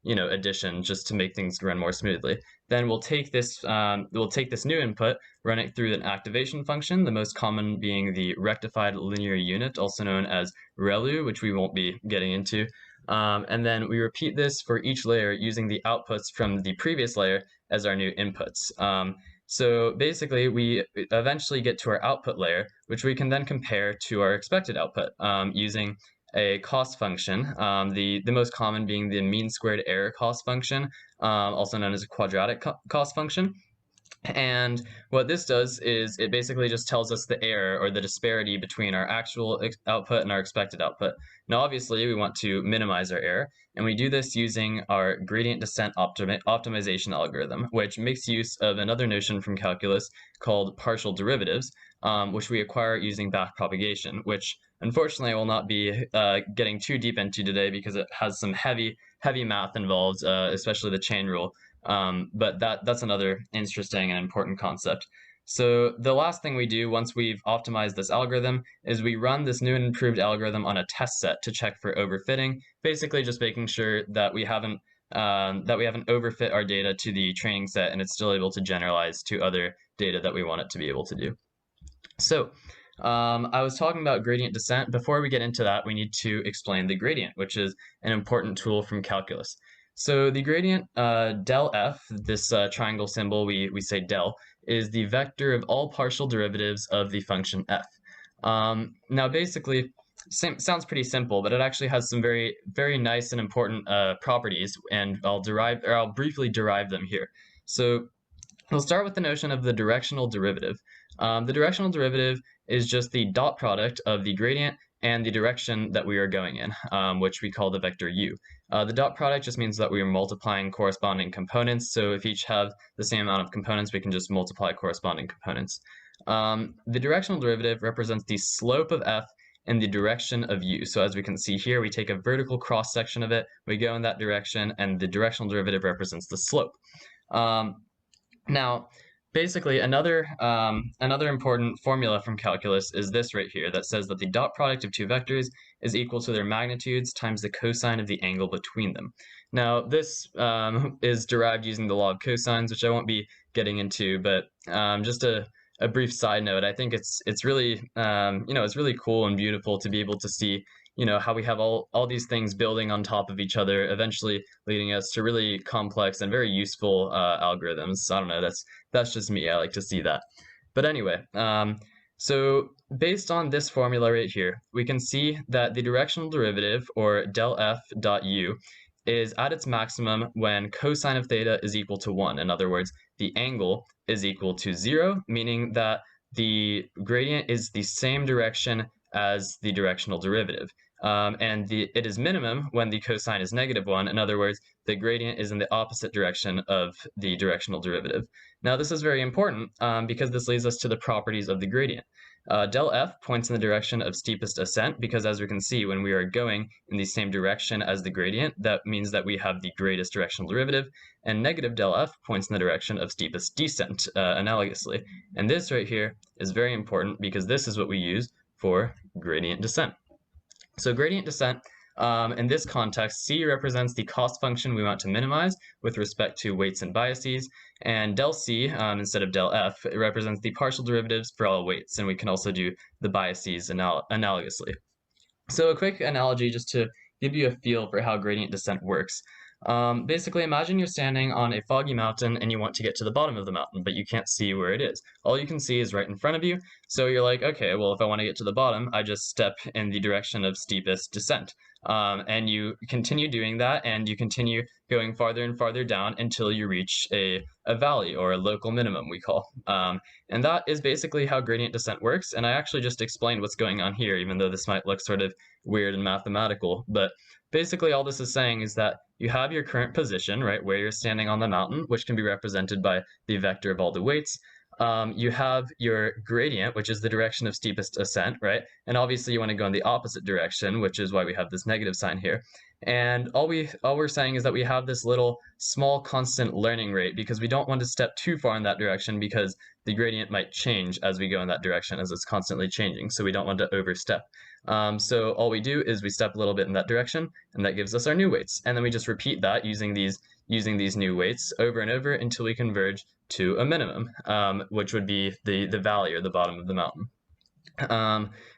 addition, just to make things run more smoothly. Then we'll take this new input, run it through an activation function, the most common being the rectified linear unit, also known as ReLU, which we won't be getting into. And then we repeat this for each layer using the outputs from the previous layer as our new inputs. So basically, we eventually get to our output layer, which we can then compare to our expected output using a cost function, the most common being the mean squared error cost function, also known as a quadratic cost function. And what this does is it basically just tells us the error or the disparity between our actual output and our expected output. Now, obviously, we want to minimize our error, and we do this using our gradient descent optimization algorithm, which makes use of another notion from calculus called partial derivatives, which we acquire using back propagation, which unfortunately I will not be getting too deep into today because it has some heavy math involved, especially the chain rule. But that's another interesting and important concept. So the last thing we do once we've optimized this algorithm is we run this new and improved algorithm on a test set to check for overfitting, basically just making sure that we haven't overfit our data to the training set and it's still able to generalize to other data that we want it to be able to do. So I was talking about gradient descent. Before we get into that, we need to explain the gradient, which is an important tool from calculus. So the gradient del f, this triangle symbol, we say del, is the vector of all partial derivatives of the function f. Now basically, sounds pretty simple, but it actually has some very, very nice and important properties, and I'll briefly derive them here. So we'll start with the notion of the directional derivative. The directional derivative is just the dot product of the gradient and the direction that we are going in, which we call the vector u. The dot product just means that we are multiplying corresponding components. So if each have the same amount of components, we can just multiply corresponding components. The directional derivative represents the slope of f in the direction of u. So as we can see here, we take a vertical cross section of it, we go in that direction, and the directional derivative represents the slope. Now, basically, another important formula from calculus is this right here that says that the dot product of two vectors is equal to their magnitudes times the cosine of the angle between them. Now, this is derived using the law of cosines, which I won't be getting into, but just a brief side note, I think it's really it's really cool and beautiful to be able to see how we have all these things building on top of each other, eventually leading us to really complex and very useful algorithms. I don't know, that's just me. I like to see that. But anyway, so based on this formula right here, we can see that the directional derivative, or del f dot u, is at its maximum when cosine of theta is equal to 1. In other words, the angle is equal to 0, meaning that the gradient is the same direction as the directional derivative. And it is minimum when the cosine is -1. In other words, the gradient is in the opposite direction of the directional derivative. Now, this is very important because this leads us to the properties of the gradient. Del f points in the direction of steepest ascent because, as we can see, when we are going in the same direction as the gradient, that means that we have the greatest directional derivative, and negative del f points in the direction of steepest descent, analogously. And this right here is very important because this is what we use for gradient descent. So gradient descent, in this context, C represents the cost function we want to minimize with respect to weights and biases, and del C, instead of del F, it represents the partial derivatives for all weights, and we can also do the biases analogously. So a quick analogy just to give you a feel for how gradient descent works. Basically, imagine you're standing on a foggy mountain and you want to get to the bottom of the mountain, but you can't see where it is. All you can see is right in front of you. So you're like, okay, well, if I want to get to the bottom, I just step in the direction of steepest descent. And you continue doing that, and you continue going farther and farther down until you reach a valley, or a local minimum, we call. And that is basically how gradient descent works. And I actually just explained what's going on here, even though this might look sort of weird and mathematical. But basically, all this is saying is that you have your current position, right, where you're standing on the mountain, which can be represented by the vector of all the weights. You have your gradient, which is the direction of steepest ascent, right? And obviously you want to go in the opposite direction, which is why we have this negative sign here. And all we're saying is that we have this little small constant learning rate because we don't want to step too far in that direction because the gradient might change as we go in that direction, as it's constantly changing. So we don't want to overstep. So all we do is we step a little bit in that direction, and that gives us our new weights. And then we just repeat that using these new weights over and over until we converge to a minimum, which would be the valley, or the bottom of the mountain.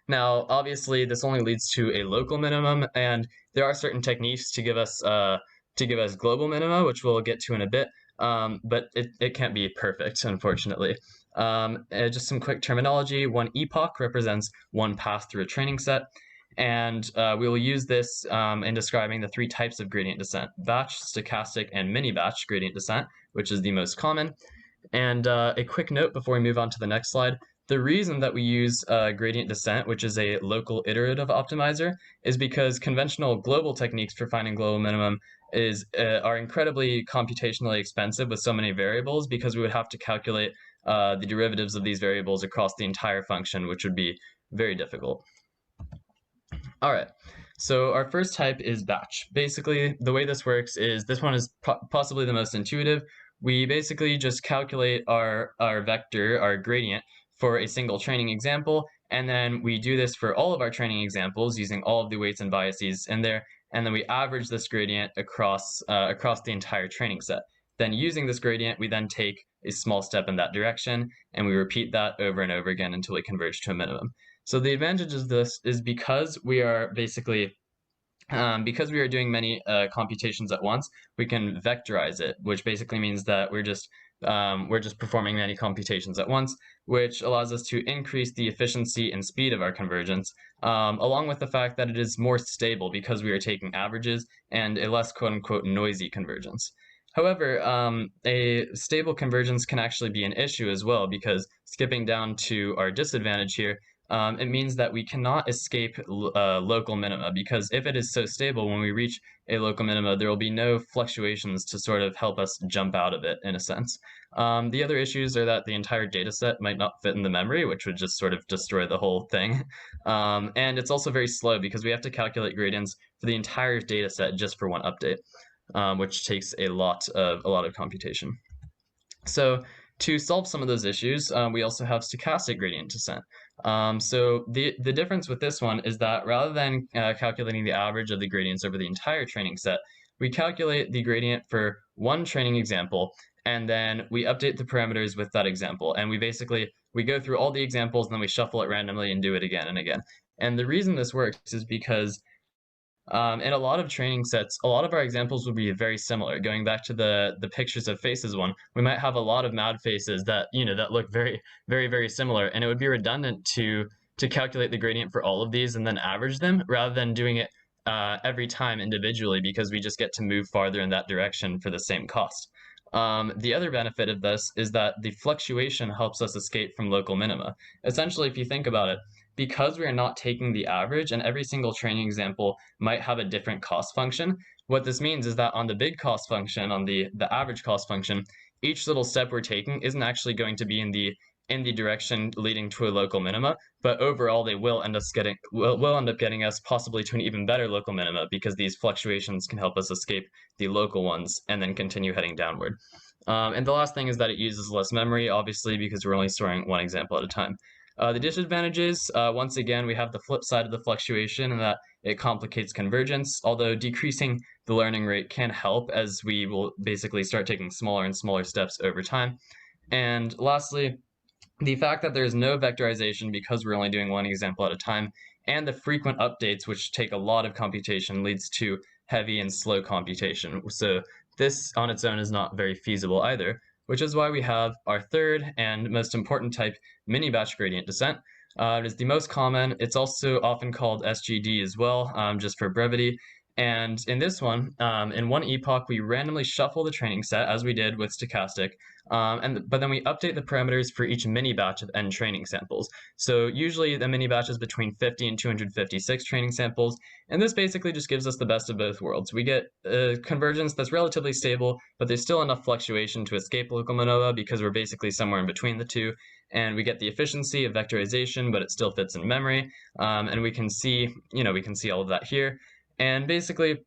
Now, obviously, this only leads to a local minimum, and there are certain techniques to give us global minima, which we'll get to in a bit. But it can't be perfect, unfortunately. Just some quick terminology. One epoch represents one path through a training set. And we will use this in describing the three types of gradient descent: batch, stochastic, and mini-batch gradient descent, which is the most common. And a quick note before we move on to the next slide. The reason that we use gradient descent, which is a local iterative optimizer, is because conventional global techniques for finding global minimum are incredibly computationally expensive with so many variables, because we would have to calculate the derivatives of these variables across the entire function, which would be very difficult. All right, so our first type is batch. Basically, the way this works is, this one is possibly the most intuitive. We basically just calculate our vector, our gradient, for a single training example, and then we do this for all of our training examples using all of the weights and biases in there, and then we average this gradient across the entire training set. Then using this gradient, we then take a small step in that direction, and we repeat that over and over again until we converge to a minimum. So the advantage of this is because we are basically because we are doing many computations at once, we can vectorize it, which basically means that we're just performing many computations at once, which allows us to increase the efficiency and speed of our convergence, along with the fact that it is more stable because we are taking averages, and a less quote-unquote noisy convergence. However, a stable convergence can actually be an issue as well, because skipping down to our disadvantage here, it means that we cannot escape local minima, because if it is so stable, when we reach a local minima, there will be no fluctuations to sort of help us jump out of it, in a sense. The other issues are that the entire data set might not fit in the memory, which would just sort of destroy the whole thing. And it's also very slow because we have to calculate gradients for the entire data set just for one update, which takes a lot of computation. So to solve some of those issues, we also have stochastic gradient descent. So the difference with this one is that rather than calculating the average of the gradients over the entire training set, we calculate the gradient for one training example, and then we update the parameters with that example. And we go through all the examples, and then we shuffle it randomly and do it again and again. And the reason this works is because in a lot of training sets, a lot of our examples will be very similar. Going back to the pictures of faces one, we might have a lot of mad faces that that look very, very, very similar, and it would be redundant to calculate the gradient for all of these and then average them, rather than doing it every time individually, because we just get to move farther in that direction for the same cost. The other benefit of this is that the fluctuation helps us escape from local minima. Essentially, if you think about it, because we are not taking the average, and every single training example might have a different cost function, what this means is that on the big cost function, on the average cost function, each little step we're taking isn't actually going to be in the direction leading to a local minima, but overall they will end up getting us possibly to an even better local minima, because these fluctuations can help us escape the local ones and then continue heading downward. And the last thing is that it uses less memory, obviously, because we're only storing one example at a time. The disadvantages, once again, we have the flip side of the fluctuation, in that it complicates convergence, although decreasing the learning rate can help, as we will basically start taking smaller and smaller steps over time. And lastly, the fact that there's no vectorization, because we're only doing one example at a time, and the frequent updates, which take a lot of computation, leads to heavy and slow computation. So this on its own is not very feasible either, which is why we have our third and most important type, mini batch gradient descent. It is the most common. It's also often called SGD as well, just for brevity. And in this one, in one epoch, we randomly shuffle the training set, as we did with stochastic, but then we update the parameters for each mini batch of n training samples. So usually the mini batch is between 50 and 256 training samples, and this basically just gives us the best of both worlds. We get a convergence that's relatively stable, but there's still enough fluctuation to escape local minima, because we're basically somewhere in between the two. And we get the efficiency of vectorization, but it still fits in memory. And we can see all of that here. And basically,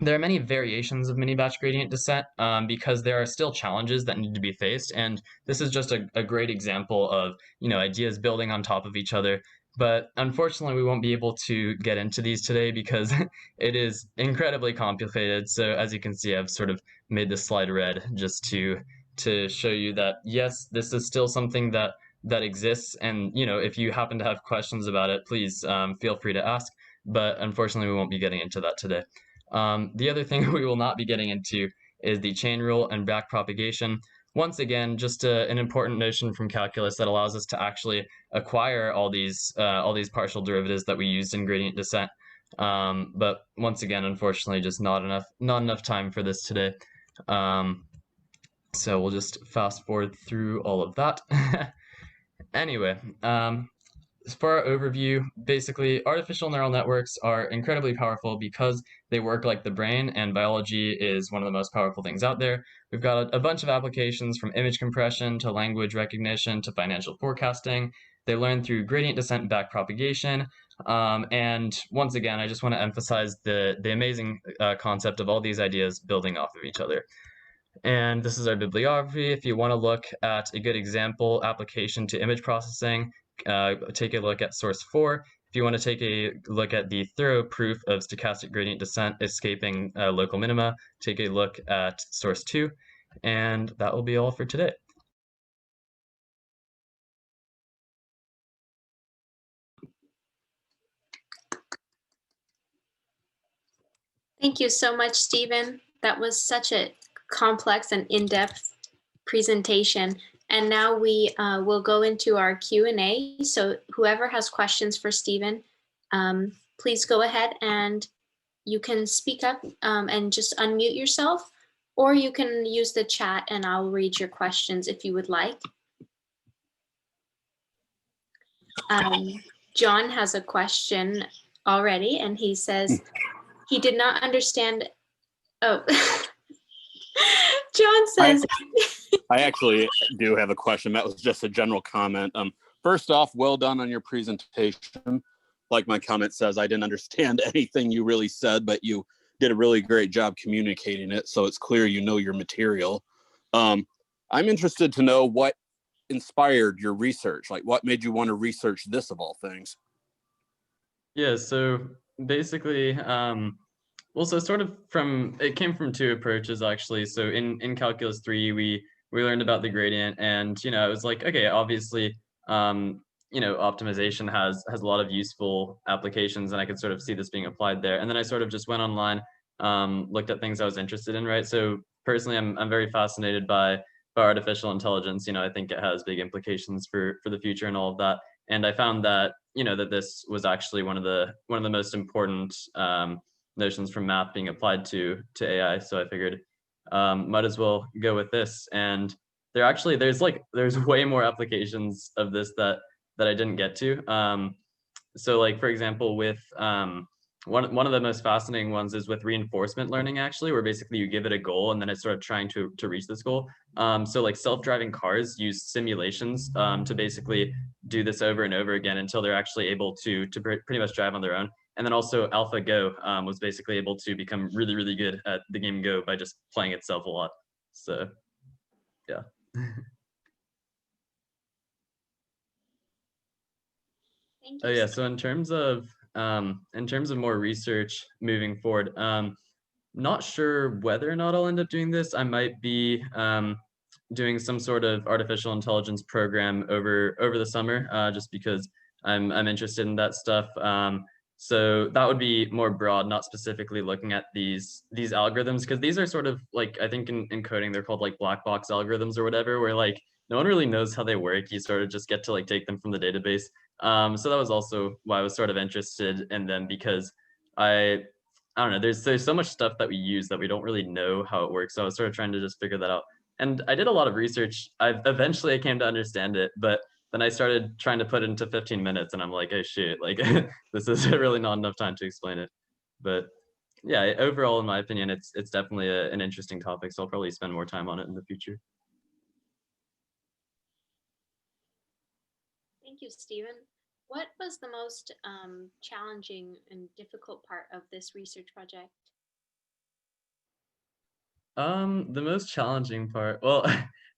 there are many variations of mini batch gradient descent, because there are still challenges that need to be faced. And this is just a great example of ideas building on top of each other. But unfortunately, we won't be able to get into these today, because it is incredibly complicated. So as you can see, I've sort of made this slide red just to show you that, yes, this is still something that exists. And if you happen to have questions about it, please feel free to ask. But unfortunately, we won't be getting into that today. The other thing we will not be getting into is the chain rule and back propagation. Once again, just an important notion from calculus that allows us to actually acquire all these partial derivatives that we used in gradient descent. But once again, unfortunately, just not enough time for this today. So we'll just fast forward through all of that. Anyway, for our overview, basically, artificial neural networks are incredibly powerful because they work like the brain, and biology is one of the most powerful things out there. We've got a bunch of applications, from image compression to language recognition to financial forecasting. They learn through gradient descent and back propagation. And once again, I just want to emphasize the amazing concept of all these ideas building off of each other. And this is our bibliography. If you want to look at a good example application to image processing, take a look at source 4. If you want to take a look at the thorough proof of stochastic gradient descent escaping local minima, take a look at source 2. And that will be all for today. Thank you so much, Stephen. That was such a complex and in-depth presentation. And now we will go into our Q&A. So whoever has questions for Stephen, please go ahead and you can speak up and just unmute yourself, or you can use the chat and I'll read your questions if you would like. John has a question already, and he says he did not understand. Oh, John says. I actually do have a question. That was just a general comment. First off, well done on your presentation. Like my comment says, I didn't understand anything you really said, but you did a really great job communicating it. So it's clear you know your material. I'm interested to know what inspired your research. Like what made you want to research this of all things? Yeah, so basically, well, so sort of it came from two approaches actually. So in Calculus 3, we learned about the gradient, and it was like, okay, obviously, optimization has a lot of useful applications, and I could sort of see this being applied there. And then I sort of just went online, looked at things I was interested in, right? So personally, I'm very fascinated by artificial intelligence. I think it has big implications for the future and all of that. And I found that that this was actually one of the most important notions from math being applied to AI. So I figured might as well go with this. And there's way more applications of this that I didn't get to. So like, for example, with one of the most fascinating ones is with reinforcement learning, actually, where basically you give it a goal and then it's sort of trying to reach this goal. So like self-driving cars use simulations to basically do this over and over again until they're actually able to pretty much drive on their own. And then also AlphaGo was basically able to become really, really good at the game Go by just playing itself a lot. So yeah. Thank Oh you. yeah, so in terms of more research moving forward, not sure whether or not I'll end up doing this. I might be doing some sort of artificial intelligence program over the summer, just because I'm interested in that stuff. So that would be more broad, not specifically looking at these algorithms, because these are sort of like, I think in coding they're called like black box algorithms or whatever, where like no one really knows how they work. You sort of just get to like take them from the database. So that was also why I was sort of interested in them, because I don't know, there's so much stuff that we use that we don't really know how it works. So I was sort of trying to just figure that out. And I did a lot of research. I came to understand it, but then I started trying to put it into 15 minutes and I'm like, oh shit, like this is really not enough time to explain it. But yeah, overall, in my opinion, it's definitely an interesting topic. So I'll probably spend more time on it in the future. Thank you, Stephen. What was the most challenging and difficult part of this research project? The most challenging part, well,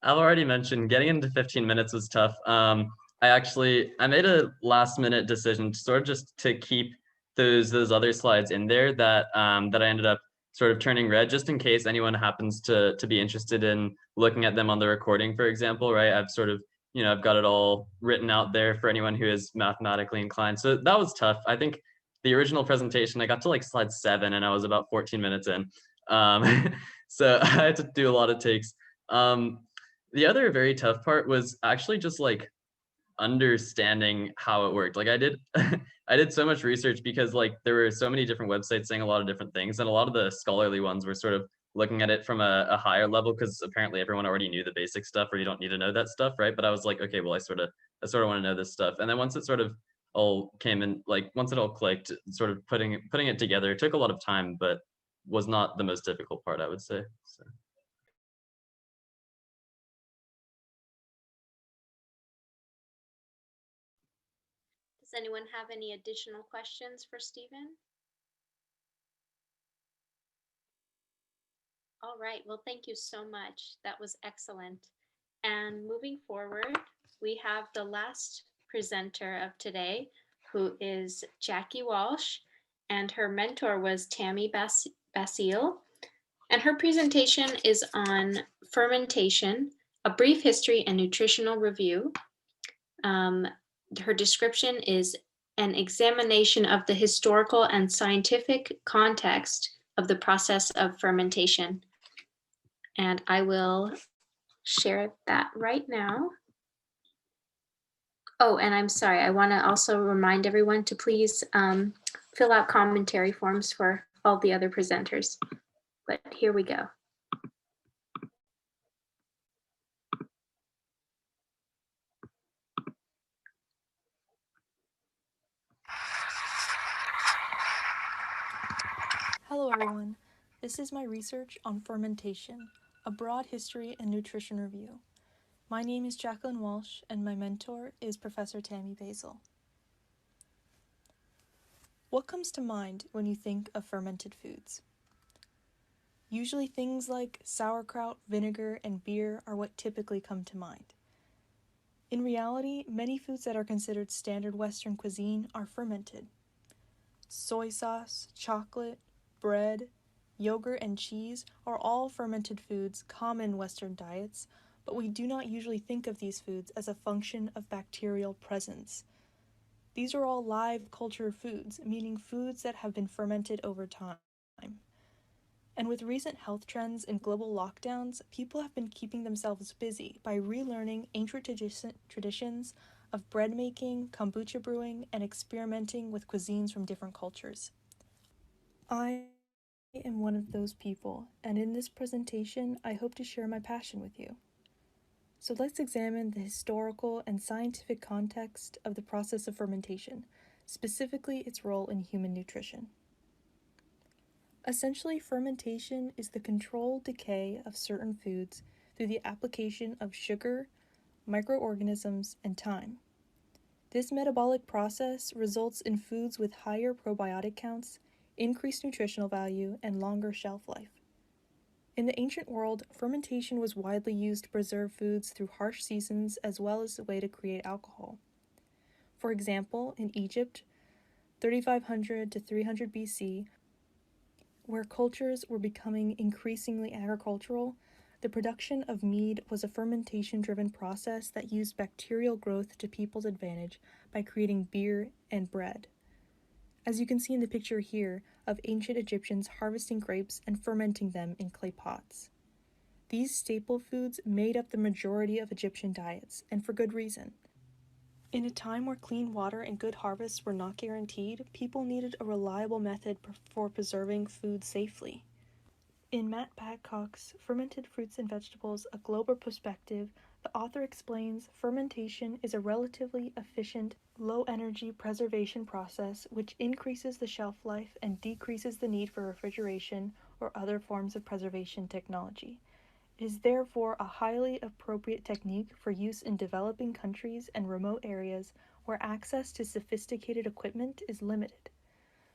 I've already mentioned getting into 15 minutes was tough. I made a last minute decision to sort of just to keep those other slides in there that that I ended up sort of turning red, just in case anyone happens to be interested in looking at them on the recording, for example, right? I've sort of, I've got it all written out there for anyone who is mathematically inclined. So that was tough. I think the original presentation, I got to like slide 7 and I was about 14 minutes in. So I had to do a lot of takes. The other very tough part was actually just like understanding how it worked. Like I did I did so much research because like there were so many different websites saying a lot of different things, and a lot of the scholarly ones were sort of looking at it from a higher level, because apparently everyone already knew the basic stuff, or you don't need to know that stuff, right? But I was like, okay, well, I sort of want to know this stuff. And then once it sort of all came in, like once it all clicked, sort of putting it together, it took a lot of time, but was not the most difficult part, I would say. So. Does anyone have any additional questions for Stephen? All right, well, thank you so much. That was excellent. And moving forward, we have the last presenter of today, who is Jackie Walsh, and her mentor was Tammy Basile. And her presentation is on fermentation, a brief history and nutritional review. Her description is an examination of the historical and scientific context of the process of fermentation. And I will share that right now. Oh, and I'm sorry, I want to also remind everyone to please fill out commentary forms for all the other presenters. But here we go. everyone. This is my research on fermentation, a broad history and nutrition review. My name is Jacqueline Walsh, and my mentor is Professor Tammy Basil. What comes to mind when you think of fermented foods? Usually things like sauerkraut, vinegar, and beer are what typically come to mind. In reality, many foods that are considered standard Western cuisine are fermented. Soy sauce, chocolate, bread, yogurt, and cheese are all fermented foods common in Western diets, but we do not usually think of these foods as a function of bacterial presence. These are all live culture foods, meaning foods that have been fermented over time. And with recent health trends and global lockdowns, people have been keeping themselves busy by relearning ancient traditions of bread making, kombucha brewing, and experimenting with cuisines from different cultures. I am one of those people, and in this presentation, I hope to share my passion with you. So let's examine the historical and scientific context of the process of fermentation, specifically its role in human nutrition. Essentially, fermentation is the controlled decay of certain foods through the application of sugar, microorganisms, and time. This metabolic process results in foods with higher probiotic counts, increased nutritional value, and longer shelf life. In the ancient world, fermentation was widely used to preserve foods through harsh seasons as well as a way to create alcohol. For example, in Egypt, 3500 to 300 BC, where cultures were becoming increasingly agricultural, the production of mead was a fermentation-driven process that used bacterial growth to people's advantage by creating beer and bread. As you can see in the picture here of ancient Egyptians harvesting grapes and fermenting them in clay pots. These staple foods made up the majority of Egyptian diets, and for good reason. In a time where clean water and good harvests were not guaranteed, people needed a reliable method for preserving food safely. In Matt Badcock's Fermented Fruits and Vegetables, A Global Perspective, the author explains fermentation is a relatively efficient, low-energy preservation process which increases the shelf life and decreases the need for refrigeration or other forms of preservation technology. It is therefore a highly appropriate technique for use in developing countries and remote areas where access to sophisticated equipment is limited.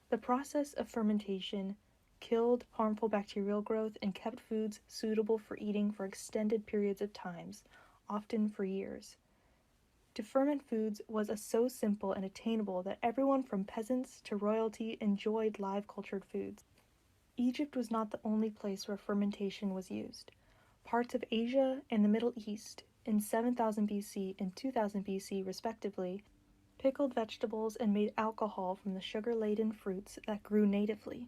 The process of fermentation killed harmful bacterial growth and kept foods suitable for eating for extended periods of times, often for years. To ferment foods was so simple and attainable that everyone from peasants to royalty enjoyed live cultured foods. Egypt was not the only place where fermentation was used. Parts of Asia and the Middle East, in 7000 BC and 2000 BC respectively, pickled vegetables and made alcohol from the sugar-laden fruits that grew natively.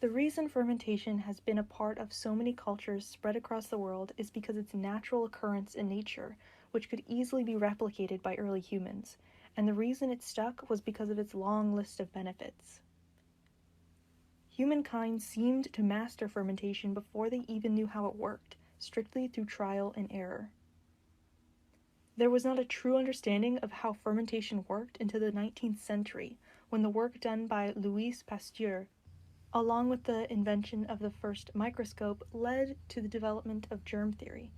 The reason fermentation has been a part of so many cultures spread across the world is because its natural occurrence in nature, which could easily be replicated by early humans, and the reason it stuck was because of its long list of benefits. Humankind seemed to master fermentation before they even knew how it worked, strictly through trial and error. There was not a true understanding of how fermentation worked until the 19th century, when the work done by Louis Pasteur, along with the invention of the first microscope, led to the development of germ theory.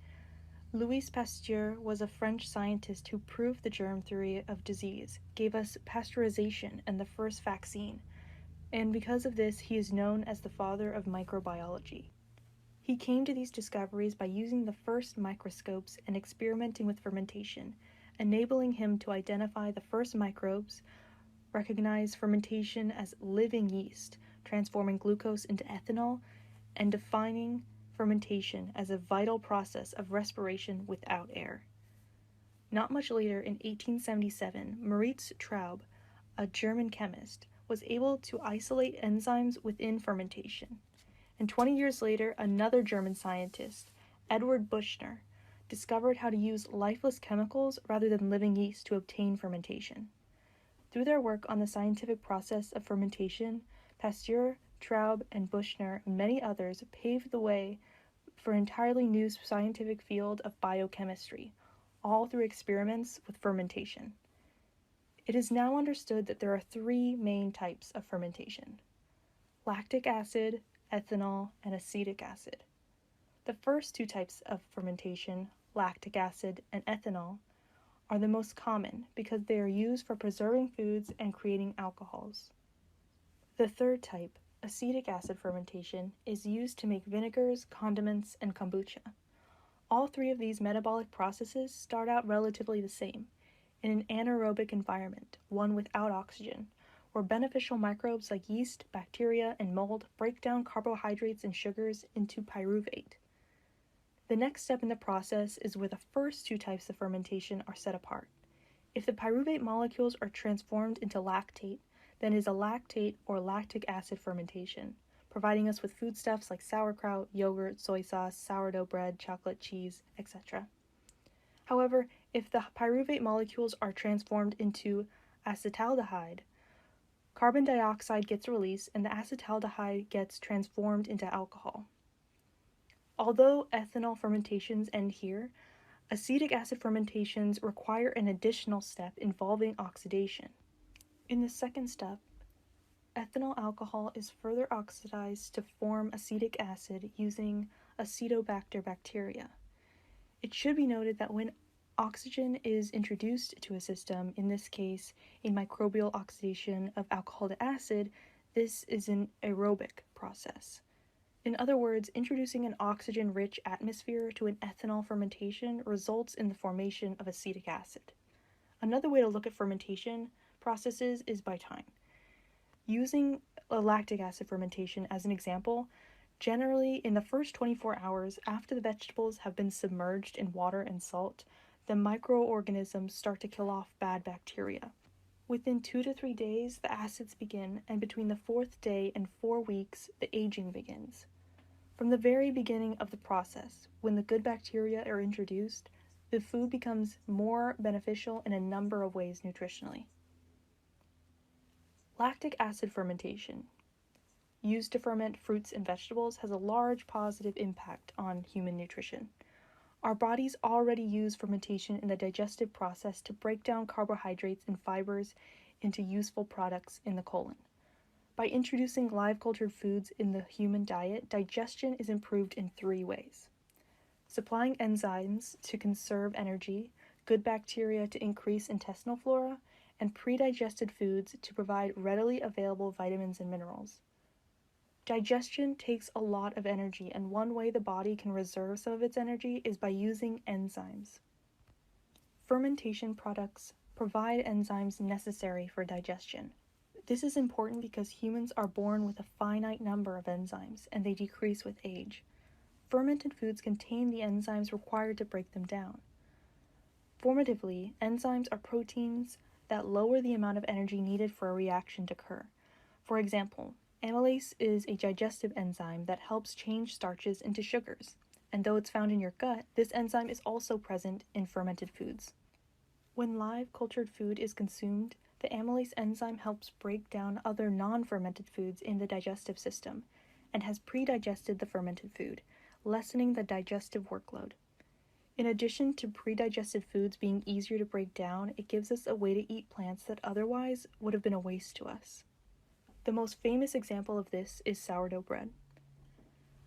Louis Pasteur was a French scientist who proved the germ theory of disease, gave us pasteurization and the first vaccine, and because of this, he is known as the father of microbiology. He came to these discoveries by using the first microscopes and experimenting with fermentation, enabling him to identify the first microbes, recognize fermentation as living yeast, transforming glucose into ethanol, and defining fermentation as a vital process of respiration without air. Not much later, in 1877, Moritz Traub, a German chemist, was able to isolate enzymes within fermentation. And 20 years later, another German scientist, Edward Buchner, discovered how to use lifeless chemicals rather than living yeast to obtain fermentation. Through their work on the scientific process of fermentation, Pasteur, Traub, and Buchner, and many others, paved the way for an entirely new scientific field of biochemistry, all through experiments with fermentation. It is now understood that there are three main types of fermentation: lactic acid, ethanol, and acetic acid. The first two types of fermentation, lactic acid and ethanol, are the most common because they are used for preserving foods and creating alcohols. The third type, acetic acid fermentation, is used to make vinegars, condiments, and kombucha. All three of these metabolic processes start out relatively the same, in an anaerobic environment, one without oxygen, where beneficial microbes like yeast, bacteria, and mold break down carbohydrates and sugars into pyruvate. The next step in the process is where the first two types of fermentation are set apart. If the pyruvate molecules are transformed into lactate, then it is a lactate or lactic acid fermentation, providing us with foodstuffs like sauerkraut, yogurt, soy sauce, sourdough bread, chocolate, cheese, etc. However, if the pyruvate molecules are transformed into acetaldehyde, carbon dioxide gets released and the acetaldehyde gets transformed into alcohol. Although ethanol fermentations end here, acetic acid fermentations require an additional step involving oxidation. In the second step, ethanol alcohol is further oxidized to form acetic acid using Acetobacter bacteria. It should be noted that when oxygen is introduced to a system, in this case a microbial oxidation of alcohol to acid, this is an aerobic process. In other words, introducing an oxygen-rich atmosphere to an ethanol fermentation results in the formation of acetic acid. Another way to look at fermentation processes is by time. Using a lactic acid fermentation as an example, generally in the first 24 hours after the vegetables have been submerged in water and salt, the microorganisms start to kill off bad bacteria. Within 2 to 3 days, the acids begin, and between the 4th day and 4 weeks, the aging begins. From the very beginning of the process, when the good bacteria are introduced, the food becomes more beneficial in a number of ways nutritionally. Lactic acid fermentation, used to ferment fruits and vegetables, has a large positive impact on human nutrition. Our bodies already use fermentation in the digestive process to break down carbohydrates and fibers into useful products in the colon. By introducing live cultured foods in the human diet, digestion is improved in 3 ways: supplying enzymes to conserve energy, good bacteria to increase intestinal flora, and pre-digested foods to provide readily available vitamins and minerals. Digestion takes a lot of energy, and one way the body can reserve some of its energy is by using enzymes. Fermentation products provide enzymes necessary for digestion. This is important because humans are born with a finite number of enzymes, and they decrease with age. Fermented foods contain the enzymes required to break them down. Formatively, enzymes are proteins that lower the amount of energy needed for a reaction to occur. For example, amylase is a digestive enzyme that helps change starches into sugars, and though it's found in your gut, this enzyme is also present in fermented foods. When live cultured food is consumed, the amylase enzyme helps break down other non-fermented foods in the digestive system and has pre-digested the fermented food, lessening the digestive workload. In addition to pre-digested foods being easier to break down, it gives us a way to eat plants that otherwise would have been a waste to us. The most famous example of this is sourdough bread.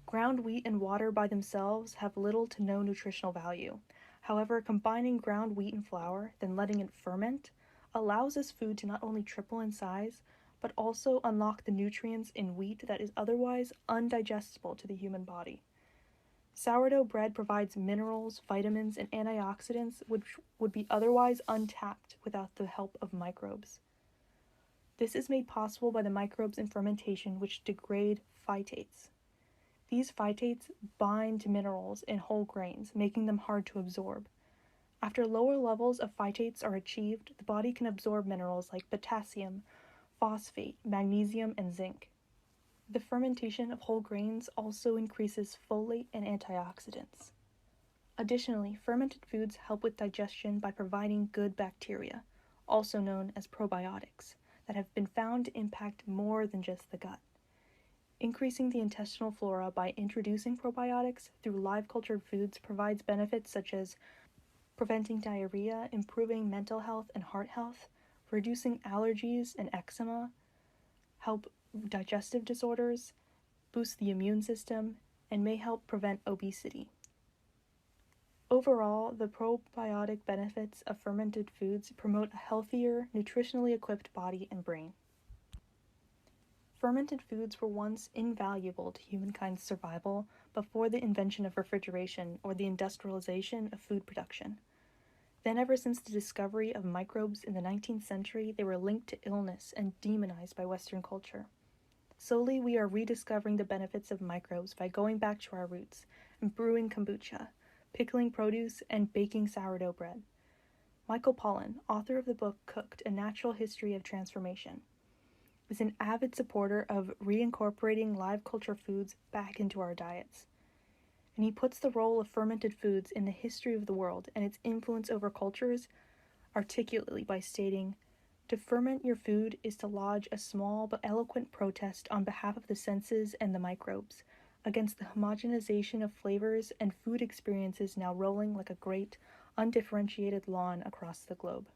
Ground wheat and water by themselves have little to no nutritional value. However, combining ground wheat and flour, then letting it ferment, allows this food to not only triple in size, but also unlock the nutrients in wheat that is otherwise undigestible to the human body. Sourdough bread provides minerals, vitamins, and antioxidants which would be otherwise untapped without the help of microbes. This is made possible by the microbes in fermentation which degrade phytates. These phytates bind to minerals in whole grains, making them hard to absorb. After lower levels of phytates are achieved, the body can absorb minerals like potassium, phosphate, magnesium, and zinc. The fermentation of whole grains also increases folate and antioxidants. Additionally, fermented foods help with digestion by providing good bacteria, also known as probiotics, that have been found to impact more than just the gut. Increasing the intestinal flora by introducing probiotics through live cultured foods provides benefits such as preventing diarrhea, improving mental health and heart health, reducing allergies and eczema, help digestive disorders, boost the immune system, and may help prevent obesity. Overall, the probiotic benefits of fermented foods promote a healthier, nutritionally equipped body and brain. Fermented foods were once invaluable to humankind's survival before the invention of refrigeration or the industrialization of food production. Then, ever since the discovery of microbes in the 19th century, they were linked to illness and demonized by Western culture. Slowly, we are rediscovering the benefits of microbes by going back to our roots and brewing kombucha, pickling produce, and baking sourdough bread. Michael Pollan, author of the book Cooked, A Natural History of Transformation, is an avid supporter of reincorporating live culture foods back into our diets. And he puts the role of fermented foods in the history of the world and its influence over cultures articulately by stating, "To ferment your food is to lodge a small but eloquent protest on behalf of the senses and the microbes, against the homogenization of flavors and food experiences now rolling like a great, undifferentiated lawn across the globe."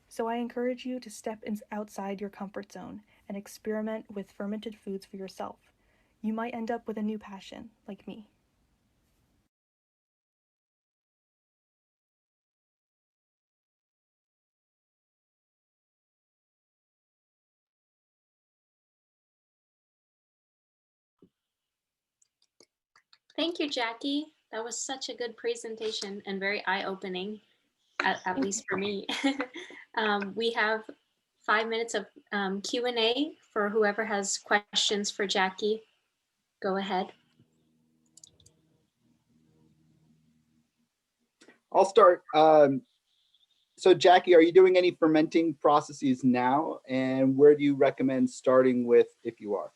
So I encourage you to step outside your comfort zone and experiment with fermented foods for yourself. You might end up with a new passion, like me. Thank you, Jackie. That was such a good presentation and very eye-opening, at least for me. We have 5 minutes of Q&A for whoever has questions for Jackie. Go ahead. I'll start. So Jackie, are you doing any fermenting processes now? And where do you recommend starting with if you are?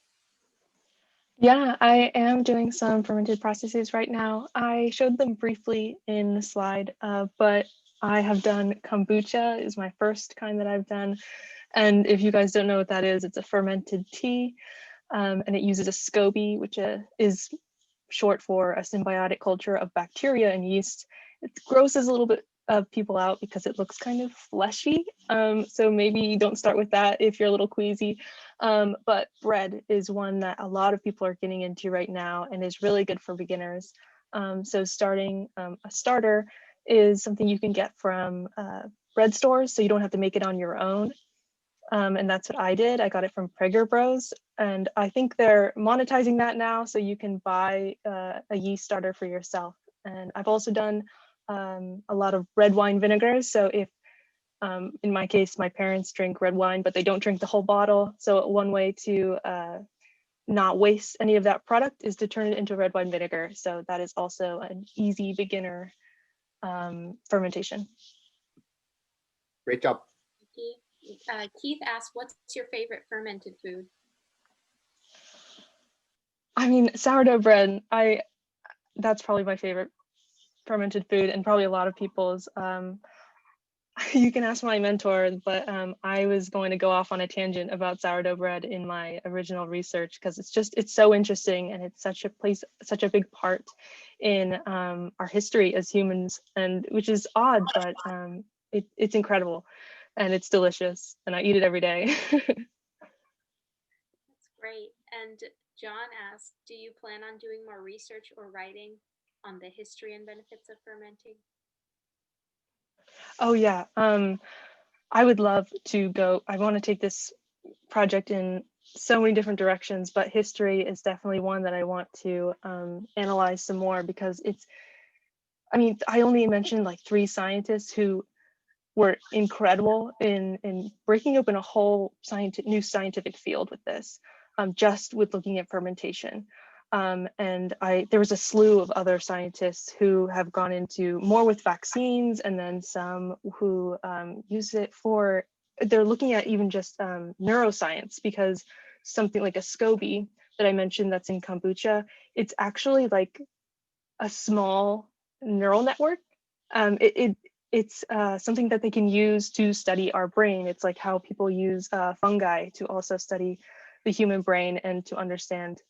Yeah, I am doing some fermented processes right now. I showed them briefly in the slide, but I have done kombucha is my first kind that I've done. And if you guys don't know what that is, it's a fermented tea, and it uses a SCOBY, which is short for a symbiotic culture of bacteria and yeast. It grosses a little bit of people out because it looks kind of fleshy. So maybe don't start with that if you're a little queasy. But bread is one that a lot of people are getting into right now and is really good for beginners. So starting a starter is something you can get from bread stores, so you don't have to make it on your own. And that's what I did. I got it from Prager Bros. And I think they're monetizing that now, so you can buy a yeast starter for yourself. And I've also done a lot of red wine vinegars. So if, in my case, my parents drink red wine, but they don't drink the whole bottle. So one way to not waste any of that product is to turn it into red wine vinegar. So that is also an easy beginner fermentation. Great job. Keith asked, what's your favorite fermented food? I mean, sourdough bread, that's probably my favorite fermented food, and probably a lot of people's. You can ask my mentor, but I was going to go off on a tangent about sourdough bread in my original research because it's so interesting, and it's such a big part in our history as humans, and which is odd, but it's incredible, and it's delicious, and I eat it every day. That's great. And John asked, do you plan on doing more research or writing on the history and benefits of fermenting? Oh yeah, I would love to go. I want to take this project in so many different directions, but history is definitely one that I want to analyze some more because I only mentioned like 3 scientists who were incredible in breaking open a whole new scientific field with this, just with looking at fermentation. And there was a slew of other scientists who have gone into more with vaccines, and then some who use it for, they're looking at even just neuroscience, because something like a SCOBY that I mentioned that's in kombucha, it's actually like a small neural network. It's something that they can use to study our brain. It's like how people use fungi to also study the human brain and to understand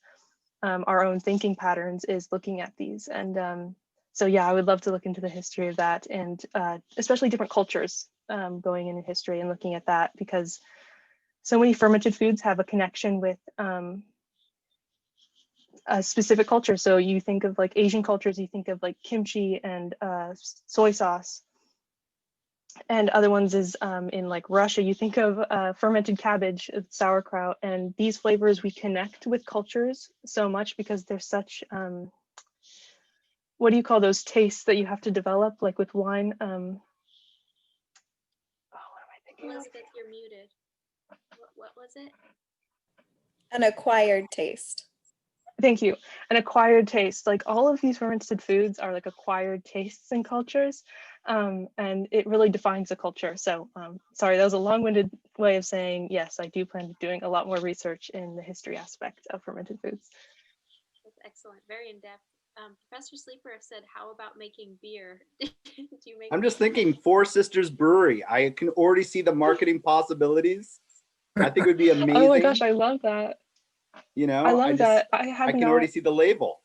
our own thinking patterns, is looking at these. And so yeah, I would love to look into the history of that, and especially different cultures going into history and looking at that, because so many fermented foods have a connection with a specific culture. So you think of like Asian cultures, you think of like kimchi and soy sauce. And other ones is in like Russia, you think of fermented cabbage, sauerkraut, and these flavors we connect with cultures so much because they're such, what do you call those tastes that you have to develop, like with wine? Oh, what am I thinking of? Elizabeth, you're muted. What was it? An acquired taste. Thank you. An acquired taste. Like all of these fermented foods are like acquired tastes and cultures, and it really defines a culture. So sorry, that was a long-winded way of saying, yes, I do plan on doing a lot more research in the history aspect of fermented foods. That's excellent. Very in-depth. Professor Sleeper said, how about making beer? Do you make I'm just thinking Four Sisters Brewery. I can already see the marketing possibilities. I think it would be amazing. Oh my gosh, I love that. You know, I love that. I can already see the label.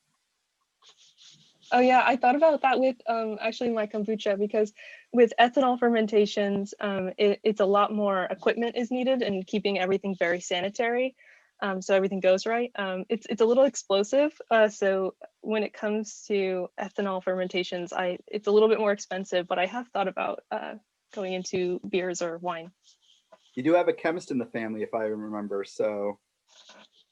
Oh yeah, I thought about that with actually my kombucha, because with ethanol fermentations, it's a lot more equipment is needed and keeping everything very sanitary, so everything goes right. It's a little explosive, so when it comes to ethanol fermentations, it's a little bit more expensive, but I have thought about going into beers or wine. You do have a chemist in the family, if I remember, so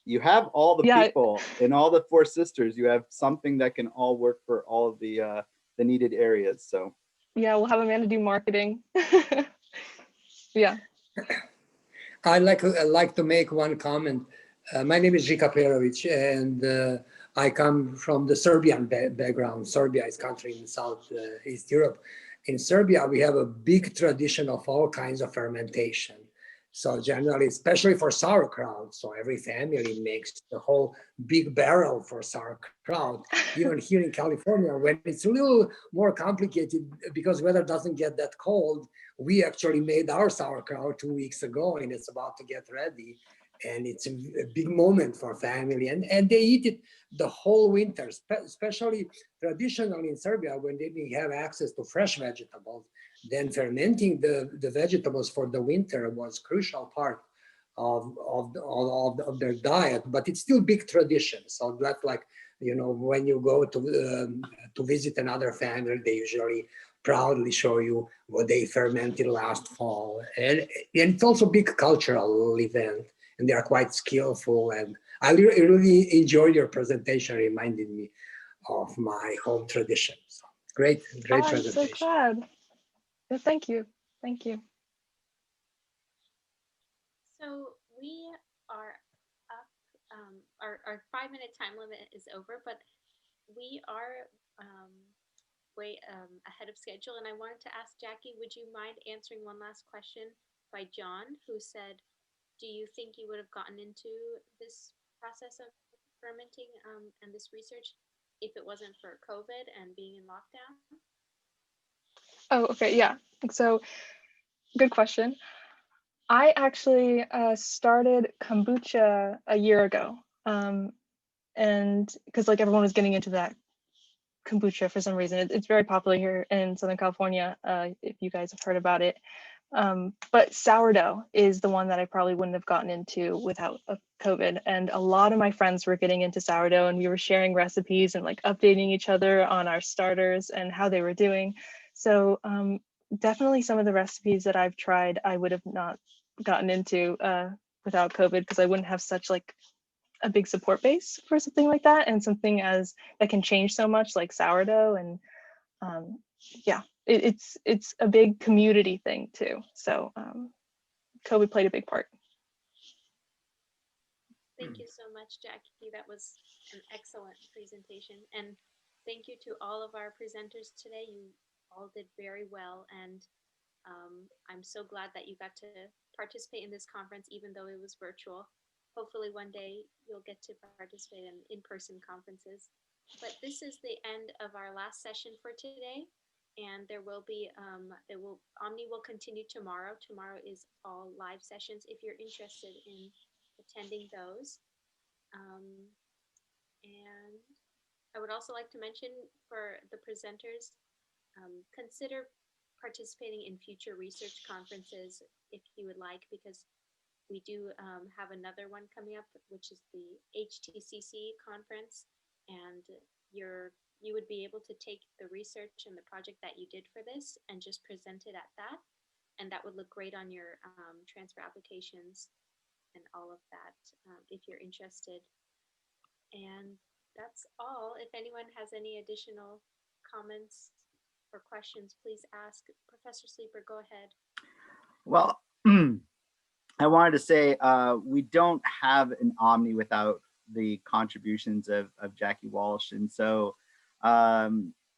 you have all the people in all the Four Sisters. You have something that can all work for all of the needed areas. So yeah, we'll have Amanda do marketing. Yeah. I'd like to make one comment. My name is Žika Perović, and I come from the Serbian background. Serbia is a country in Southeast Europe. In Serbia, we have a big tradition of all kinds of fermentation. So generally, especially for sauerkraut, so every family makes the whole big barrel for sauerkraut. Even here in California, when it's a little more complicated because weather doesn't get that cold, we actually made our sauerkraut 2 weeks ago, and it's about to get ready. And it's a big moment for family, and they eat it the whole winter, especially traditionally in Serbia, when they didn't have access to fresh vegetables. Then fermenting the vegetables for the winter was crucial part of their diet, but it's still big tradition. So that's like, you know, when you go to visit another family, they usually proudly show you what they fermented last fall. And it's also a big cultural event, and they are quite skillful. And I really enjoyed your presentation, reminded me of my home tradition. So great presentation. I'm so glad. Yeah, thank you. Thank you. So we are up, our 5-minute time limit is over, but we are way ahead of schedule. And I wanted to ask Jackie, would you mind answering one last question by John, who said, do you think you would have gotten into this process of fermenting and this research if it wasn't for COVID and being in lockdown? Oh, okay, yeah. So good question. I actually started kombucha a year ago, and because like everyone was getting into that kombucha for some reason. It's very popular here in Southern California, if you guys have heard about it. But sourdough is the one that I probably wouldn't have gotten into without COVID. And a lot of my friends were getting into sourdough, and we were sharing recipes and like updating each other on our starters and how they were doing. So definitely some of the recipes that I've tried, I would have not gotten into without COVID, because I wouldn't have such like a big support base for something like that, and something as that can change so much like sourdough. And yeah, it's a big community thing too. So COVID played a big part. Thank you so much, Jackie. That was an excellent presentation. And thank you to all of our presenters today. You all did very well. And I'm so glad that you got to participate in this conference, even though it was virtual. Hopefully one day you'll get to participate in in-person conferences. But this is the end of our last session for today. And there will be, OMNI will continue tomorrow. Tomorrow is all live sessions if you're interested in attending those. And I would also like to mention for the presenters, consider participating in future research conferences if you would like, because We do have another one coming up, which is the Htcc Conference, and you would be able to take the research and the project that you did for this and just present it at that, and that would look great on your transfer applications and all of that if you're interested. And that's all. If anyone has any additional comments or questions, please ask. Professor Sleeper, go ahead. Well, I wanted to say we don't have an OMNI without the contributions of Jackie Walsh. And so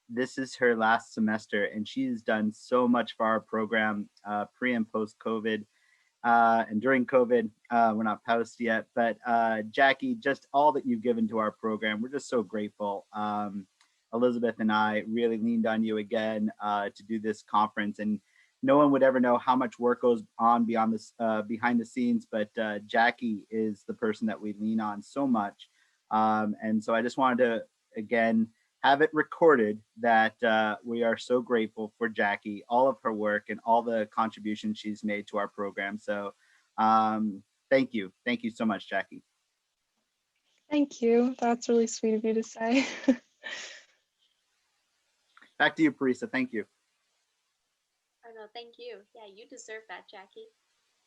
this is her last semester, and she's done so much for our program pre and post COVID. And during COVID, we're not post yet, but Jackie, just all that you've given to our program, we're just so grateful. Elizabeth and I really leaned on you again to do this conference, and no one would ever know how much work goes on beyond this, behind the scenes, but Jackie is the person that we lean on so much. And so I just wanted to, again, have it recorded that we are so grateful for Jackie, all of her work and all the contributions she's made to our program. So thank you. Thank you so much, Jackie. Thank you. That's really sweet of you to say. Back to you, Parisa. Thank you. Oh, no, thank you. Yeah, you deserve that, Jackie.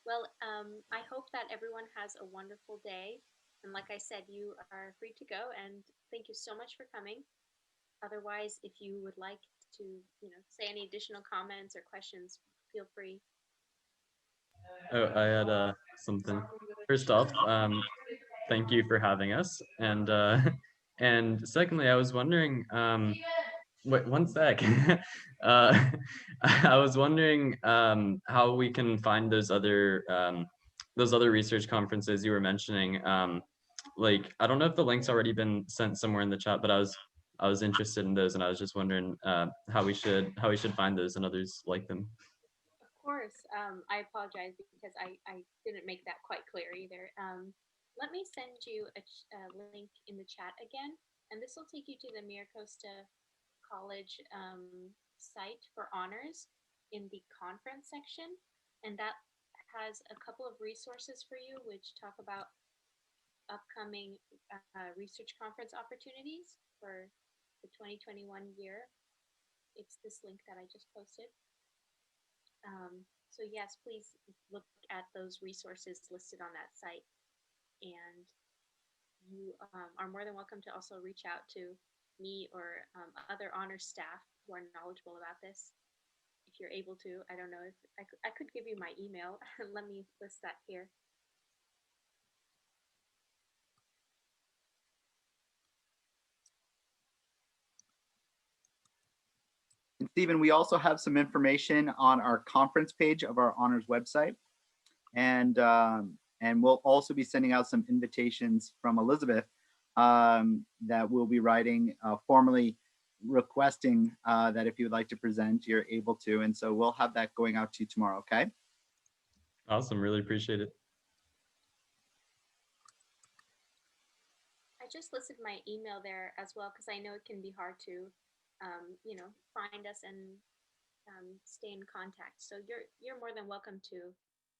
Well, I hope that everyone has a wonderful day. And like I said, you are free to go. And thank you so much for coming. Otherwise, if you would like to, say any additional comments or questions, feel free. Oh, I had something. First off, thank you for having us, and and secondly, I was wondering, wait one sec. I was wondering how we can find those other research conferences you were mentioning. Like, I don't know if the link's already been sent somewhere in the chat, but I was interested in those, and I was just wondering how we should find those and others like them. Of course. I apologize because I didn't make that quite clear either. Let me send you a link in the chat again, and this will take you to the Miracosta College site for honors in the conference section, and that has a couple of resources for you which talk about upcoming research conference opportunities for the 2021 year. It's this link that I just posted. So yes, please look at those resources listed on that site, and you are more than welcome to also reach out to me or other honors staff who are knowledgeable about this if you're able to. I don't know if I could give you my email. Let me list that here. And Stephen, we also have some information on our conference page of our honors website. And we'll also be sending out some invitations from Elizabeth that we'll be writing formally requesting that if you would like to present, you're able to. And so we'll have that going out to you tomorrow, okay? Awesome, really appreciate it. I just listed my email there as well because I know it can be hard to, find us and stay in contact. So you're more than welcome to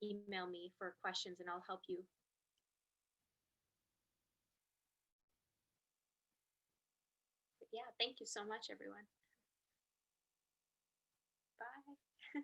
email me for questions and I'll help you. But yeah, thank you so much, everyone. Bye.